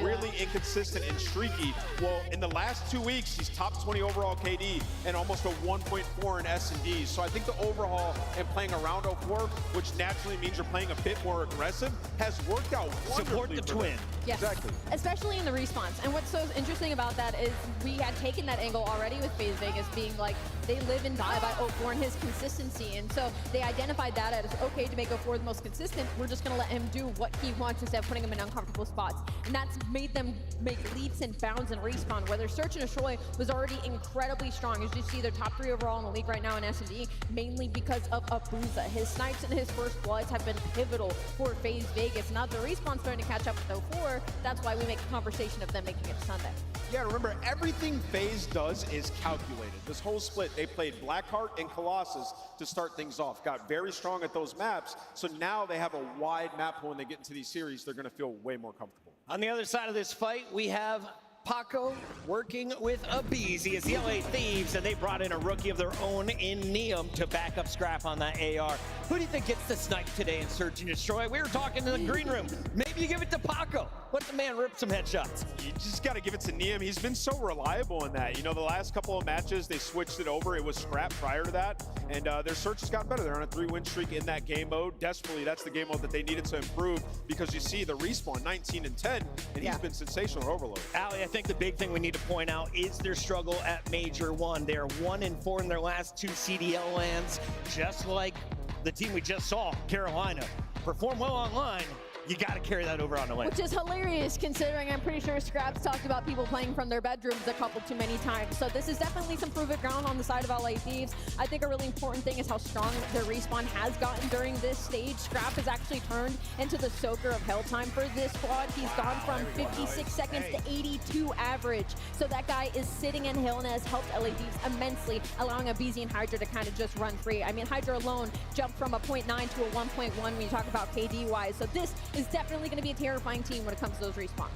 really inconsistent and streaky. Well, in the last 2 weeks, he's top 20 overall KD and almost a 1.4 in S&D. So I think the overhaul and playing around 04, which naturally means you're playing a bit more aggressive, has worked out wonderfully. Support the twin. Yes, exactly. Especially in the response. And what's so interesting about that is we had taken that angle already with FaZe Vegas being like, they live and die by 04 and his consistency. And so they identified that as, okay, to make 04 the most consistent, we're just going to let him do what he wants instead of putting him in uncomfortable spots. And that's made them make leaps and bounds in respawn, whether Search and Destroy was already incredibly strong. As you see, they're top 3 overall in the league right now in S&D, mainly because of Abuza. His snipes and his first bloods have been pivotal for FaZe Vegas. Now the respawn's starting to catch up with 04. That's why we make a conversation of them making it to Sunday. Yeah, remember, everything FaZe does is calculated. This whole split, they played Blackheart and Colossus to start things off. Got very strong at those maps, so now they have a wide map pool. When they get into these series, they're going to feel way more comfortable. On the other side of this fight, we have Paco working with Abizi as the LA Thieves, and they brought in a rookie of their own in Neum to back up Scrap on that AR. Who do you think gets the snipe today in Search and Destroy? We were talking in the green room. Maybe you give it to Paco. Let the man rip some headshots. You just got to give it to Neum. He's been so reliable in that. The last couple of matches, they switched it over. It was Scrap prior to that, and their Search has gotten better. They're on a 3-win streak in that game mode. Desperately, that's the game mode that they needed to improve because you see the respawn 19 and 10, and he's been sensational at Overload. Ali, I think the big thing we need to point out is their struggle at Major 1. They are 1-4 in their last 2 CDL lands, just like the team we just saw, Carolina. Perform well online, you got to carry that over on the lane. Which is hilarious considering I'm pretty sure Scraps talked about people playing from their bedrooms a couple too many times. So this is definitely some prove-it ground on the side of LA Thieves. I think a really important thing is how strong their respawn has gotten during this stage. Scrap has actually turned into the soaker of hell time for this squad. He's gone from 56 seconds to 82 average. So that guy is sitting in hill and has helped LA Thieves immensely, allowing Abizi and Hydra to kind of just run free. I mean, Hydra alone jumped from a 0.9 to a 1.1 when you talk about KD-wise. So this is definitely going to be a terrifying team when it comes to those respawns.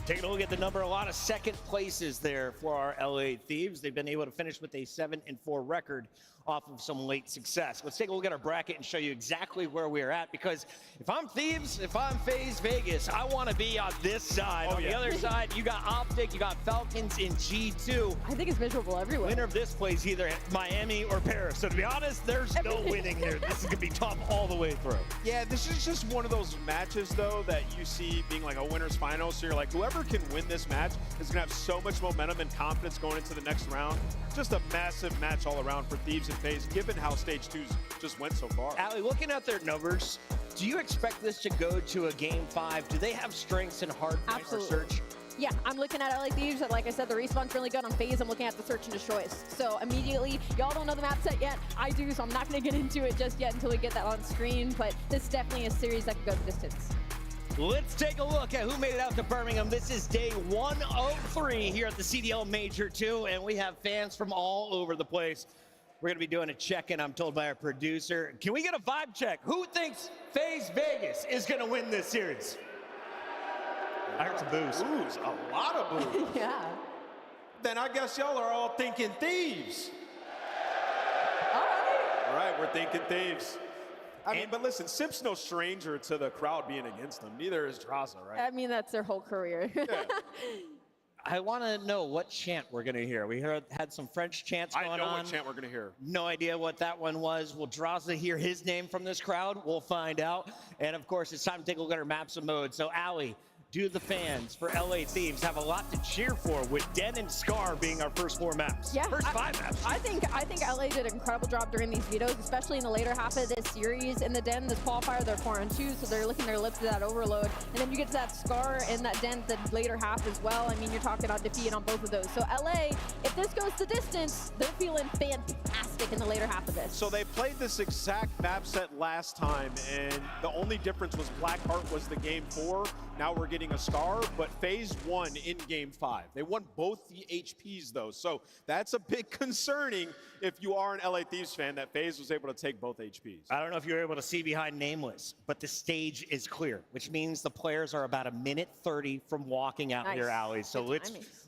Taking a look at the number, a lot of second places there for our LA Thieves. They've been able to finish with a 7-4 record off of some late success. Let's take a look at our bracket and show you exactly where we're at, because if I'm Thieves, if I'm FaZe Vegas, I want to be on this side. On the other side, you got Optic, you got Falcons in G2. I think it's miserable everywhere. Winner of this plays either Miami or Paris. So to be honest, there's no winning here. This is going to be tough all the way through. Yeah, this is just one of those matches, though, that you see being like a winner's final. So you're like, whoever can win this match is going to have so much momentum and confidence going into the next round. Just a massive match all around for Thieves and FaZe, given how Stage 2's just went so far. Ali, looking at their numbers, do you expect this to go to a Game 5? Do they have strengths in hard fight or Search? Yeah, I'm looking at LA Thieves. Like I said, the respawn's really good on FaZe. I'm looking at the Search and Destroys. So immediately, y'all don't know the map set yet. I do, so I'm not going to get into it just yet until we get that on screen. But this is definitely a series that can go the distance. Let's take a look at who made it out to Birmingham. This is day 103 here at the CDL Major 2, and we have fans from all over the place. We're going to be doing a check-in, I'm told by our producer. Can we get a vibe check? Who thinks FaZe Vegas is going to win this series? I heard some boos. Boos, a lot of boos. Yeah. Then I guess y'all are all thinking Thieves. All right, we're thinking Thieves. I mean, but listen, Simp's no stranger to the crowd being against them. Neither is Draza, right? I mean, that's their whole career. Yeah. I want to know what chant we're going to hear. We had some French chants going on. I know what chant we're going to hear. No idea what that one was. Will Draza hear his name from this crowd? We'll find out. And, of course, it's time to take a look at our maps and modes. So, Allie, do the fans for LA Thieves have a lot to cheer for with Den and Scar being our first 4 maps? Yeah, first 5 maps. I think LA did an incredible job during these vetoes, especially in the later half of this series. In the Den, this qualifier, they're 4-2, so they're licking their lips to that overload. And then you get to that Scar and that Den the later half as well. I mean, you're talking about defeat on both of those. So LA, if this goes the distance, they're feeling fantastic in the later half of this. So they played this exact map set last time, and the only difference was Blackheart was the game 4. Now we're getting a Scar, but FaZe won in game 5. They won both the HPs though, so that's a bit concerning if you are an LA Thieves fan that FaZe was able to take both HPs. I don't know if you were able to see behind Nameless, but the stage is clear, which means the players are about 1:30 from walking out here, Allie. So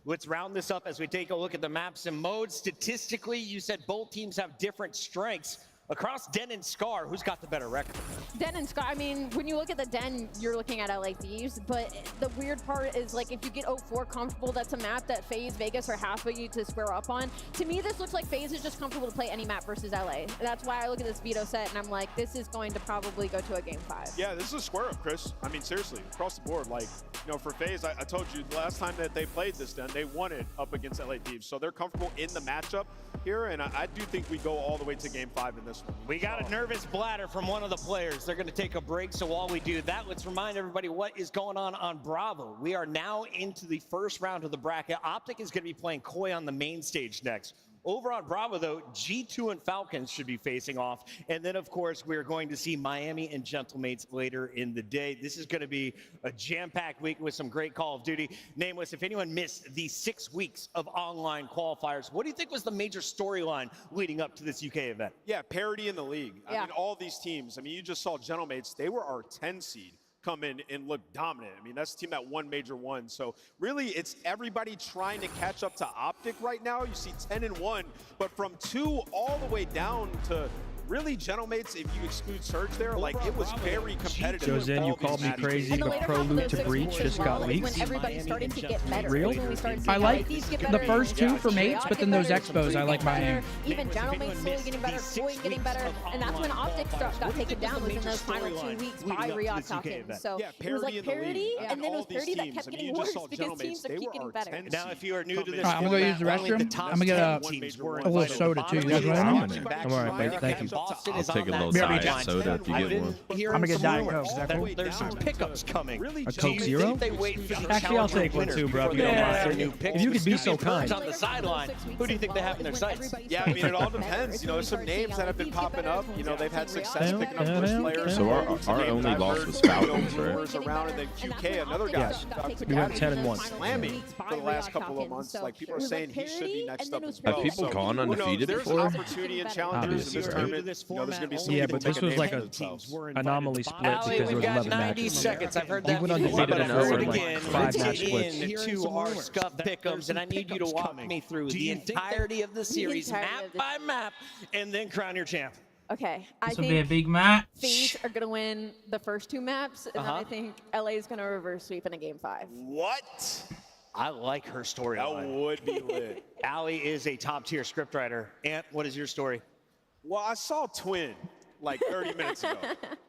let's round this up as we take a look at the maps and modes. Statistically, you said both teams have different strengths. Across Den and Scar, who's got the better record? Den and Scar, I mean, when you look at the Den, you're looking at LA Thieves, but the weird part is, like, if you get 0-4 comfortable, that's a map that FaZe, Vegas are halfway to square up on. To me, this looks like FaZe is just comfortable to play any map versus LA. That's why I look at this veto set and I'm like, this is going to probably go to a game 5. Yeah, this is a square up, Chris. I mean, seriously, across the board. Like, you know, for FaZe, I told you the last time that they played this Den, they won it up against LA Thieves. So they're comfortable in the matchup here, and I do think we go all the way to game 5 in this one. We got a nervous bladder from one of the players. They're going to take a break, so while we do that, let's remind everybody what is going on Bravo. We are now into the first round of the bracket. Optic is going to be playing Koi on the main stage next. Over on Bravo, though, G2 and Falcons should be facing off. And then, of course, we're going to see Miami and Gentlemates later in the day. This is going to be a jam-packed week with some great Call of Duty. Nameless, if anyone missed the 6 weeks of online qualifiers, what do you think was the major storyline leading up to this UK event? Yeah, parity in the league. I mean, all these teams. I mean, you just saw Gentlemates. They were our 10 seed. Come in and look dominant. I mean, that's the team that won Major 1. So really, it's everybody trying to catch up to Optic right now. You see 10-1, but from 2 all the way down to really, Gentlemates, if you exclude Surge there, like, it was very competitive. Josen, you called me crazy, but Prelude to Breach just got leaked. When everybody started to get better. Real? I like the first 2 for mates, but then those expos, I like Miami. Even Gentlemates slowly getting better, Koi getting better, and that's when Optic got taken down, was in those final 2 weeks by Riyadh Falcons. So it was like parity, and then it was parity that kept getting worse because teams would keep getting better. Now, if you are new to this, I'm going to go use the restroom. I'm going to get a little soda, too. You guys want anything? I'm all right, thank you. I'll take a little diet soda if you get one. I'm gonna get Diet Coke. Is that cool? There's some pickups coming. A Coke Zero? Actually, I'll take one too, bro. If you don't mind. If you could be so kind. On the sideline, who do you think they have in their sights? Yeah, I mean, it all depends. You know, there's some names that have been popping up. You know, they've had success picking up first players. So our only loss was Falcons, right? Around, and then QK, another guy. We went 10-1. Slamming for the last couple of months. Like, people are saying he should be next up as well. Have people gone undefeated before? There's opportunity and challengers in this tournament. You know, there's going to be some but this was like an anomaly split because there was 11 90 seconds. I've heard that. We went undefeated before in like 5 match splits. Into our scuff pick'ems, and I need you to walk me through the entirety of the series, map by map, and then crown your champ. Okay, I This will be a big match. FaZe are going to win the first 2 maps, and then I think LA is going to reverse sweep in a game 5. What? I like her storyline. That would be lit. Allie is a top-tier scriptwriter. Ant, what is your story? Well, I saw Twin like 30 minutes ago.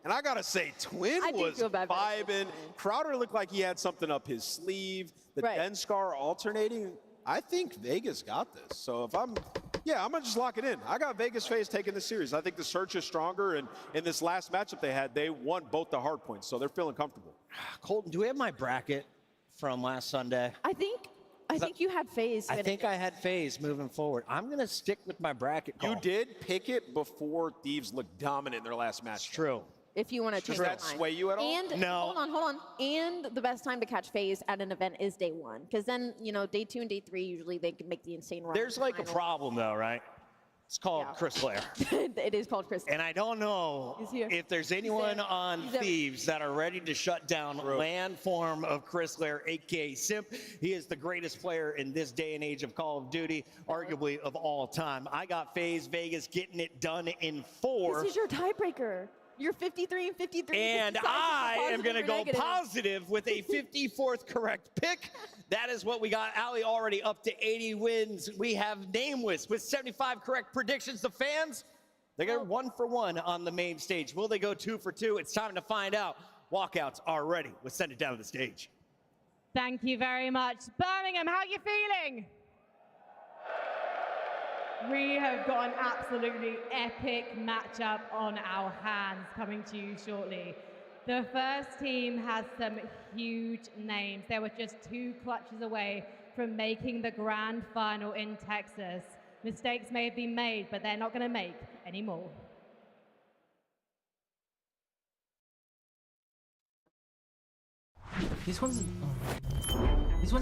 And I got to say, Twin was vibing. Crowder looked like he had something up his sleeve. The Den Scar alternating. I think Vegas got this. So if I'm going to just lock it in. I got Vegas FaZe taking the series. I think the search is stronger. And in this last matchup they had, they won both the hard points. So they're feeling comfortable. Colton, do we have my bracket from last Sunday? I think you had FaZe. I think I had FaZe moving forward. I'm going to stick with my bracket call. You did pick it before Thieves looked dominant in their last match. It's true. If you want to change Does that sway you at all? And no. Hold on. And the best time to catch FaZe at an event is day 1. Because then, you know, day 2 and day 3, usually they can make the insane run. There's like a problem, though, right? It's called Chris Lair. It is called Chris Lair. And I don't know if there's anyone on Thieves that are ready to shut down land form of Chris Lair, a.k.a. Simp. He is the greatest player in this day and age of Call of Duty, arguably of all time. I got FaZe Vegas getting it done in 4. This is your tiebreaker. You're 53 and 53. And I am going to go positive with a 54th correct pick. That is what we got. Ali already up to 80 wins. We have Nameless with 75 correct predictions. The fans, they go 1 for 1 on the main stage. Will they go 2 for 2? It's time to find out. Walkouts are ready. Let's send it down to the stage. Thank you very much. Birmingham, how are you feeling? We have got an absolutely epic matchup on our hands coming to you shortly. The first team has some huge names. They were just 2 clutches away from making the grand final in Texas. Mistakes may have been made, but they're not going to make any more. This one's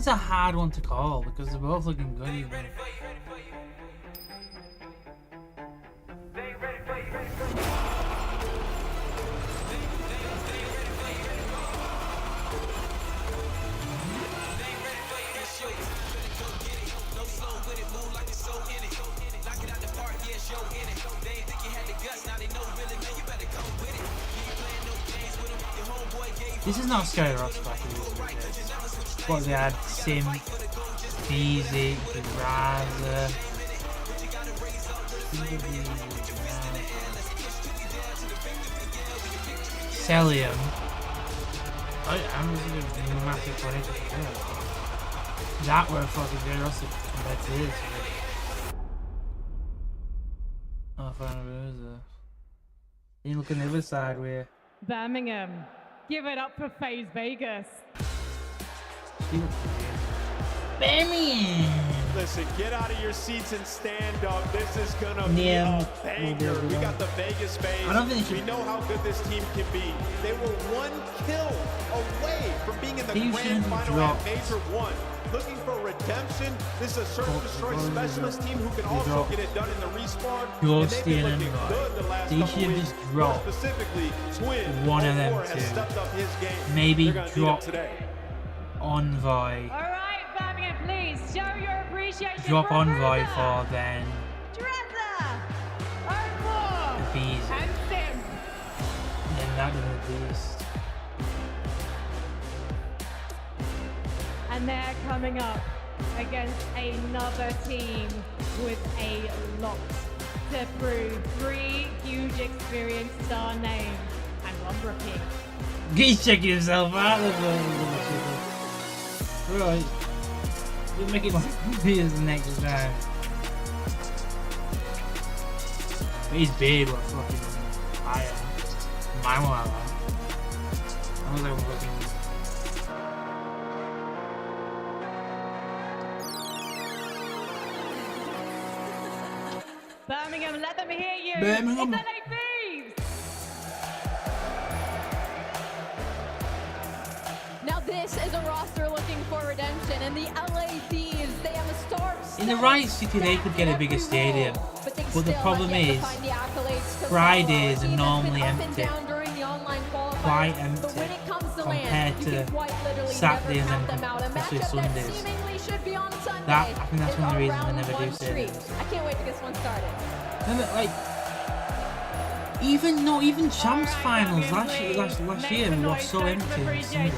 a hard one to call because they're both looking good. Even. This is not Sky Ross back in what they had, Sim, Beezy, Raza, Celium. I'm just a massive player. That were fucking good Ross compared to this. Oh, Final Rosa. You look on the other side where Birmingham, give it up for FaZe Vegas. Birmingham. Listen, get out of your seats and stand up. This is gonna be a banger. We got the Vegas FaZe. We know how good this team can be. They were 1 kill away from being in the grand final at Major 1. Looking for redemption. This is a search and destroy specialist team who can also get it done in the respawn. And they've been looking good the last couple weeks. Specifically, Twin one of them has stepped up his game. Maybe drop Envoy. All right, Birmingham, please show your appreciation. Drop for Envoy Rosa, for then Drezza, Arthur, Bees. and Sim. Then that was a beast. And they're coming up against another team with a lot to prove. 3 huge experienced star names and 1 rookie. He's checking himself out. Right. You're making my beers next time. He's big, but fucking higher. My one. I was like fucking. Birmingham, let them hear you. Birmingham. It's LA Thieves. Now this is a roster looking for redemption, and the LA Thieves, they have a star. In the right city, they could get a bigger stadium. But the problem is, Fridays are normally empty. Quite empty compared to Saturdays and especially Sundays. I think that's one of the reasons they never do stadiums. I can't wait to get this one started. Like, even Champs finals last year was so empty on Sunday.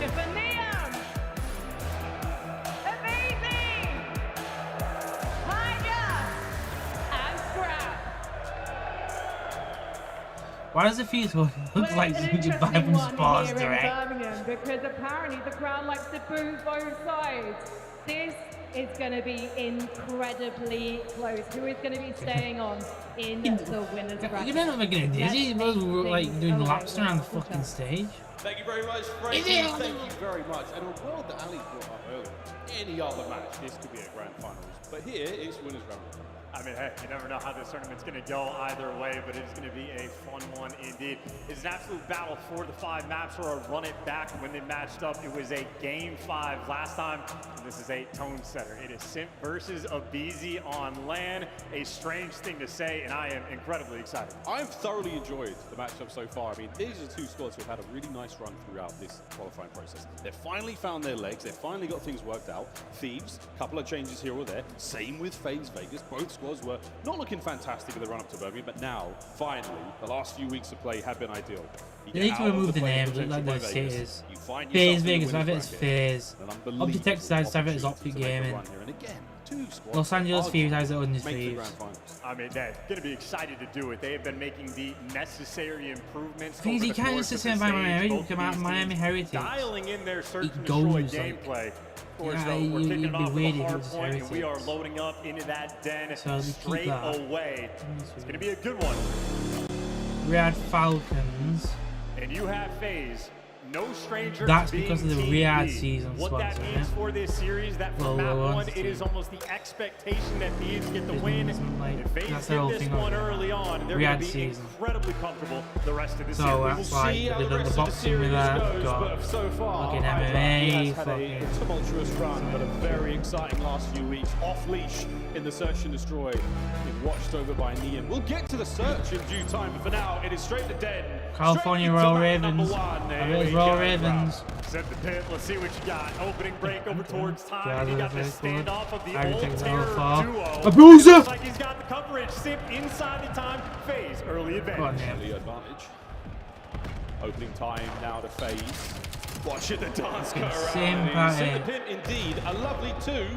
Why does it feel look like you could buy from Spars Direct? Because apparently the crowd likes to boo both sides. This is going to be incredibly close. Who is going to be staying on in the winners bracket? You're not making it dizzy. You both were like doing laps around the fucking stage. Thank you very much, Frankie. Thank you very much. And a world that Ali brought up earlier. Any other match, this could be a grand finals. But here, it's winners round. I mean, hey, you never know how this tournament's going to go either way, but it's going to be a fun one indeed. It's an absolute battle for the 5 maps, or a run it back. When they matched up, it was a game 5 last time. And this is a tone setter. It is Simp versus Abizi on LAN. A strange thing to say, and I am incredibly excited. I've thoroughly enjoyed the matchup so far. I mean, these are 2 squads who have had a really nice run throughout this qualifying process. They've finally found their legs. They've finally got things worked out. Thieves, a couple of changes here or there. Same with FaZe Vegas. Both squads were not looking fantastic in the run-up to Birmingham, but now, finally, the last few weeks of play have been ideal. You need to remove the names, look like those cities. FaZe Vegas, have it as FaZe. Optic Textiles, have it as Optic Gaming. Los Angeles Thieves has it on his Thieves. I mean, they're going to be excited to do it. They have been making the necessary improvements. Things you can't just say by Miami Heritage. Dialing in their search it and goes destroy gameplay. Yeah, we're kicking it off with a hard it point, and we are loading up into that den so straight away. It's going to be a good one. Riyadh Falcons. And you have FaZe. No stranger. That's because of the Riyadh season. What that means for this series, that from map one, it is almost the expectation that Thieves get the win. If FaZe get this one early on, they're going to be incredibly comfortable the rest of the series. So that's why they did the boxing with that. Got fucking MMA. Had a tumultuous run, but a very exciting last few weeks. Off leash in the search and destroy. Being watched over by Nian. We'll get to the search in due time, but for now, it is straight to den. California Royal Ravens. Royal Ravens. Set the pit. Let's see what you got. Opening break over towards time. You got the standoff of the old terror duo. Abuser! Looks like he's got the coverage. Simp inside the time. FaZe early advantage. Early advantage. Opening time now to FaZe. Watching the dance go around. Set the pit indeed. A lovely 2.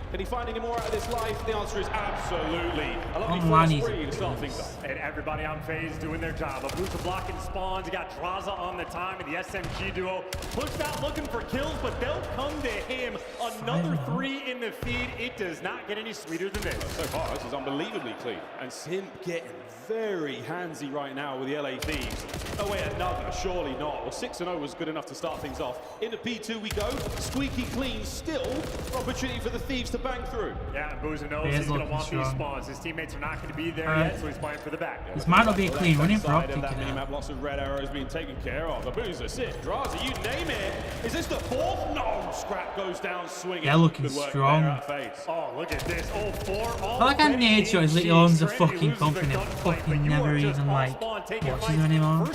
Can he find any more out of this life? The answer is absolutely. A lovely first 3 to start things off. And everybody on FaZe doing their job. Abusa blocking spawns. You got Draza on the time, and the SMG duo pushed out looking for kills, but they'll come to him. Another 3 in the feed. It does not get any sweeter than this. So far, this is unbelievably clean. And Simp getting very handsy right now with the LA Thieves. Oh wait, another, surely not. Well, 6-0 was good enough to start things off. Into P2 we go. Squeaky clean still. Opportunity for the Thieves to bang through. Yeah, Abusa knows he's going to want these spawns. His teammates are not going to be there yet, so he's playing for the back. This might not be a clean running for Optic. That minimap, lots of red arrows being taken care of. Abusa, Sit, Draza, you name it. Is this the 4th? No, Scrap goes down swinging. They're looking strong. Oh, look at this. Oh, 4. I like how Nature is literally owns the fucking company. Fucking never even like watches him anymore.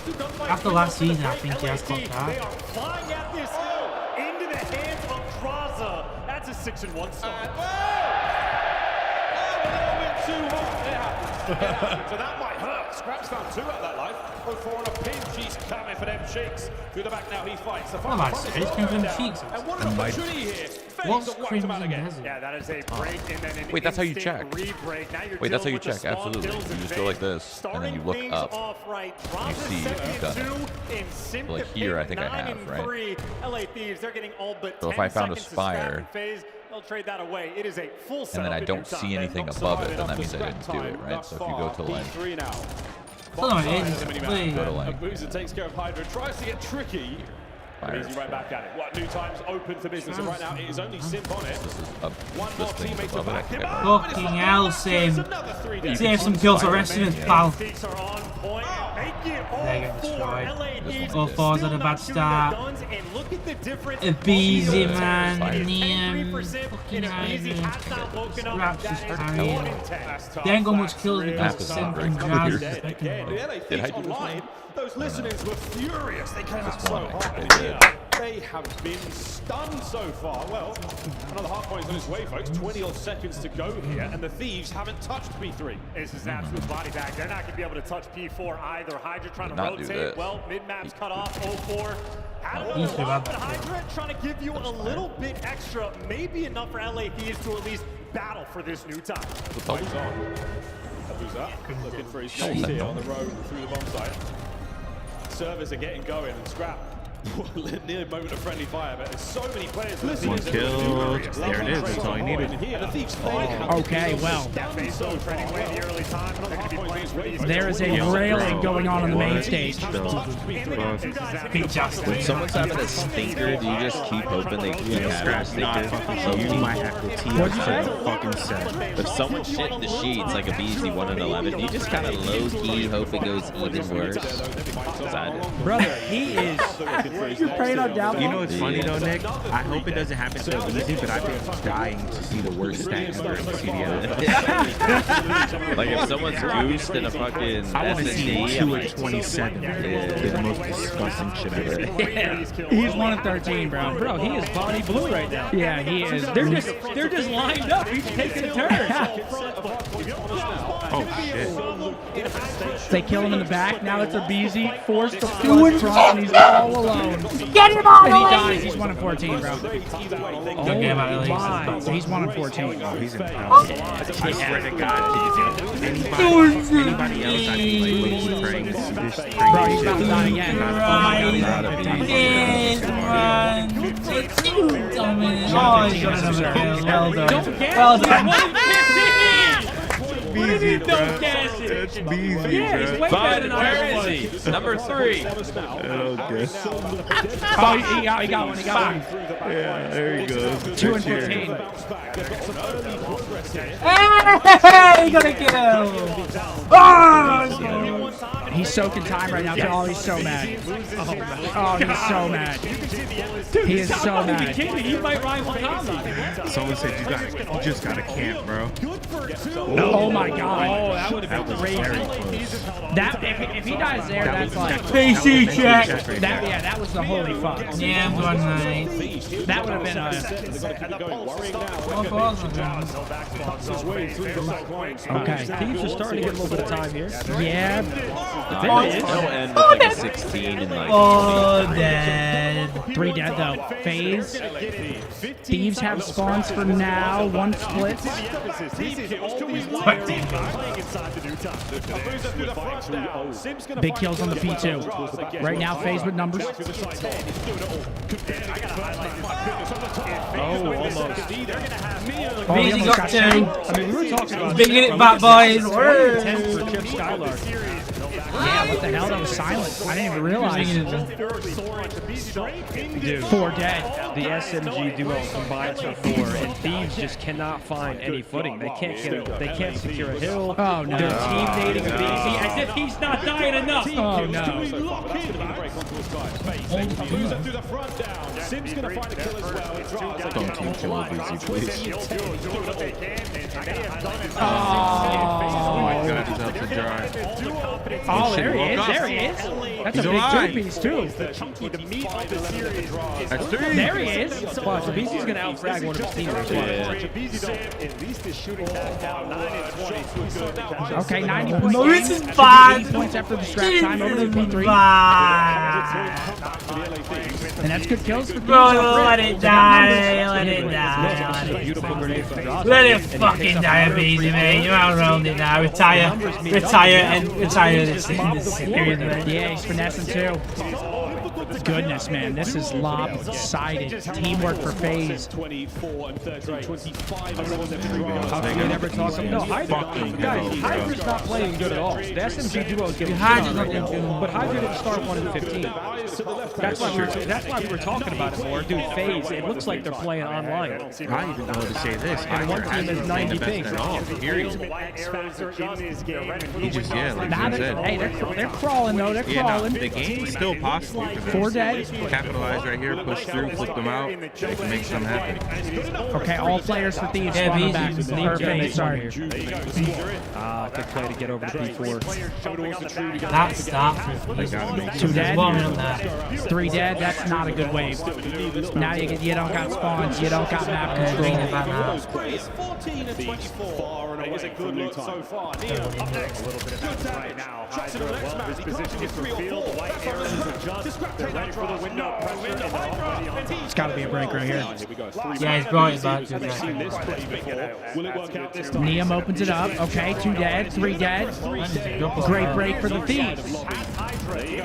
After last season, I think he has clocked out. They are flying at this hill into the hands of Draza. That's a 6-1 start. A little bit too hot. It happens. So that might hurt. Scrap's down 2 out of that life. 0-4 on a pinch. He's coming for them cheeks. Through the back now, he fights. The oh my, it's Crimson Cheeks. And what an opportunity here. What's Crimson Desert? Yeah, that is a break and then an Wait, that's how you check. Wait, that's how you check. Absolutely. You just go like this, and then you look up. You see you've done it. Like here, I think I have, right? LA Thieves, they're getting all but so if I found a spire, they'll trade that away. It is a full and then I don't see anything above it, then that means I didn't do it, right? So if you go to like, go to like, Abusa takes care of Hydra, tries to get tricky. Easy right back at it. What new times open for business, and right now it is only Simp on it. One more teammate to back him up. Fucking hell, Sim. Save some kills for the rest of his pal. They're getting destroyed. 0-4's had a bad start. Easy, man. Niam. Fucking Hydra. Raps just carrying. They ain't got much kills because Simp and Graz is expecting them. Those listeners were furious. They came out so hard. They have been stunned so far. Well, another half point on its way, folks. 20-odd seconds to go here, and the Thieves haven't touched P3. This is an absolute body bag. They're not going to be able to touch P4 either. Hydra trying to rotate. Well, mid-map's cut off. 0-4. But Hydra trying to give you a little bit extra. Maybe enough for LA Thieves to at least battle for this new time. The pulse on. Abusa looking for his nose here on the road through the bomb site. Servers are getting going, and Scrap near moment of friendly fire, but there's so many players. One kill. There it is. That's all you needed. Okay, well. There is a railing going on the main stage. When someone's having a stinker, do you just keep hoping they can have a stinker? You might have to tee up to fucking set. If someone's shitting the sheets like a Beasley 1-11, you just kind of low-key hope it goes even worse. Brother, he is You're praying on down. You know what's funny though, Nick? I hope it doesn't happen so easy, but I've been dying to see the worst stat ever in the CDL. Like if someone's goosed in a fucking I want to see S&D, 2 at 27. It's the most disgusting shit ever. He's 1-13, bro. Bro, he is body blue right now. Yeah, he is. They're just lined up. He's taking a turn. Oh shit. They kill him in the back. Now it's a BZ forced to front, and he's all alone. Get him on And he the dies. He's 1-14, bro. Don't care about My. He's 1-14. Oh, he's in hell. I swear to God. Anybody else I can play with praying this crazy Bro, he's about to die again. Right. Don't get Well it. done. Beezy, bro. Don't gas it. That's Beezy, Yeah, he's bro. way better Bud, than where I is was. he? Number 3. Okay. Oh, he got one. He got one. Yeah, there you go. 2-15. Hey, gonna kill. Oh, He's soaking time right now. Oh, he's so mad. Oh, he's so mad. He is so mad. He might ride one combat. Someone said you just gotta camp, bro. Oh my God. Oh, that would have been Very crazy. close. That if he dies there, that's like PC check. that was the holy fuck. Yeah, I'm going nice. That would have been okay. Thieves are starting to get a little bit of time here. Yeah. It'll end with like a 16 and like. Oh, dead. 3 dead though. Phase. Thieves have spawns for now. 1 split. Big kills on the P2. Right now, Phase with numbers. Oh, almost. Oh, he Beezy almost got 2. shot. I mean, we were talking about Big it back, boys. 10 for Chip Skylark. Yeah, what the hell? That was silent. I didn't even realize. Dude, 4 dead. the SMG duo combines for 4, and Thieves just cannot find any footing. They can't secure a hill. Oh no. They're team nading BZ as if he's not dying enough. Oh no. Don't team kill Beezy, please. Oh my God, he's out to dry. Oh, there he is. There he is. That's a big alive. 2-piece too. That's 3. There he is. Well, so BZ's going to out-frag one of his teammates. Okay, 90 points. No, this is bad. 8 points after the strap time over the P3. And that's good kills for Bro, let it die. Let it die. Let it fucking die, Beezy, man. You're outrounded now. Retire this series, man. Yeah, he's finessing too. Goodness, man, this is lopsided. Teamwork for FaZe. 24 and 30, 25 and How can we never talk about? No, Hydra's not playing good at all. The SMG duo is getting Hydra's not right doing now, but Hydra didn't start 1 in 15. That's why we were talking about it more. Dude, FaZe, it looks like they're playing online. I even know how to say this. And one team is 90 ping. At all, period. He just, yeah, like Nah, you said. hey, they're crawling though. They're Yeah, crawling. the game is still possible for them. 4 dead. Capitalize right here, push through, flip them out, make something happen. Okay, all players for Thieves Yeah, spawning Beezy. back. Or FaZe, sorry. Good play to get over to P4. That start. 2 dead. 1 on that. 3 dead. That's not a good wave. Now you don't got spawns. You don't got map control. 14 and 24, and it was a good look so far. Neil up next. A little bit of damage right now. Shots into the next man. He position is 3 or 4. White arrows adjust. They're ready for the window pressure. It's got to be a break right here. Yeah, he's brought it back to We've seen this play before. Will it work out this time? Neum opens it up. Okay, 2 dead, 3 dead. Great break for the Thieves.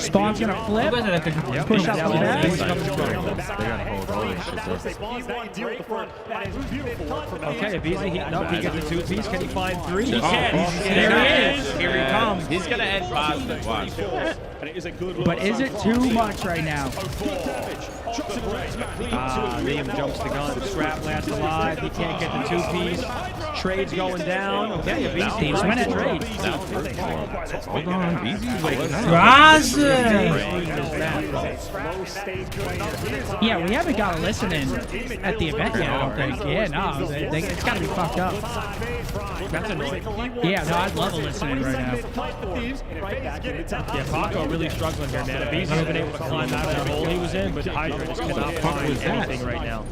Spawn's gonna flip. Push up the back. They gotta hold all this shit though. Okay, if he's heating up, he gets a 2-piece. Can he find 3? He Oh, can. there There he he is. is. Here he comes. He's gonna end positive. Watch. But is it too much right now? Liam jumps the gun. Scrap last alive. He can't get the 2-piece. Trade's going down. Okay, if he's Thieves win it. Hold on, Beezy's waking up. Raza! Yeah, we haven't got a listening at the event yet, I don't think. Yeah, no, it's got to be fucked up. That's annoying. Yeah, no, I'd love a listening right now. Yeah, Paco really struggling here, man. Bees hasn't been able to climb out of that hole he was in, but Hydra just cannot find anything right now.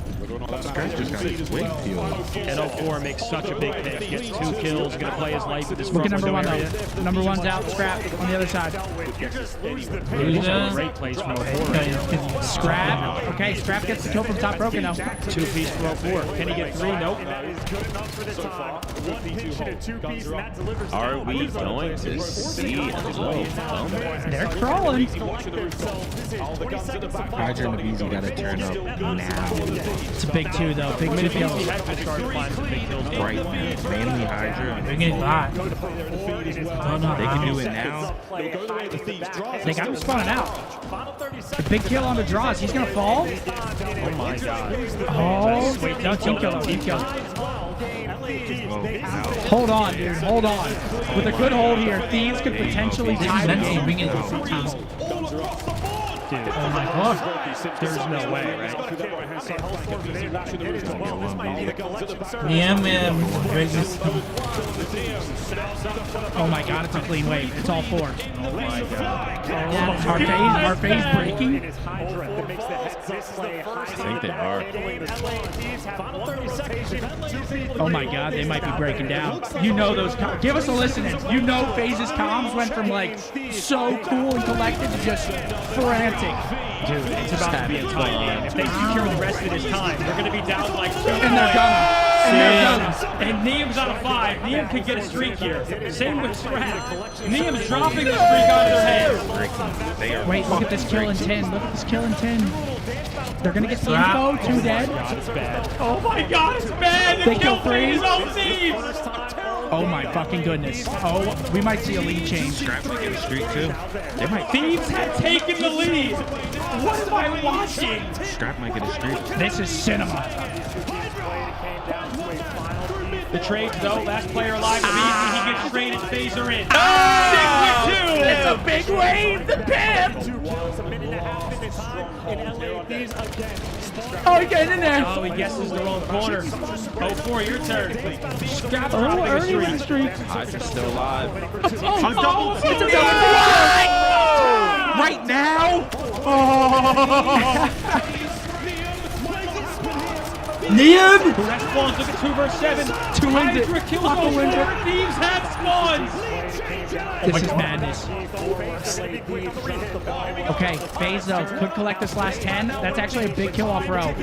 Scratch just got his wig peeled. And 04 makes such a big pick. Gets 2 kills, gonna play his life with this Look front at number window one, area. though. Number one's out, Scrap on the other side. Great plays from 04. Scrap. Okay, Scrap gets the kill from top broken now. 2-piece from 04. Can he get 3? Nope. Are we going to see They're crawling. Roger and Abizi got to turn up now. It's a big 2, though. Big 2 kills. Right now. Mainly Hydra. They're getting hot. They can do it now. They got him spawning out. The big kill on the draws. He's going to fall. Oh my god. Oh, wait, no, team kill. Team kill. Hold on, dude. Hold on. With a good hold here, Thieves could potentially tie the game. Dude, oh my god. There's no way, right? Oh my god, it's a clean wave. It's all 4. Oh my god. Our phase breaking. I think they are. Oh my god, they might be breaking down. You know those. Give us a listening. You know Phase's comms went from like so cool and collected to just frantic. Dude, it's about to be a tight game. If they secure the rest of this time, they're going to be down like 2 And they're gonna. And Niam's on a 5. Niam could get a streak here. Same with Scrap. Niam's dropping the streak out of their head. Wait, look at this kill in 10. Look at this kill in 10. They're gonna get the info. 2 dead. Oh my god, it's bad. They kill 3. Thieves. Oh my fucking goodness. Oh, we might see a lead change. Scrap might get a streak too. They might. Thieves had taken the lead. What am I watching? Scrap might get a streak. This is cinema. The trade, though, last player alive. He gets traded. Phaser in. Oh! 6 with 2. It's a big wave. The pip. Oh, he getting in there. Oh, he guesses the wrong corner. 04, your turn. Scrap early with the streak. Hydra's still alive. It's a double. Right now. Oh. Niam! Who has spawns? Look at 2 versus 7. 2 wins it. Hydra kills 04. Thieves have spawns. This is madness. Okay, FaZe though could collect this last 10. That's actually a big kill off row.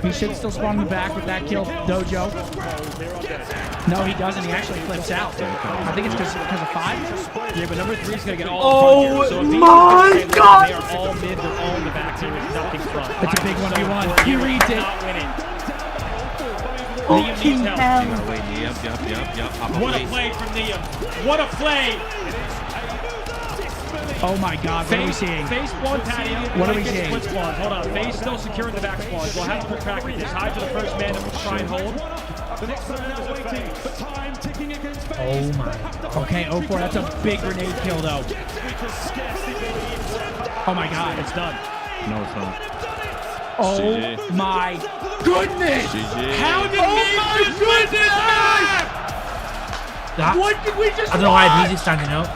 He should still spawn in the back with that kill, Dojo. No, he doesn't. He actually flips out. I think it's because of 5. Yeah, but number 3 is going to get all Oh the so my god! They are all mid, they're all in the back here. There's nothing front. It's a big 1v1. He reads it. Fucking hell. What a play from Niam. What a play. Oh my god, what are we seeing? Phase spawn patio. What are we seeing? Split spawns. Hold on. Phase still securing the back spawns. We'll have to keep track of this. Hydra the first man to try and hold. Oh my. Okay, 04, that's a big grenade kill though. Oh my god. It's done. No, it's not. Oh GG. my goodness! GG. How did Niam just win this match? What did we just I don't know why he's just standing out.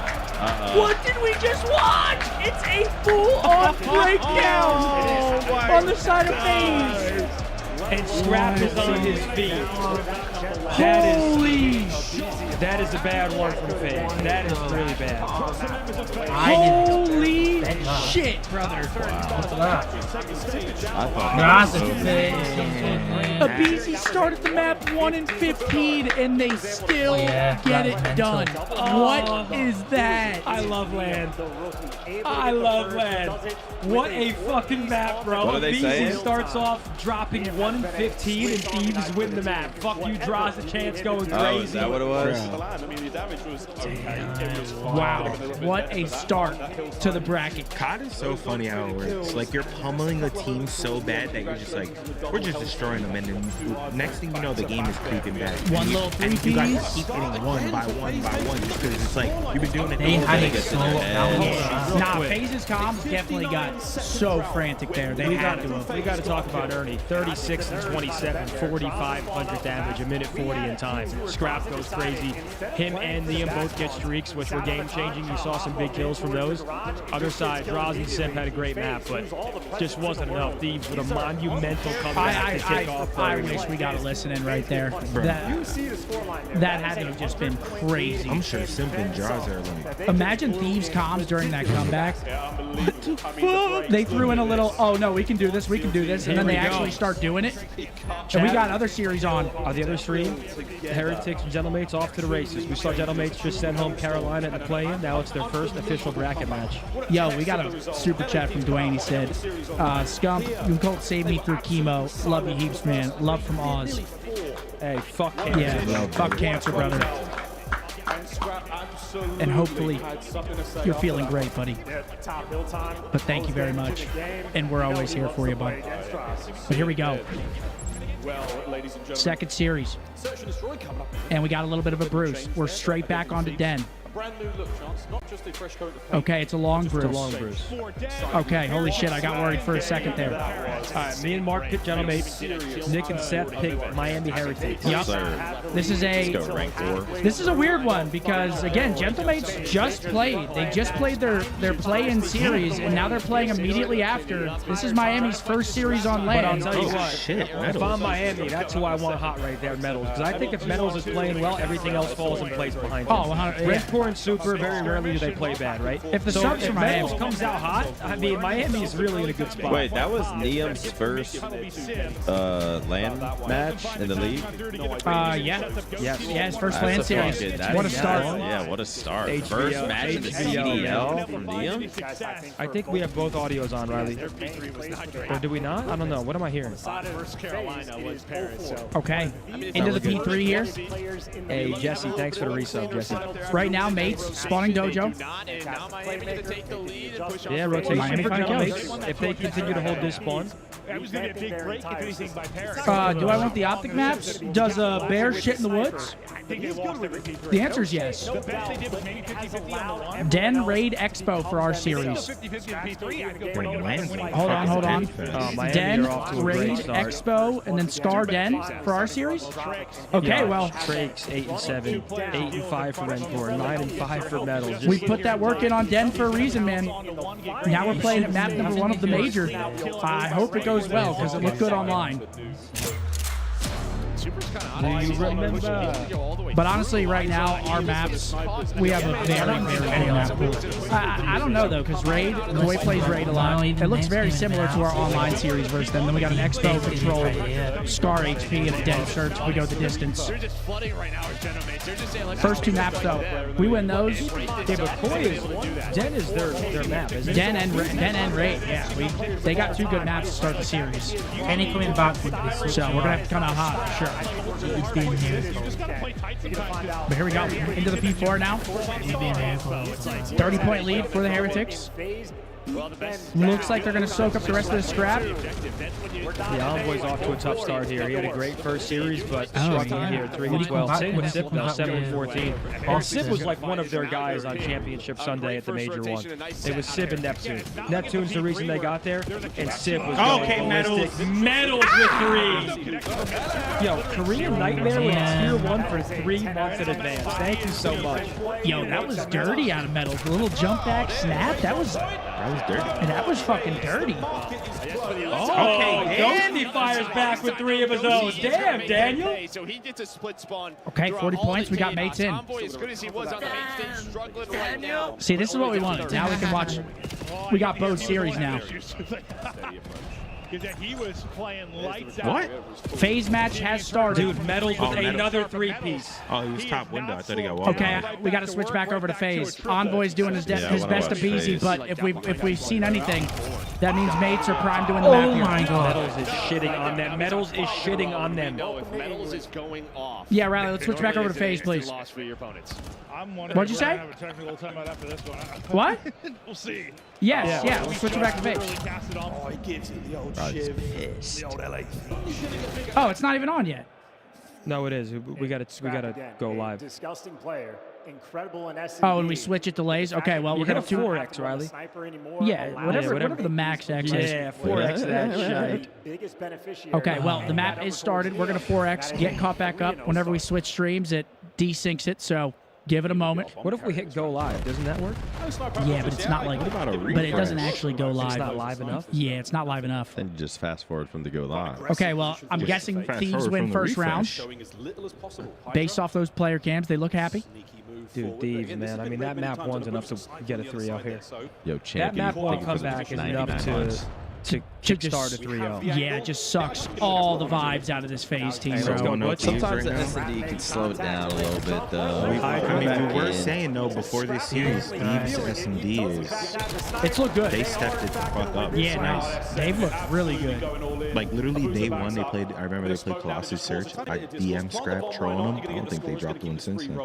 What did we just watch? It's a full-on breakdown on the side of FaZe. And Scrap is on his feet. Holy That is a bad one from FaZe. That is really bad. Holy shit, brother. Abizi started the map 1 in 15 and they still get it done. What is that? I love land. I love land. What a fucking map, bro. What are they saying? Abizi starts off dropping 1 in 15 and Thieves win the map. Fuck you, Drazi. Draws the chance going crazy. Oh, is that what it was? I mean, the damage was Wow, what a start to the bracket. COD is so funny how it works. Like, you're pummeling the team so bad that you're just like, we're just destroying them, and then next thing you know, the game is creeping back. One little and you guys piece. keep hitting one by one just because it's like, you've been doing it the whole had thing. it so down. Nah, FaZe's comms definitely got so frantic there. They had to have. We got to talk about Ernie. 36 and 27, 4,500 damage, a minute 40 in time. Scrap goes crazy. Him and Liam both get streaks, which were game-changing. You saw some big kills from those. Other side, Draws and Simp had a great map, but just wasn't enough. Thieves with a monumental comeback to kick off. I wish we got a listen in right there. That had to have just been crazy. I'm sure Simp and Draws are like... Imagine Thieves comms during that comeback. They threw in a little, oh no, we can do this, and then they actually start doing it. And we got other series on. The other three, Heretics and Gentlemates off to the races. We saw Gentlemates just send home Carolina in the play-in. Now it's their first official bracket match. Yo, we got a super chat from Dwayne. He said, Scump, you called Save Me Through Chemo. Love you heaps, man. Love from Oz. Hey, fuck cancer. Yeah, fuck cancer, brother. And hopefully you're feeling great, buddy. But thank you very much. And we're always here for you, bud. But here we go. Second series. And we got a little bit of a Bruce. We're straight back onto Den. Okay, it's a long Bruce. Okay, holy shit, I got worried for a second there. All right, me and Mark picked Gentlemates. Nick and Seth picked Miami Heretics. Yep. This is a weird one because again, Gentlemates just played. They just played their play-in series, and now they're playing immediately after. This is Miami's first series on land. But I'll tell you what, if I'm Miami, that's who I want hot right there, Metals. Because I think if Metals is playing well, everything else falls in place behind him. Oh, 100%. Red Core and Super, very rarely do they play bad, right? If the subs from Miami Metals comes out hot, I mean, Miami is really in a good spot. Wait, that was Liam's first LAN match in the league? Yeah, his first LAN series. What a start. Yeah, what a start. First match in the CDL from Liam? I think we have both audios on, Riley. Or do we not? I don't know. What am I hearing? Okay, into the P3 here. Hey, Jesse, thanks for the resub, Jesse. Right now, mates, spawning dojo. Yeah, rotation for Gentlemates. If they continue to hold this spawn. Do I want the optic maps? Does a bear shit in the woods? The answer is yes. Den Raid Expo for our series. Hold on. Den Raid Expo and then Scar Den for our series. Okay, well. Trakes 8 and 7, 8 and 5 for Rencore, 9 and 5 for Metals. We put that work in on Den for a reason, man. Now we're playing at map number 1 of the major. I hope it goes well because it looked good online. Do you remember? But honestly, right now, our maps, we have a very, very good map pool. I don't know, though, because Raid, the way plays Raid a lot, it looks very similar to our online series versus them. Then we got an Expo Control, Scar HP, and a Den Search if we go the distance. First 2 maps, though, we win those. Yeah, but Den is their map, isn't it? Den and Raid, yeah. They got 2 good maps to start the series. And he coming back with this. So we're going to have to come out hot, for sure. He's being here. But here we go, into the P4 now. 30-point lead for the Heretics. Looks like they're going to soak up the rest of the scrap. The Envoy's off to a tough start here. He had a great first series, but struggling here. 3-12. Same with Sip, though, 7-14. And Sip was like one of their guys on Championship Sunday at the major one. It was Sip and Neptune. Neptune's the reason they got there, and Sip was going ballistic. Metals with 3. Yo, Korean Nightmare with Tier 1 for 3 months in advance. Thank you so much. Yo, that was dirty out of Metals. A little jump back snap. That was dirty. And that was fucking dirty. Okay, Andy fires back with 3 of his own. Damn, Daniel. So he gets a split spawn. Okay, 40 points. We got mates in. See, this is what we wanted. Now we can watch. We got both series now. He was playing lights out. What? Phase match has started. Dude, Metals with another 3-piece. Oh, he was top window. I thought he got one. Okay, we got to switch back over to Phase. Envoy's doing his best to Beezy, but if we've seen anything, That means mates are primed to win the map Oh here. my god. Metals is shitting on them. Metals is shitting on them. Metals is going off. Yeah, Riley, let's switch back over to FaZe, please. Loss for your opponents. What'd you say? Have a technical timeout after this one. What? We'll see. Yes, yeah, we'll switch it back to FaZe. Oh, he gives it the old Bro, shiv. pissed. The old LA. Oh, it's not even on yet. No, it is. We gotta go live. Disgusting player. Incredible in S&D. Oh, and we switch it to Lays? Okay, well, we're going to 4x, Riley. Yeah, whatever the max X is. Yeah, 4x that shit. Biggest beneficiary. Okay, well, the map is started. We're going to 4x, get caught back up. Whenever we switch streams, it desyncs it, so give it a moment. What if we hit go live? Doesn't that work? Yeah, but it's not like, about a but it doesn't actually go live. It's not live enough? Yeah, it's not live enough. Then you just fast forward from the go live. Okay, well, I'm guessing fast Thieves forward win from the first round. refresh. Based off those player cams, they look happy. Dude, Thieves, man. I mean, that map one's enough to get a 3-0 here. Yo, That champion. map one comeback is enough to kickstart a 3-0. Yeah, it just sucks all the vibes out of this FaZe team, Hey, let's bro. go, no Thieves Sometimes right the now. S&D can slow it down a little bit, though. I mean, we were saying, though, before this series, Thieves S&D is... It's looked good. They stepped it the fuck up. Yeah, It's no, nice. they've looked really good. Like, literally, day one, they played... I remember they played Colossus Search. I DM Scrap trolling them. I don't think they dropped one since then.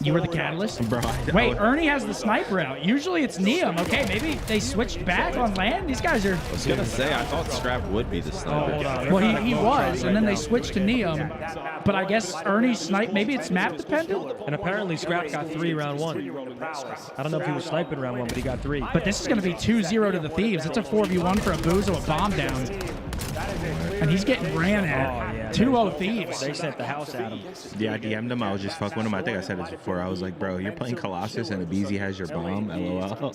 You were the catalyst? Bro, Wait, Ernie has the sniper out. Usually it's Neum. Okay, maybe they switched back on land. These guys are... I was going to say, I thought Scrap would be the sniper. Well, he was, and then they switched to Neum. But I guess Ernie's snipe, maybe it's map dependent? And apparently Scrap got 3 round 1. I don't know if he was sniping round 1, but he got 3. But this is going to be 2-0 to the Thieves. It's a 4v1 for a Boozle, a bomb down. And he's getting ran at. 2-0 Thieves. They sent the house at him. Yeah, I DM'd him. I was just fucking with him. I think I said this before. I was like, bro, you're playing Colossus and Abizi has your bomb, LOL.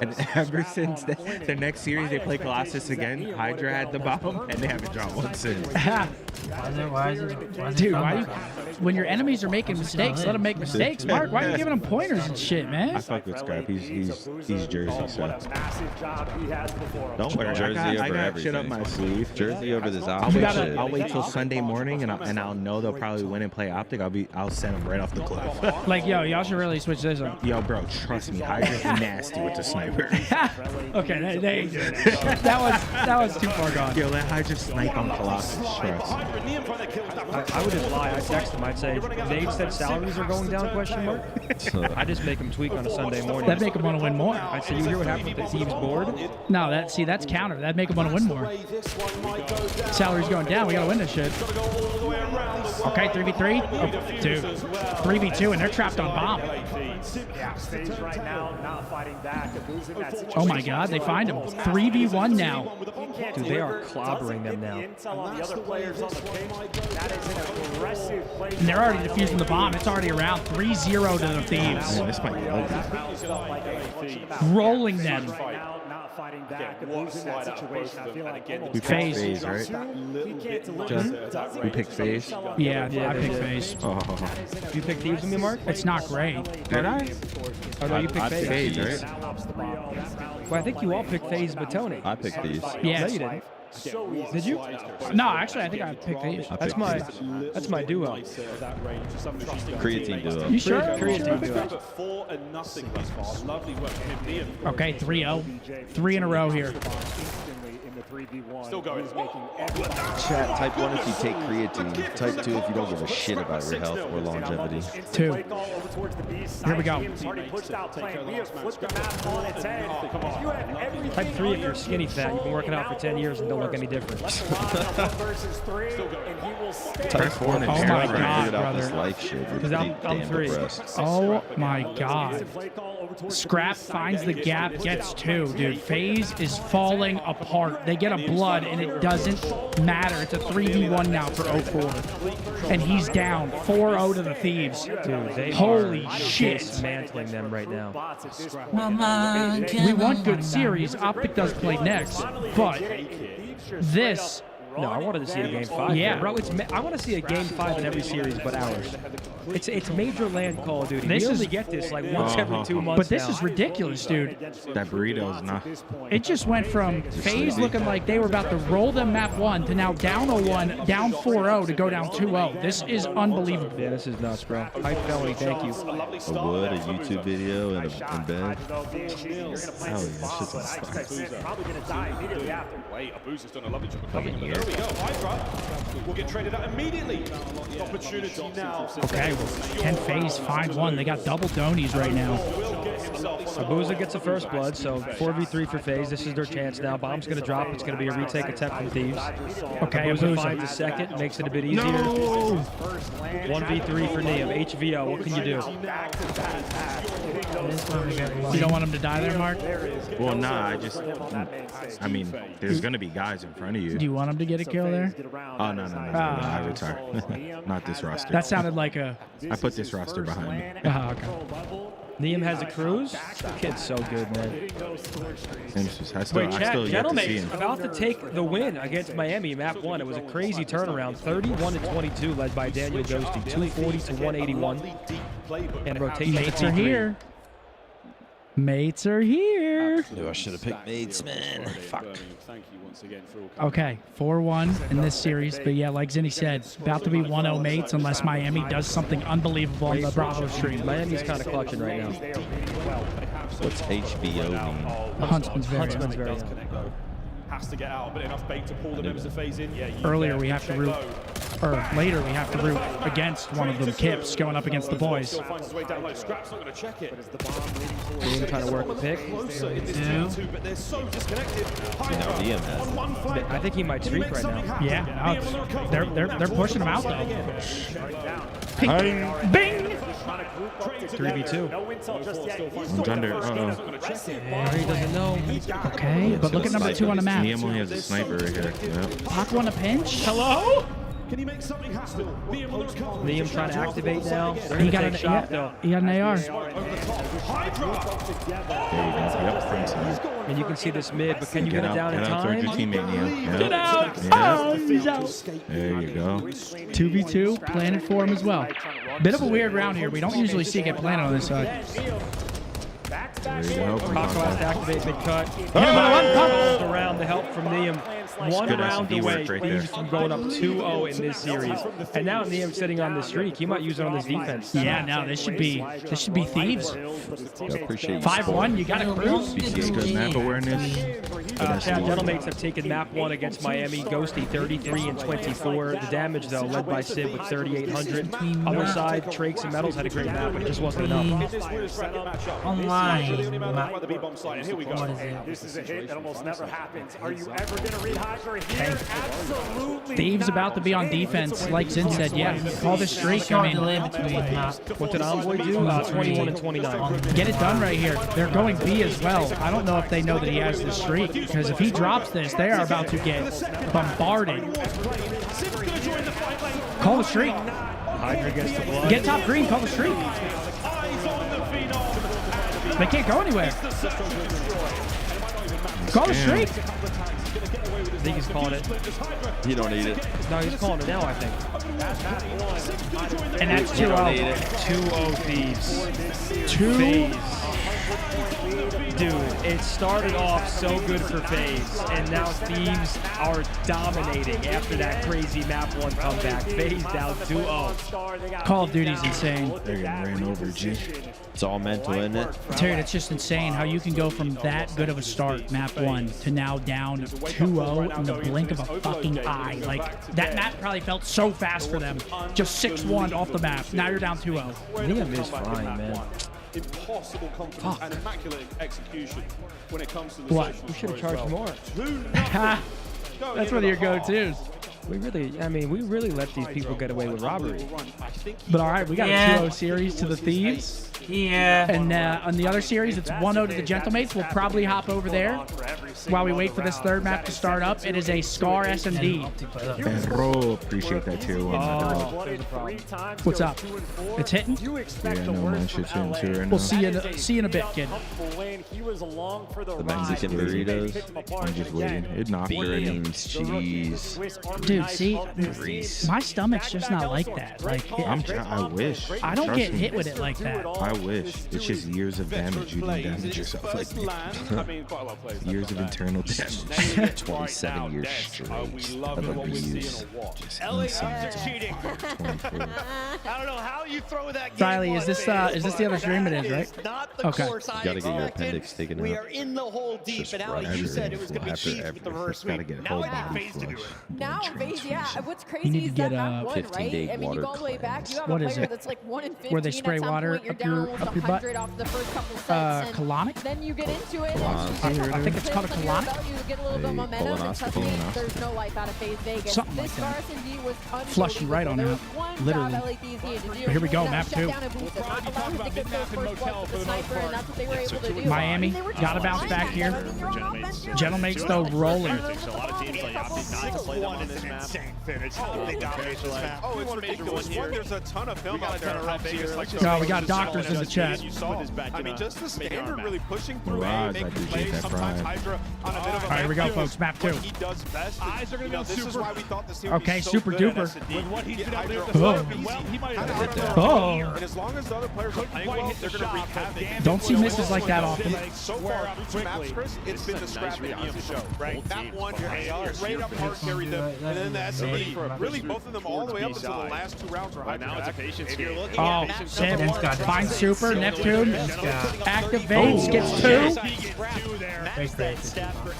And ever since the next series, they play Colossus again. Hydra had the bomb, and they haven't dropped one since. Why is it Dude, why you, when your enemies are making mistakes, let them make mistakes. Mark, why are you giving them pointers and shit, man? I fuck with Scrap. He's Jersey, so. Don't worry, Jersey I over got shit up everything. my sleeve. Jersey over this I'll optic wait, shit. I'll wait till Sunday morning, and I'll know they'll probably win and play Optic. I'll send them right off the cliff. Like, yo, y'all should really switch this up. Yo, bro, trust me, Hydra's nasty with the sniper. Okay, that was too far gone. Yo, let Hydra snipe on Colossus, trust. I would just lie. I'd text him. I'd say, Nate said salaries are going down, question mark. I just make him tweak on a Sunday morning. That'd make him want to win more. I'd say, you hear what happened with the Thieves board? No, that's counter. That'd make him want to win more. Salary's going down. We got to win this shit. Okay, 3v3. Oh, 2. 3v2, and they're trapped on bomb. Oh my god, they find him. 3v1 now. Dude, they are clobbering them now. And they're already defusing the bomb. It's already around 3-0 to the Thieves. Man, this might be ugly. Rolling them. We picked FaZe, right? We picked FaZe. Yeah, I picked FaZe. Oh. You picked Thieves with me, Mark? It's not great. Did I? Oh, no, you picked FaZe. FaZe, right? Well, I think you all picked FaZe but Tony. I picked these. Yeah. No, you didn't. Did you? No, actually, I think I picked these. That's my duo. Creatine duo. You sure? Creatine duo. 4-0. Okay, 3-0. 3 in a row here. Still going. Chat, type 1 if you take creatine. Type 2 if you don't give a shit about your health or longevity. 2. Here we go. Type 3 if you're skinny fat. You've been working out for 10 years and don't look any different. Type 4 and Oh my figured God, out this brother. life shit. You're Because pretty I'm damn 3. depressed. Oh my god. Scrap finds the gap, gets 2. Dude, FaZe is falling apart. They get a blood and it doesn't matter. It's a 3v1 now for 04. And he's down 4-0 to the Thieves. Dude, they Holy are shit. dismantling them right now. We want good series. Optic does play next, but this No, I wanted to see a game 5. Yeah, bro. I want to see a game 5 in every series but ours. It's major land Call of Duty. We only get this like once every 2 months. But this is ridiculous, dude. That burrito is not. It just went from FaZe looking like they were about to roll them map 1 to now down 0-1, down 4-0 to go down 2-0. This is unbelievable. Yeah, this is nuts, bro. Hype Felony, thank you. A wood, a YouTube video, and in bed. Hell yeah, shit's on Probably going to die immediately after. Wait, Abuza's done a lovely job of covering, but there we go. Hydra will get traded out immediately. Opportunity now. Okay, well, can FaZe find one? They got double Donies right now. Abuza gets the first blood, so 4v3 for FaZe. This is their chance now. Bomb's going to drop. It's going to be a retake attempt from Thieves. Okay, Abuza finds a second, makes it a bit easier. No! 1v3 for Neum. HVO, what can you do? You don't want him to die there, Mark? Well, nah, I mean, there's going to be guys in front of you. Do you want him to get a kill there? Oh, no, I retire. Not this roster. That sounded like a... I put this roster behind me. Okay. Neum has a cruise. The kid's so good, man. I still yet to see him. About to take the win against Miami, map 1. It was a crazy turnaround. 31-22, led by Daniel Ghosty. 240 to 181. And rotation. Mates are here. Mates are here. Knew I should have picked mates, man. Fuck. Okay, 4-1 in this series. But yeah, like Zinni said, about to be 1-0 mates unless Miami does something unbelievable on the Bravo stream. Miami's kind of clutching right now. What's HBO mean? Huntsman's variant. Huntsman's variant. Has to get out, but enough bait to pull the members of FaZe in. Yeah, earlier we have to root, or later we have to root against one of them, Kips, going up against the boys. Still finds his way down low. Scrap's not going to check it. Neum trying to work the pick. But they're so disconnected. I think he might streak right now. Yeah, they're pushing him out though. Bing! Bing! 3v2. I'm under. He doesn't know. Okay, but look at number 2 on the map. Neum only has a sniper right here. Yep. Pac won a pinch. Hello? Can he make something happen? Neum trying to activate now. He got an AR. He got an AR. And you can see this mid, but can you get it down in time? Get out, your teammate, Neum. Get out! Oh, he's out. There you go. 2v2 planted for him as well. Bit of a weird round here. We don't usually see it get planted on this side. There you go. Paco has to activate mid-cut. Calls around the help from Neum. One round away, Thieves from going up 2-0 in this series. And now Neum sitting on the streak. He might use it on this defense. Yeah, no, this should be Thieves. I appreciate 5-1, you got a cruise. BC's good map awareness. Gentlemen have taken map 1 against Miami. Ghosty 33 and 24. The damage though, led by Sid with 3,800. Other side, Trakes and Metals had a great map, but it just wasn't enough. Online. This is a hit that almost never happens. Are you ever going to read Hydra here? Absolutely. Thieves about to be on defense, like Zin said. Yeah, call the streak. I mean, what did Envoy do? 21 and 29. Get it done right here. They're going B as well. I don't know if they know that he has the streak, because if he drops this, they are about to get bombarded. Call the streak. Hydra gets the blood. Get top green. Call the streak. They can't go anywhere. Call the streak. I think he's calling it. You don't need it. No, he's calling it now, I think. And that's 2-0. 2-0 Thieves. 2. Dude, it started off so good for FaZe, and now Thieves are dominating after that crazy map 1 comeback. FaZe down 2-0. Call of Duty's insane. They're getting ran over, G. It's all mental, isn't it? Dude, it's just insane how you can go from that good of a start, map 1, to now down 2-0 in the blink of a fucking eye. Like, that map probably felt so fast for them. Just 6-1 off the map. Now you're down 2-0. Neum is fine, man. Impossible confidence and immaculate execution when it comes to the what? We should have charged more. That's one of your go-tos. We really let these people get away with robbery. But all right, we got a 2-0 series to the Thieves. Yeah. And on the other series, it's 1-0 to the Gentlemates. We'll probably hop over there while we wait for this third map to start up. It is a Scar SMD. Perro, appreciate that too. What's up? It's hitting? Yeah, no, man, shit's hitting too right now. We'll see you in a bit, kid. The Mexican burritos. I'm just waiting. It knocked her in. Beans, cheese. Dude, see, my stomach's just not like that. Like, I wish. I don't get hit with it like that. I wish. It's just years of damage. You didn't damage yourself like me. Years of internal damage. 27 years straight of abuse. Just insane. I don't know how you throw that game. Riley, is this the other stream? It is, right? Okay. You gotta get your appendix taken out. We are in the hole deep, and Ali, you said it was going to be cheese with the reverse sweep. Now I need FaZe to do it. Now FaZe, yeah. What's crazy is that map one, right? I mean, you go all the way back. You have a player that's like 1 in 15. Where they spray water you're down almost 100 off the first couple sets. Colonic? Then you get into it. I think it's called a colonic. You get a little bit of momentum, and trust me, there's no life out of FaZe Vegas. Something like this that. SND was Flush you right on out. Literally. Here we go, map 2. Miami got to bounce back here. Gentlemates though rolling. There's a ton of film out there. No, we got doctors in the chat. I mean, just the standard really pushing through Mirage, A, I making appreciate plays. that Sometimes pride. Hydra on a bit of a All right, here we go, folks. Map 2. He does best. Eyes are going to go super. This is why we thought this team would Okay, be so super good duper. at S&D. With what he's been able to do, Oh. well, he might have And as long as the other players are playing well, they're going to wreak havoc. Don't see misses like that often. So far, through two maps, Chris, it's been the scrap medium show. Right? Map 1, straight up hard carried them, and then the S&D, really both of them all the way up until the last 2 rounds were Hydra. Now it's a patience game. Oh, shit. Find super. Neptune activates, gets 2.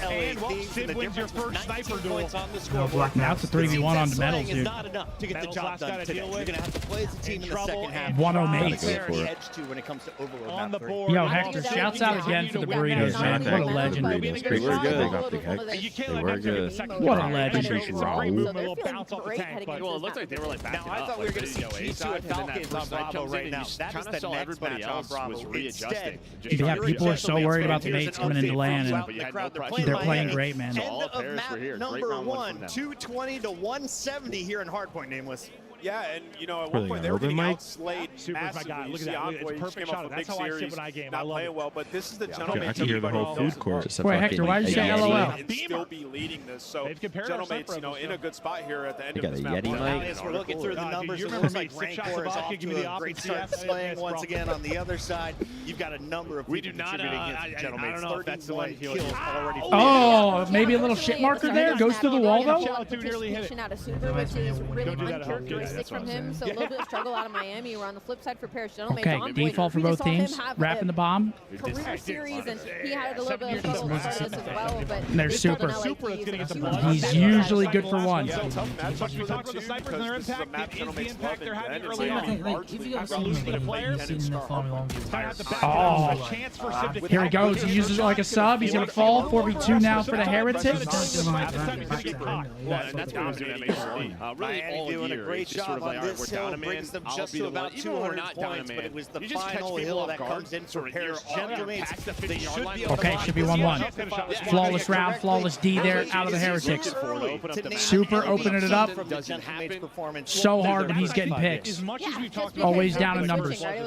And Sid wins your first sniper duel. Now it's a 3v1 on the metals, dude. Not enough to get the job done today. You're going to have to play as a team in the second half. 1-0 mates. Edge to when it comes to overload. On the board. Yo, Hector, shouts out again for the burritos, man. What a legend. They were good. They were good. What a legend. Well, it looked like they were like back. Now, I thought we were going to see G2 and Falcon versus Bravo right now. That is the next everybody match on else Bravo. was readjusting. Yeah, people are so worried about the mates coming into LAN, and they're playing great, man. End of map number 1, 220 to 170 here in Hardpoint, Nameless. Yeah, and you know, at one point they were getting outslayed massively. Look You at see that. Envoy, It's a he perfect came shot. off a That's big how I series, sit when I game. I not love playing it. well, but this is the I gentleman can hear the whole food court. Wait, Hector, why did you say LOL? and still be leading this. So, gentlemen, you know, in a good spot here at the end They of got this a map. Yeti mic. As we're looking through the numbers, it looks like Rancor is off to a great start playing once again. On the other side, you've got a number of people contributing against gentlemen. I don't know if that's the one kills already. Oh, maybe a little shit marker there. Goes through the wall, though. Out of super, which is really uncharacteristic from him. So a little bit of struggle out of Miami. We're on the flip side for Paris Gentlemen. Okay, default for both teams. Wrapping the bomb. Career series, and he had a little bit of struggle to start this as well. But they're super. He's usually good for one. We talked about the snipers and their impact. It is the impact they're having early on. If you guys see the players, Oh, here he goes. He uses it like a sub. He's gonna fall. 4v2 now for the Heretics. Miami doing a great job on this hill, brings them just to about 200 points, but it was the final hill that comes in for Paris Gentlemen. They should be able to Okay, should be 1-1. Flawless round, flawless D there, out of the Heretics. Super opening it up. So hard when he's getting picks. Always down in numbers. I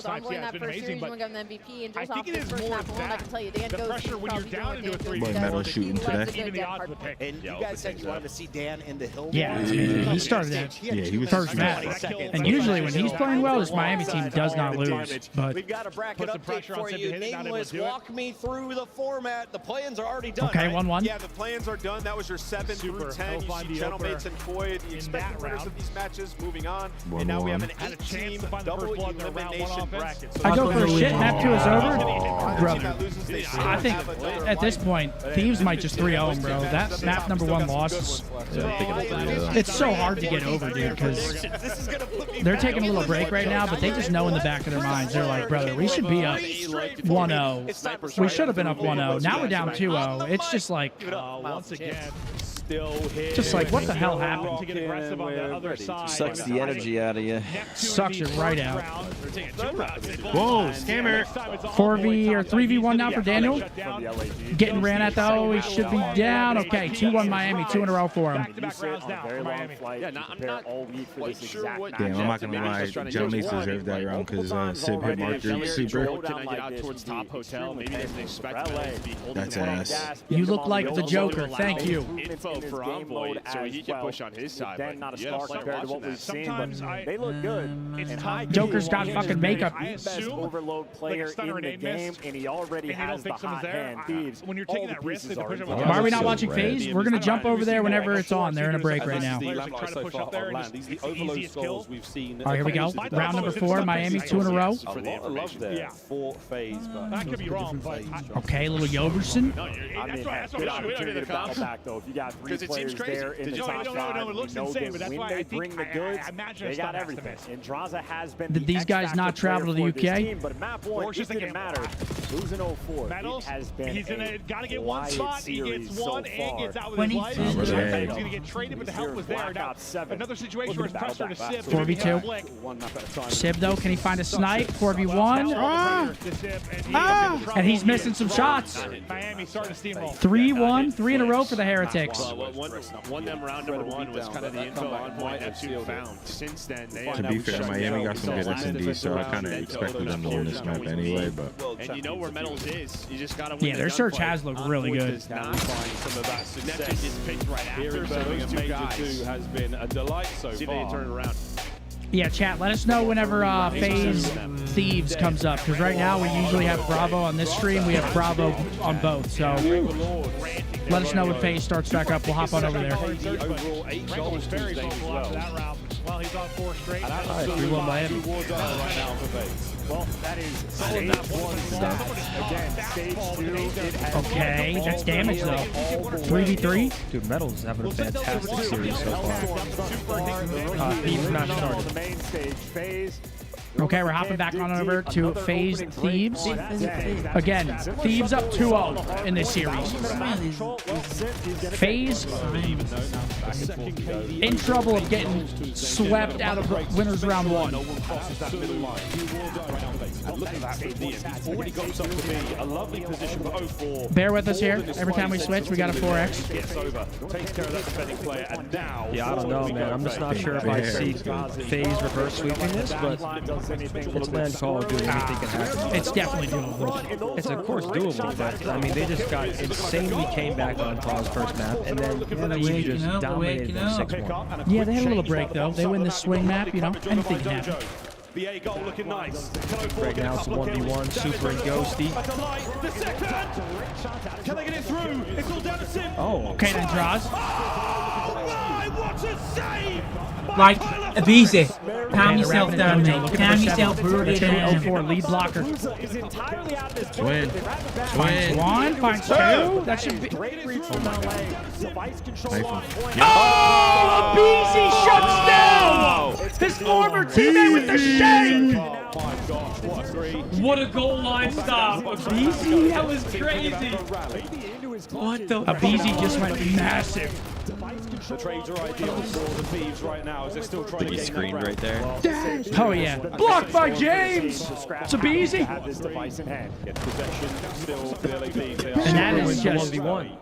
think it is more that. The pressure when you're down into a 3v4. Boy, Metal shooting today. And you guys said you wanted to see Dan in the hill. Yeah, he started that. Yeah, he was first match. And usually when he's playing well, this Miami team does not lose. But we've got a bracket update for you. Nameless, walk me through the format. The plans are already done. Okay, 1-1. Yeah, the plans are done. That was your 7 through 10. You see Gentlemates and Foy, the expected winners of these matches, moving on. And now we have an 8-team double elimination bracket. I go for a shit. Map 2 is over. Brother, I think at this point, Thieves might just 3-0 him, bro. That map number 1 loss is... It's so hard to get over, dude, because they're taking a little break right now, but they just know in the back of their minds, they're like, brother, we should be up 1-0. We should have been up 1-0. Now we're down 2-0. It's just like... Once again, Just like, what the hell happened? To get aggressive on the other side. Sucks the energy out of you. Sucks it right out. Whoa, scammer. 4v or 3v1 now for Daniel. Getting ran at though. He should be down. Okay, 2-1 Miami, 2 in a row for him. Damn, I'm not gonna lie. Joe Mace deserved that round because Sib hit marker super. That's ass. You look like the Joker. Thank you. Info for Envoy, so he can push on his side. Then not a star compared to what we've seen, but they look good. Joker's got fucking makeup. Best overload player in the game, and he already has the hot hand. Thieves. When you're taking that risk, Why are we not watching FaZe? We're gonna jump over there whenever it's on. They're in a break right now. All right, here we go. Round number 4, Miami, 2 in a row. A lot of love there for FaZe, but I could be wrong, but okay, little Yoverson. That's good opportunity to battle back though. If you got 3 players there in the top 5, it looks insane, but that's why I bring the goods. They got everything. And Draza has been. Did these guys not travel to the UK? But map 1, it didn't matter. Losing 0-4. Metals has been. He's gotta get one spot. He gets one and gets out with his life. He's He's gonna get traded, but the help was there. Now another situation where it's pressure to Sib. 4v2. Sib though, can he find a snipe? 4v1. And he's missing some shots. Miami starting to steamroll. 3-1, 3 in a row for the Heretics. One them round number 1 was kind of the info on point F2 found. Since then, To be fair, Miami got some good S&D, so I kind of expected them to win this map anyway. But and you know where Metals is. You just gotta win. Yeah, their search has looked really good. Has been a delight so far. See if they turn it around. Yeah, chat, let us know whenever FaZe Thieves comes up, because right now we usually have Bravo on this stream. We have Bravo on both, so let us know when FaZe starts back up. We'll hop on over there. Well, he's on 4 straight. All right, 3-1 Miami. Well, that is stage 1 stats. Again, stage 2. Okay, that's damage though. 3v3. Dude, Metal's having a fantastic series so far. Thieves not started. The main stage phase. Okay, we're hopping back on over to FaZe Thieves. Again, Thieves up 2-0 in this series. FaZe in trouble of getting swept out of winners round 1. Bear with us here. Every time we switch, we got a 4x. Yeah, I don't know, man. I'm just not sure if I see FaZe reverse sweeping this, but it's land call, dude. Anything can happen. It's definitely doable. It's of course doable, but I mean, they just got insanely came back on Paul's first map, and then Eve just dominated them 6-1. Yeah, they had a little break though. They win this swing map, you know, anything can happen. The A goal looking nice. Right now it's 1v1, Super and Ghosty. The second! Can they get it through? It's all down to Sim. Oh, okay, then draws. Oh my, what a save! Like, Abizi, calm yourself down, mate. Calm yourself, brood down. 04 lead blocker. Twin. One, finds 2. That should be. Oh, Abizi shuts down his former teammate with the shake. Oh my gosh, what a 3. What a goal line stop. Abizi, that was crazy. What the Abizi just went massive. The trades are ideal for the Thieves right now as they're still trying to get screened right there. Oh yeah. Blocked by James. It's Abizi. And that is just,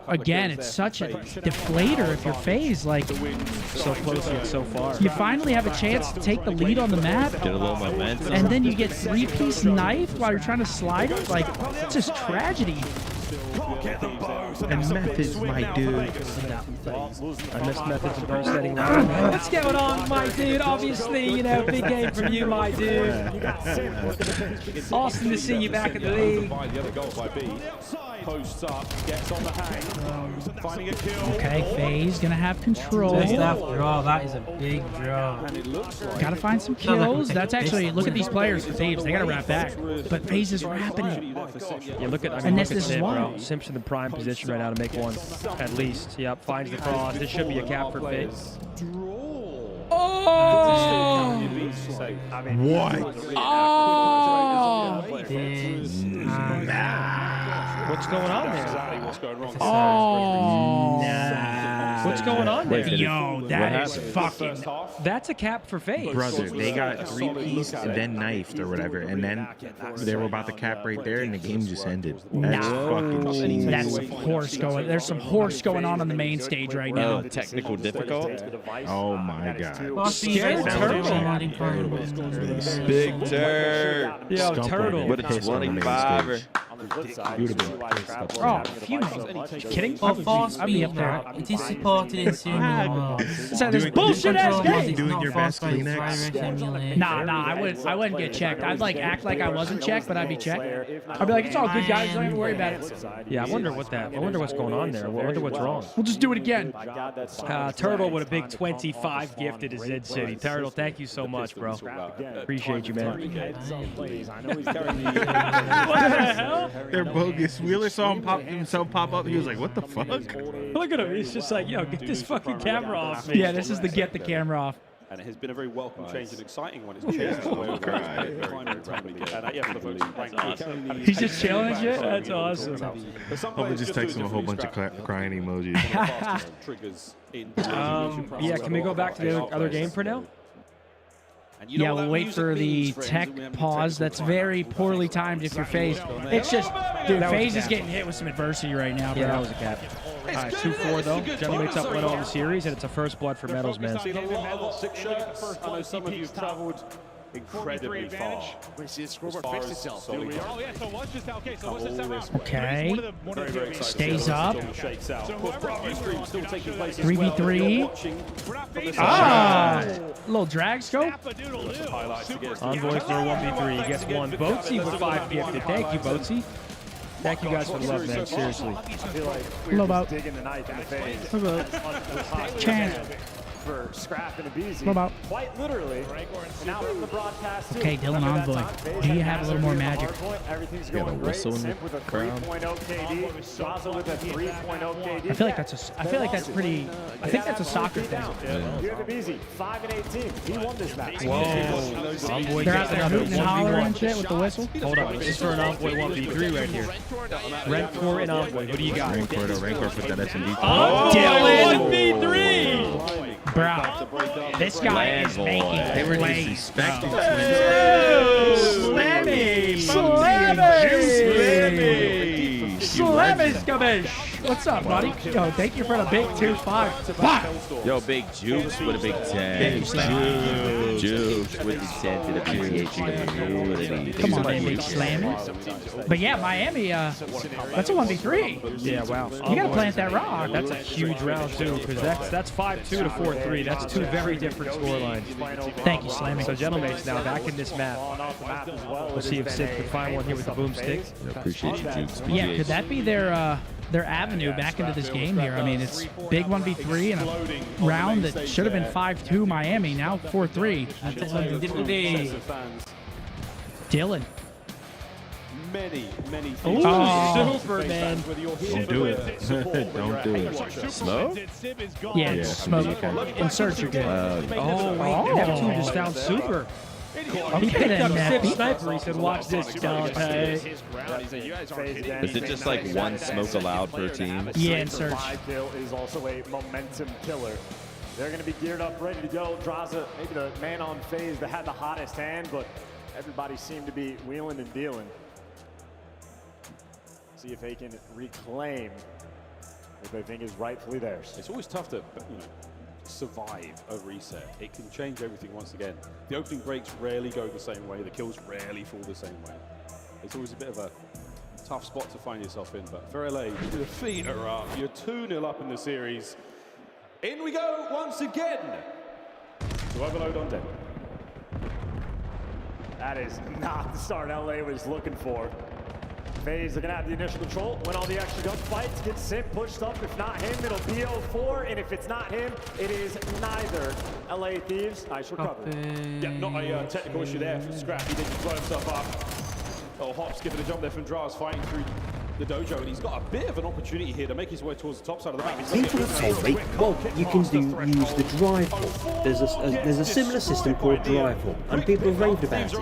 again, it's such a deflator if you're FaZe. Like, so close yet so far. You finally have a chance to take the lead on the map. Get a little momentum. And then you get 3-piece knife while you're trying to slide it. Like, it's just tragedy. And Method's my dude. I missed Method's resetting round. What's going on, my dude? Obviously, you know, big game from you, my dude. Awesome to see you back in the league. The other goal by B. Posts up, gets on the hang, finding a kill. Okay, FaZe gonna have control. Just after all, that is a big draw. And it looks like Gotta find some kills. That's actually, look at these players for Thieves. They gotta wrap back. But FaZe is wrapping it. Yeah, look at, I mean, And look this at is Sim, why. bro. Sim's in the prime position right now to make one, at least. Yep, finds the cross. This should be a cap for FaZe. Oh! What? Oh! What's going on there? exactly what's going wrong. Oh! Nah. What's going on there? Yo, that is fucking... That's a cap for FaZe. Brother, they got 3-piece and then knifed or whatever, and then they were about to cap right there, and the game just ended. That's fucking cheesy. That's some horse going. There's some horse going on the main stage right now. Technical difficult. Oh my god. Scared Turtle. Big Turtle. Yo, Turtle. With a 25er. Oh, fuming. You kidding? Oh, force me up there. It is supported in Sumo. So this bullshit ass game. Doing your best Kleenex. Nah, I wouldn't get checked. I'd like act like I wasn't checked, but I'd be checked. I'd be like, it's all good, guys. Don't even worry about it. Yeah, I wonder what's going on there. I wonder what's wrong. We'll just do it again. Turtle with a big 25 gifted to Zed City. Turtle, thank you so much, bro. Appreciate you, man. What the hell? They're bogus. Wheeler saw himself pop up. He was like, what the fuck? Look at him. He's just like, yo, get this fucking camera off me. Yeah, this is the get the camera off. And it has been a very welcome change and exciting one. It's He's just chilling and shit? That's awesome. I'll just text him a whole bunch of crying emojis. Yeah, can we go back to the other game for now? Yeah, we'll wait for the tech pause. That's very poorly timed if you're FaZe. It's just, dude, FaZe is getting hit with some adversity right now, bro. Yeah, that was a cap. All right, 2-4 though. General makes up 1-0 in the series, and it's a first blood for Metals, man. I know some of you have traveled incredibly far. We see the scoreboard fix itself. Oh yeah, so watch this out. Okay, so watch this out. Okay. Stays up. 3v3. Ah! Little drag scope. Envoy for 1v3. He gets one. Boatsy with 5 gifted. Thank you, Boatsy. Thank you guys for the love, man. Seriously. I feel like we're about digging the knife in the face. Chance. For Scrap and Abizi. What about? Quite literally. Now from the broadcast. Okay, Dylan Envoy. Do you have a little more magic? Everything's going great. Simp with a 3.0 KD. Zaza with a 3.0 KD. I feel like that's pretty. I think that's a soccer thing. You have Abizi, 5-18. He won this match. Whoa. They're out there hooting and hollering and shit with the whistle. Hold up. This is for an Envoy 1v3 right here. Redcore and Envoy. Who do you got? Rancor for that SMD. Oh, Dylan 1v3. Bro, this guy is making They were plays. disrespecting Slammy Scabish. What's up, buddy? Yo, thank you for the big 2-5. Yo, Big Jukes with a big 10. Jukes with the 10 to the PTH. Come on, man, big slammer. But yeah, Miami, that's a 1v3. Yeah, wow. You gotta plant that rock. That's a huge round, too, because that's 5-2 to 4-3. That's 2 very different scorelines. Thank you, Slammy. So, Gentlemates now back in this map. We'll see if Sid can find one here with the boomstick. Appreciate you, Jukes. Yeah, could that be their avenue back into this game here? I mean, it's big 1v3 and a round that should have been 5-2 Miami, now 4-3. Dylan. Many. Oh, Superman. Don't do it. Don't do it. Smoke? Yeah, smoke. Insert your good. Oh, wait. Neptune just found Super. He picked up Sip Sniper. He said, watch this, Dante. Is it just like one smoke allowed per team? Yeah, insert. Kill is also a momentum killer. They're going to be geared up, ready to go. Draza, maybe the man on FaZe that had the hottest hand, but everybody seemed to be wheeling and dealing. See if they can reclaim what they think is rightfully theirs. It's always tough to survive a reset. It can change everything once again. The opening breaks rarely go the same way. The kills rarely fall the same way. It's always a bit of a tough spot to find yourself in. But for LA, the feet are up. You're 2-0 up in the series. In we go once again to Overload on deck. That is not the start LA was looking for. FaZe are going to have the initial control, win all the extra gunfights, get Simp pushed up. If not him, it'll be 0-4, and if it's not him, it is neither. LA Thieves, nice recovery. Yeah, not a technical issue there for Scrap. He didn't blow himself up. Oh, Hops giving a jump there from Draz, fighting through the dojo, and he's got a bit of an opportunity here to make his way towards the top side of the map. People have told me, well, you can use the drive hub. There's a similar system called drive hub, and people have raved about it.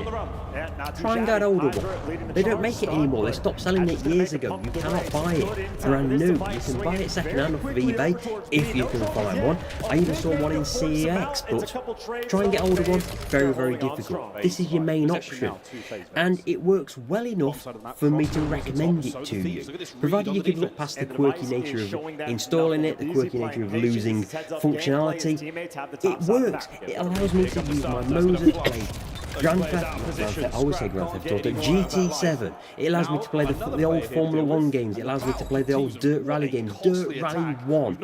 Try and get an older one. They don't make it anymore. They stopped selling it years ago. You cannot buy it brand new. You can buy it second-hand off of eBay if you can find one. I even saw one in CEX, but try and get hold of one. Very, very difficult. This is your main option, and it works well enough for me to recommend it to you, provided you can look past the quirky nature of installing it, the quirky nature of losing functionality. It works. It allows me to use my Moses blade. Grand Theft, I always say Grand Theft Auto, GT7. It allows me to play the old Formula 1 games. It allows me to play the old Dirt Rally games. Dirt Rally 1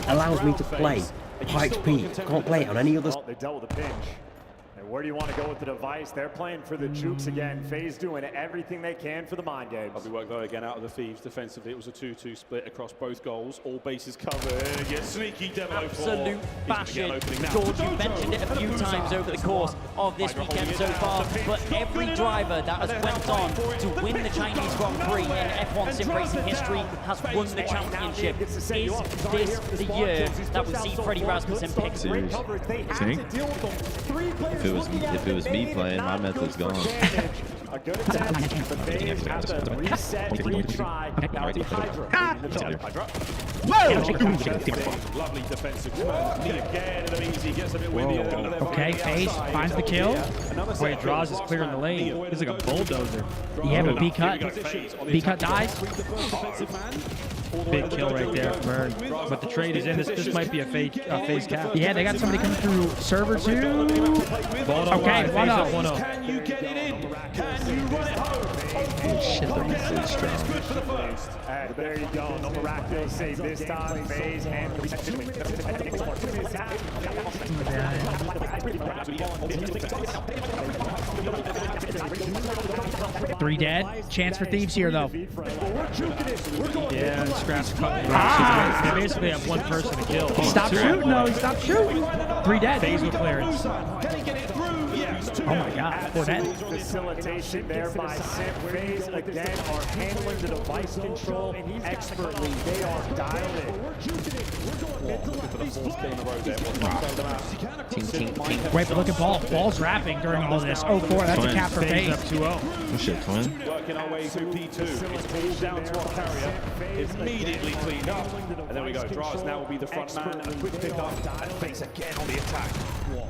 allows me to play Pikes Peak. Can't play it on any other. They dealt with a pinch. And where do you want to go with the device? They're playing for the jukes again. FaZe doing everything they can for the mind games. Lovely work though again out of the Thieves defensively. It was a 2-2 split across both goals. All bases covered. Yes, sneaky Devil. Absolute bashing. George, you mentioned it a few times over the course of this weekend so far, but every driver that has went on to win the Chinese Grand Prix in F1 sim racing history has won the championship. Is this the year that we see Freddie Rasmussen pick? If it was me playing, my method's gone. A good attempt. The FaZe have to reset, retry. Now the Hydra. Whoa! Lovely defensive command. Again, and easy gets a bit windy. Okay, FaZe finds the kill. Wait, Draws is clearing the lane. It's like a bulldozer. Yeah, but B-Cut. B-Cut dies. Big kill right there from Ern. But the trade is in. This might be a FaZe cap. Yeah, they got somebody coming through server 2. Okay, 1-0. Can you get it in? Can you run it home? Shit, that was strong. And there you go. No miraculous save this time. FaZe handles it. 3 dead. Chance for Thieves here, though. Yeah, Scraps cut. They basically have one person to kill. He stopped shooting, though. He stopped shooting. 3 dead. FaZe with clearance. Oh my God, 4 dead. Facilitation there by Sim. FaZe again are handling the device control expertly. They are dialed in. Wait, but look at Ball. Ball's rapping during all this. 0-4, that's a cap for FaZe. Up 2-0. Oh shit, Twin. Working our way through P2. It's all down to our carrier. Immediately cleaned up. And there we go. Draz now will be the front man. A quick pick up. And FaZe again on the attack.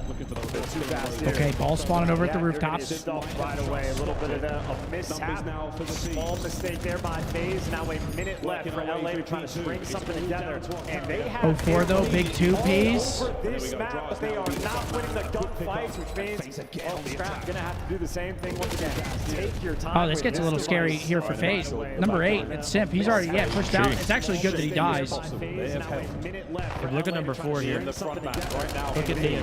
Looking for those bit too fast. Okay, Ball spawning over at the rooftops. Right away, a little bit of a mishap. Small mistake there by FaZe. Now a minute left for LA to try to string something together. And they have 0-4 though, big 2-piece. This map, but they are not winning the gunfights, which means Scrap gonna have to do the same thing once again. Take your time. Oh, this gets a little scary here for FaZe. Number 8, it's Simp. He's already pushed out. It's actually good that he dies. But look at number 4 here. Look at the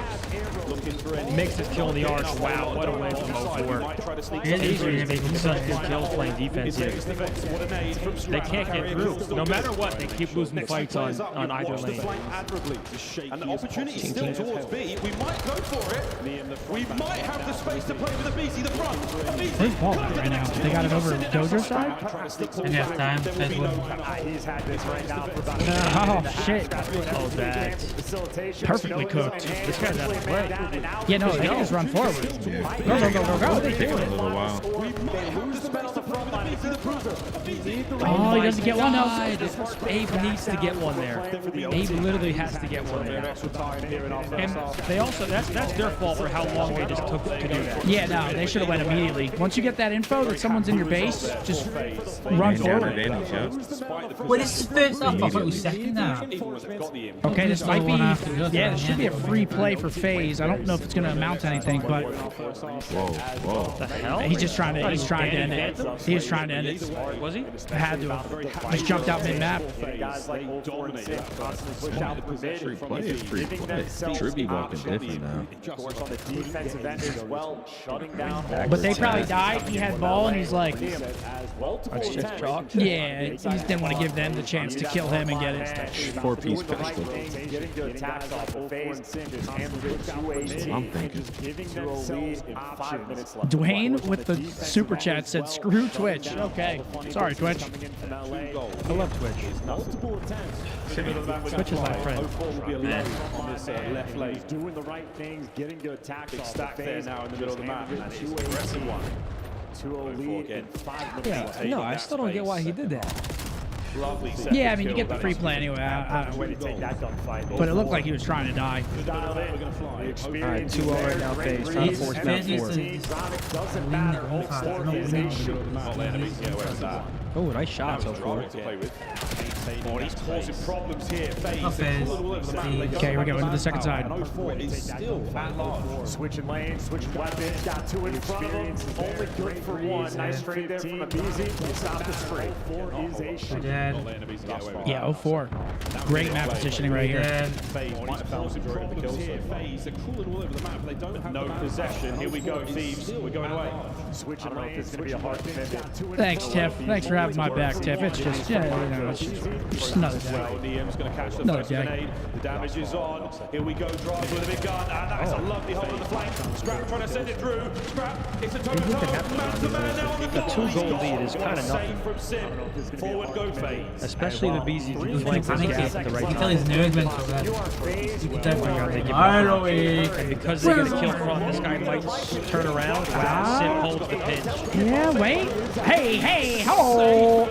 makes his kill in the arch. Wow, what a win from 0-4. He's making such good kills playing defense here. They can't get through. No matter what, they keep losing fights on either lane. And the opportunity is still towards B. We might go for it. We might have the space to play with the BC, the front. Where's Ball right now? They got it over Dojo's side? And half time. He's had this right now for about oh, shit. Oh, that. Perfectly cooked. This guy's out of play. Yeah, no, they can just run forward. Go, go, go, go, go. It's taking a little while. Oh, he doesn't get one now. Abe needs to get one there. Abe literally has to get one there. And they also, that's their fault for how long they just took to do that. Yeah, no, they should have went immediately. Once you get that info that someone's in your base, just run forward. Wait, this is first off. I thought it was second now. Okay, this might be, yeah, this should be a free play for FaZe. I don't know if it's going to amount to anything, but Whoa. The hell? he's trying to end it. He was trying to end it. Was he? Had to have. Just jumped out mid-map. Guys like 0-4 and 6 constantly push out the position. Free play, free play. Should be walking different now. Of course, on the defensive end as well, shutting down. But they probably died. He had ball, and he's like, That's just chalk. yeah, he just didn't want to give them the chance to kill him and get it. 4-piece pistol. Getting good attacks off the phase. I'm thinking. Giving them lead in 5 minutes left. Dwayne with the super chat said, screw Twitch. Okay. Sorry, Twitch. I love Twitch. Multiple attempts. Twitch is my friend. Left lane. He's doing the right things, getting good attacks off the phase. Now in the middle of the map. And it's an aggressive one. 2-0 lead in 5 minutes. Yeah, no, I still don't get why he did that. Lovely. Yeah, I mean, you get the free play anyway. But it looked like he was trying to die. All right, 2-0 right now, FaZe. Trying to force map 4. Oh, nice shot so far. Oh, he's causing problems here. Okay, here we go into the second side. Switching lanes, switching weapons, got 2 in front of him. Only good for 1. Nice trade there from Abizi. Stop the spree. 4 is a shot. Yeah, 0-4. Great map positioning right here. No possession. Here we go, Thieves. We're going away. Switching lanes, going to be a hard commitment. Thanks, Tiff. Thanks for having my back, Tiff. It's just, yeah, you know, it's just another day. Niem's going to catch the Another first day. grenade. The damage is on. Here we go, drive with a big gun. And that is a lovely hold on the flank. Scrap trying to send it through. Scrap, it's a toe-to-toe. Man-to-man now on the A 2-goal lead is kind of nothing. from Sim. Forward go FaZe. Especially the BZ flank this gap at the right You can tell he's nervous for that. You can definitely time. finally. And because they get a kill front, this guy might turn around. Sim holds the pinch. Yeah, wait. Hey, hey, ho!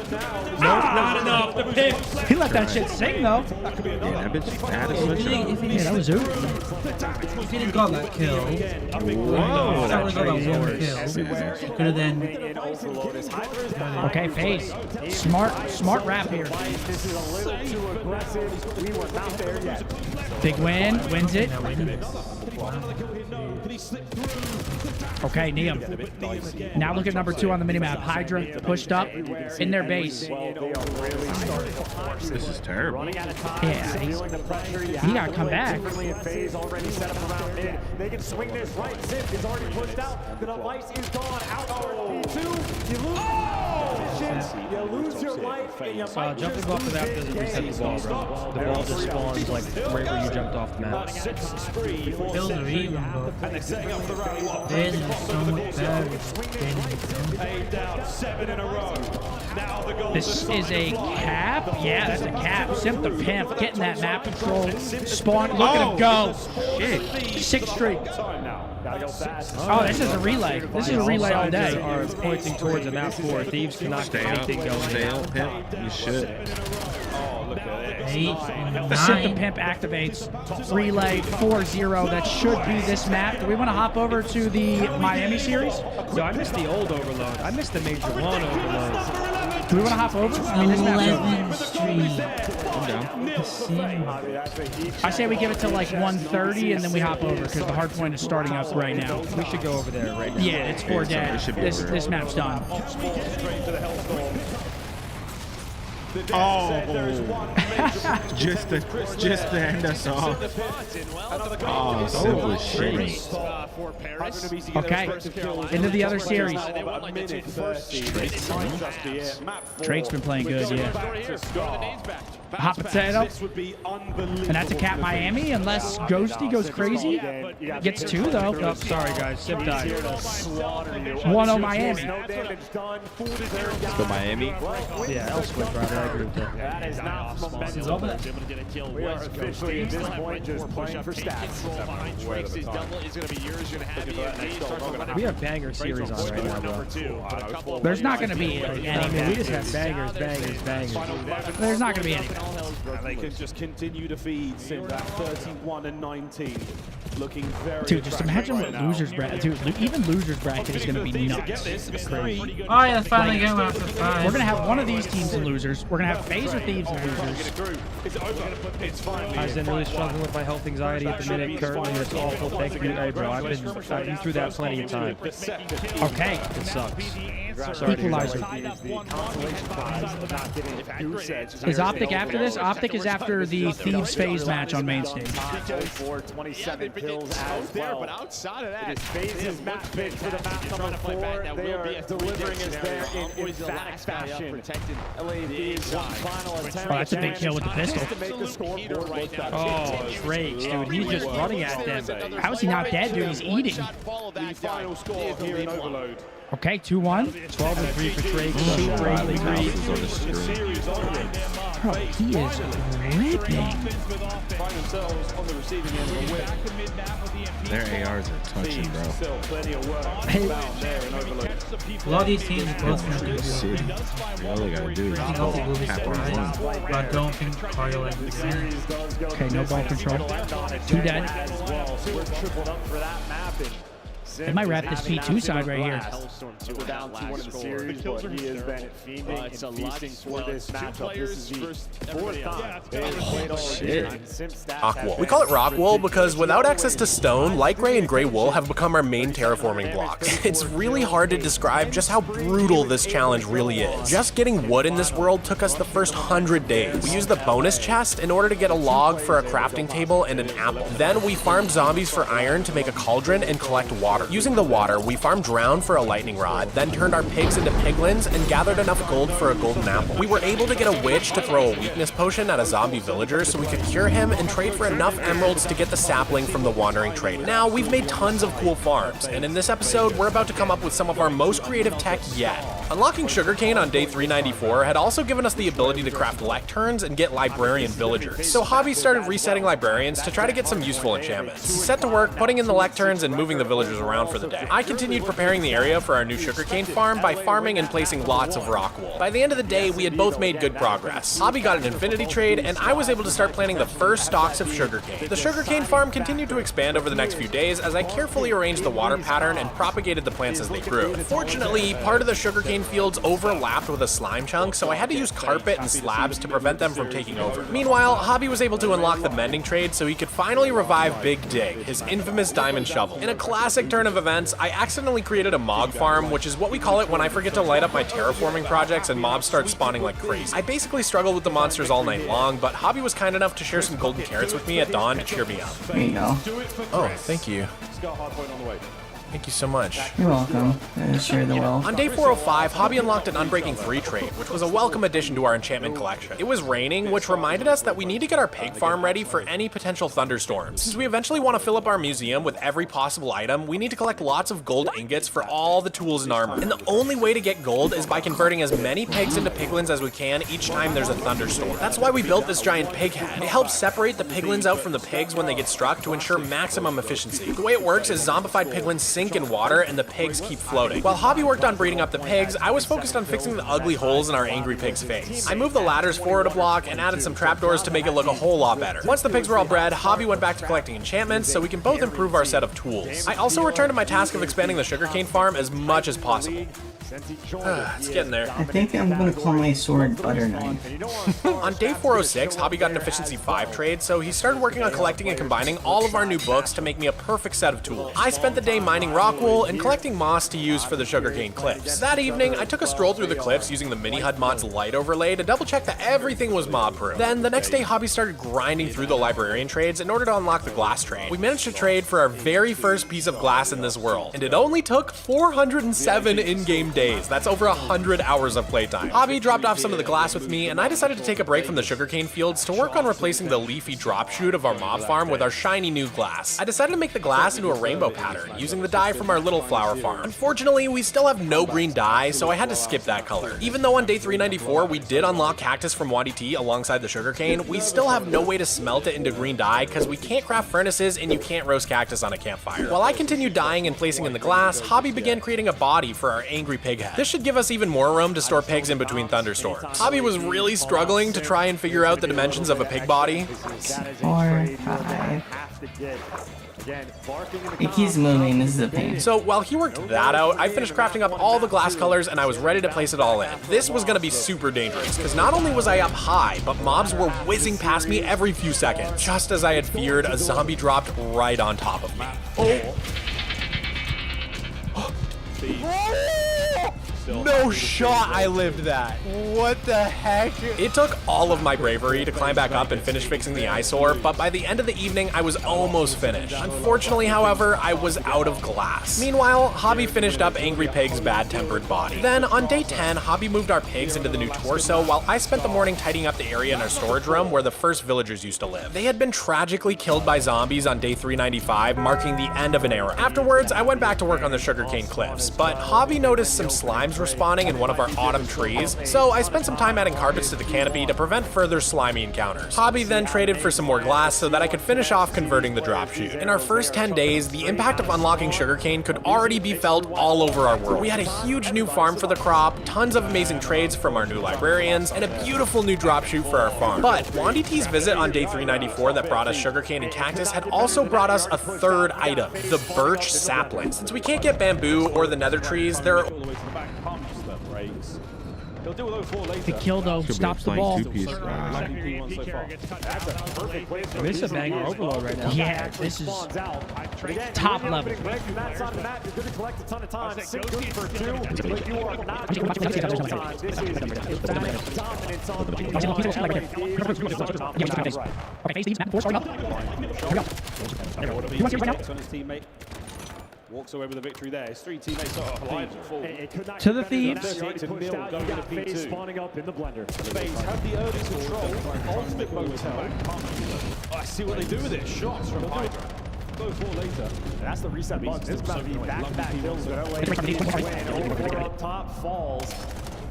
Not enough. The pick. He let that shit sing, though. Yeah, that bitch had a switch up. Yeah, that was Zoot. If he didn't got that kill, Whoa. that would have got that one kill. Could have then. Okay, FaZe. Smart rap here. This is a little too aggressive. We were not there yet. Big win, wins it. Okay, Niem. Now look at number 2 on the minimap. Hydra pushed up in their base. This is terrible. Yeah, he got to come back. FaZe already set up around mid. They can swing this right. Zip is already pushed out. The device is gone. Out for P2. You lose you lose your life. And you might Jumping off the map doesn't reset the ball, bro. The ball just spawns like right where you jumped off the map. Kills are even, but Fizz is so much better. This is a cap? Yeah, that's a cap. Simp the Pimp getting that map control. Spawn, look at him go. Shit. 6th streak. Oh, this is a relay. This is a relay all day. Are pointing towards a map 4. Thieves cannot get anything going. Stay up, Pimp. You should. The Simp the Pimp activates. Relay 4-0. That should be this map. Do we want to hop over to the Miami series? No, I missed the old Overload. I missed the Major 1 Overload. Do we want to hop over? I mean, this map's 11th Street. I'm down. I say we give it to like 1:30 and then we hop over because the hard point is starting up right now. We should go over there right now. Yeah, it's 4 dead. This map's done. Oh, just to end us off. Oh, simple shit. Okay, into the other series. Drake's been playing good, yeah. Hot potato. And that's a cap Miami, unless Ghosty goes crazy. Gets 2 though. Oh, sorry guys, Sim died. 1-0 Miami. Let's go Miami. Yeah, L-Switch, rather. I agree with that. That is not momentum. We are officially at this point just playing for stats. We have banger series on right now, bro. There's not going to be any. We just have bangers. There's not going to be any. They can just continue to feed Sim at 31-19. Looking very Dude, just imagine what losers bracket. Dude, even losers bracket is going to be nuts. Oh yeah, finally game after 5. We're going to have one of these teams in losers. We're going to have FaZe or Thieves in losers. I've been really struggling with my health anxiety at the minute. Currently, it's awful. Thank you, hey, bro. I've been through that plenty of times. Okay. It sucks. Equalizer. Is Optic after this? Optic is after the Thieves phase match on main stage. For 27 kills as well. But outside of that, it is FaZe's match pick for the map number 4. They are delivering as there in emphatic fashion. LAV's one final attempt. Oh, that's a big kill with the pistol. Oh, great, dude. He's just running at them. How is he not dead, dude? He's eating. The final score here in Overload. Okay, 2-1. 12-3 for Drake. Super 8-3. Bro, he is ripping. Their ARs are touching, bro. A lot of these teams are both going to do City. All they gotta do is just go tap on one. but I don't think Cardio like the Okay, no ball control. 2 dead. They might wrap this P2 side right here. We're down 2-1 in the series, but he has been fiending and feasting for this matchup. This is the 4th time they have played all Rockwool. We call it Rockwool because without access to stone, light gray and gray wool have become our main terraforming blocks. It's really hard to describe just how brutal this challenge really is. Just getting wood in this world took us the first 100 days. We used the bonus chest in order to get a log for a crafting table and an apple. Then we farmed zombies for iron to make a cauldron and collect water. Using the water, we farmed drown for a lightning rod, then turned our pigs into piglins and gathered enough gold for a golden apple. We were able to get a witch to throw a weakness potion at a zombie villager so we could cure him and trade for enough emeralds to get the sapling from the wandering trader. Now, we've made tons of cool farms, and in this episode, we're about to come up with some of our most creative tech yet. Unlocking sugarcane on day 394 had also given us the ability to craft lecterns and get librarian villagers. So Hobby started resetting librarians to try to get some useful enchantments. He set to work putting in the lecterns and moving the villagers around for the day. I continued preparing the area for our new sugarcane farm by farming and placing lots of rock wool. By the end of the day, we had both made good progress. Hobby got an infinity trade, and I was able to start planting the first stalks of sugarcane. The sugarcane farm continued to expand over the next few days as I carefully arranged the water pattern and propagated the plants as they grew. Fortunately, part of the sugarcane fields overlapped with a slime chunk, so I had to use carpet and slabs to prevent them from taking over. Meanwhile, Hobby was able to unlock the mending trade so he could finally revive Big Dig, his infamous diamond shovel. In a classic turn of events, I accidentally created a mog farm, which is what we call it when I forget to light up my terraforming projects and mobs start spawning like crazy. I basically struggled with the monsters all night long, but Hobby was kind enough to share some golden carrots with me at dawn to cheer me up. There you go. Oh, thank you. Thank you so much. You're welcome. Share the wealth. On day 405, Hobby unlocked an Unbreaking 3 trade, which was a welcome addition to our enchantment collection. It was raining, which reminded us that we need to get our pig farm ready for any potential thunderstorms. Since we eventually want to fill up our museum with every possible item, we need to collect lots of gold ingots for all the tools and armor. And the only way to get gold is by converting as many pigs into piglins as we can each time there's a thunderstorm. That's why we built this giant pig head. It helps separate the piglins out from the pigs when they get struck to ensure maximum efficiency. The way it works is zombified piglins sink in water and the pigs keep floating. While Hobby worked on breeding up the pigs, I was focused on fixing the ugly holes in our angry pig's face. I moved the ladders forward a block and added some trapdoors to make it look a whole lot better. Once the pigs were all bred, Hobby went back to collecting enchantments so we can both improve our set of tools. I also returned to my task of expanding the sugarcane farm as much as possible. It's getting there. I think I'm gonna call my sword Butter Knife. On day 406, Hobby got an Efficiency 5 trade, so he started working on collecting and combining all of our new books to make me a perfect set of tools. I spent the day mining rockwool and collecting moss to use for the sugarcane cliffs. That evening, I took a stroll through the cliffs using the Mini HUD mod's light overlay to double check that everything was mob-proof. Then, the next day, Hobby started grinding through the librarian trades in order to unlock the glass trade. We managed to trade for our very first piece of glass in this world, and it only took 407 in-game days. That's over 100 hours of playtime. Hobby dropped off some of the glass with me, and I decided to take a break from the sugarcane fields to work on replacing the leafy drop chute of our mob farm with our shiny new glass. I decided to make the glass into a rainbow pattern, using the dye from our little flower farm. Unfortunately, we still have no green dye, so I had to skip that color. Even though on day 394 we did unlock cactus from Wadi T alongside the sugarcane, we still have no way to smelt it into green dye because we can't craft furnaces and you can't roast cactus on a campfire. While I continued dyeing and placing in the glass, Hobby began creating a body for our angry pig head. This should give us even more room to store pigs in between thunderstorms. Hobby was really struggling to try and figure out the dimensions of a pig body. 4, 5. It keeps moving, this is a pain. So while he worked that out, I finished crafting up all the glass colors and I was ready to place it all in. This was gonna be super dangerous, because not only was I up high, but mobs were whizzing past me every few seconds. Just as I had feared, a zombie dropped right on top of me. Oh! No shot I lived that. What the heck? It took all of my bravery to climb back up and finish fixing the eyesore, but by the end of the evening, I was almost finished. Unfortunately, however, I was out of glass. Meanwhile, Hobby finished up Angry Pig's bad-tempered body. Then, on day 10, Hobby moved our pigs into the new torso, while I spent the morning tidying up the area in our storage room where the first villagers used to live. They had been tragically killed by zombies on day 395, marking the end of an era. Afterwards, I went back to work on the sugarcane cliffs, but Hobby noticed some slimes respawning in one of our autumn trees, so I spent some time adding carpets to the canopy to prevent further slimy encounters. Hobby then traded for some more glass so that I could finish off converting the drop chute. In our first 10 days, the impact of unlocking sugarcane could already be felt all over our world. We had a huge new farm for the crop, tons of amazing trades from our new librarians, and a beautiful new drop chute for our farm. But Wandy T's visit on day 394 that brought us sugarcane and cactus had also brought us a third item, the birch sapling. Since we can't get bamboo or the nether trees, there are... The kill though stops the ball. This is a banger overload right now. Yeah, this is top level. Walks away with the victory there. His 3 teammates are alive and full. To the Thieves. Spawning up in the blender. FaZe have the early control. Ultimate Motel. Oh, I see what they do with it. Shots from Hydra. Go 4 later. And that's the reset button. This is about to be back-to-back kills. Over up top falls.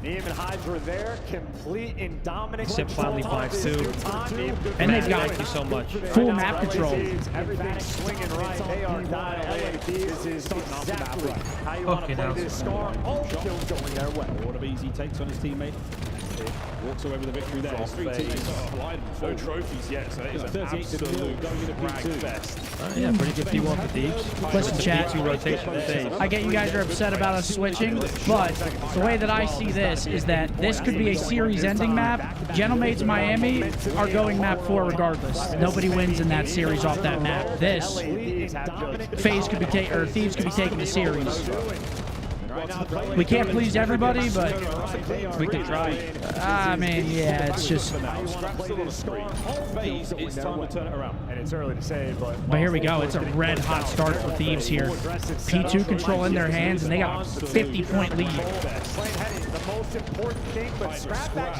Neem and Hydra there, complete and dominant. Sip finally finds 2. And they've got thank you so much. Full map control. Everything swinging right. They are dying. This is exactly how you want to play this Scar. All the kills going their way. What of easy takes on his teammate. Walks away with the victory there. His 3 teammates are alive and full. No trophies yet, so it is an absolute going into P2 fest. Yeah, pretty good P1 for Thieves. Listen, chat. P2 rotation for FaZe. I get you guys are upset about us switching, but the way that I see this is that this could be a series-ending map. Gentlemates Miami are going map 4 regardless. Nobody wins in that series off that map. This, FaZe could be Thieves could be taking the series. We can't please everybody, but we can try. I mean, yeah, it's just. It's time to turn it around. And it's early to say, but here we go. It's a red hot start for Thieves here. P2 control in their hands, and they got a 50-point lead.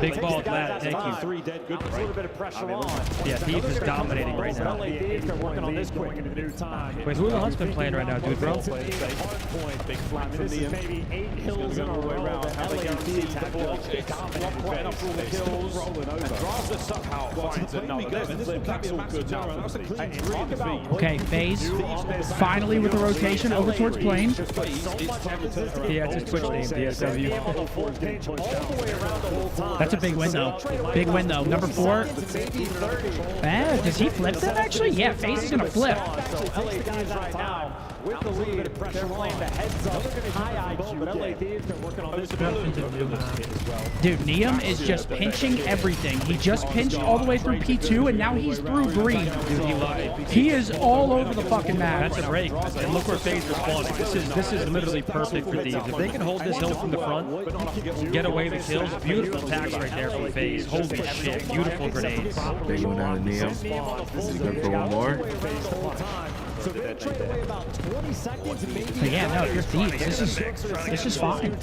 Big ball, Matt. Thank you. 3 dead, good. A little bit of pressure on. Yeah, Thieves is dominating right now. They're working on this going into new time. Wait, who the hunt's been playing right now, dude, bro? Big flat from the maybe 8 hills in a row. LAFC have getting up all the kills. and Draza somehow finds another. That's all good now. That's a clean 3 in the feed. Okay, FaZe finally with the rotation over towards plane. Yeah, it's his Twitch name, DSW. That's a big win though. Big win though. Number 4. Does he flip them actually? Yeah, FaZe is gonna flip. With the lead, pressure playing the heads up, high IQ, but LA Thieves been working on this Dude, Neum is just pinching everything. He just pinched all the way through P2, and now he's through green. Dude, he is all over the fucking map. That's a break. And look where FaZe is spawning. This is literally perfect for Thieves. If they can hold this hill from the front, get away the kills, beautiful attacks right there from FaZe. Holy shit, beautiful grenades. Big one out of Neum. Is he good for one more? So they trade away about 20 seconds and maybe. But yeah, no, if you're Thieves, this is fine.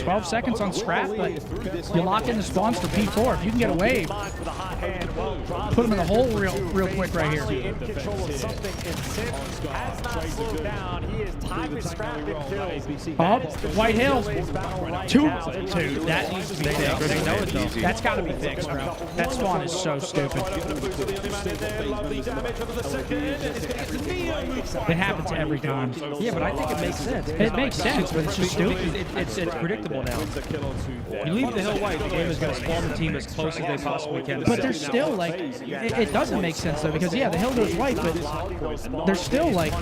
12 seconds on scrap, but you lock in the spawns for P4. If you can get a wave, put them in the hole real quick right here. In control of something, and Sim has not slowed down. He is time and scrap and kills. Oh, White Hills. 2. That needs to be fixed. That's got to be fixed, bro. That spawn is so stupid. It happens every time. Yeah, but I think it makes sense. It makes sense, but it's just stupid. It's predictable now. You leave the hill white, the game is going to spawn the team as close as they possibly can. But there's still, like, it doesn't make sense, though, because, yeah, the hill goes white, but there's still, like,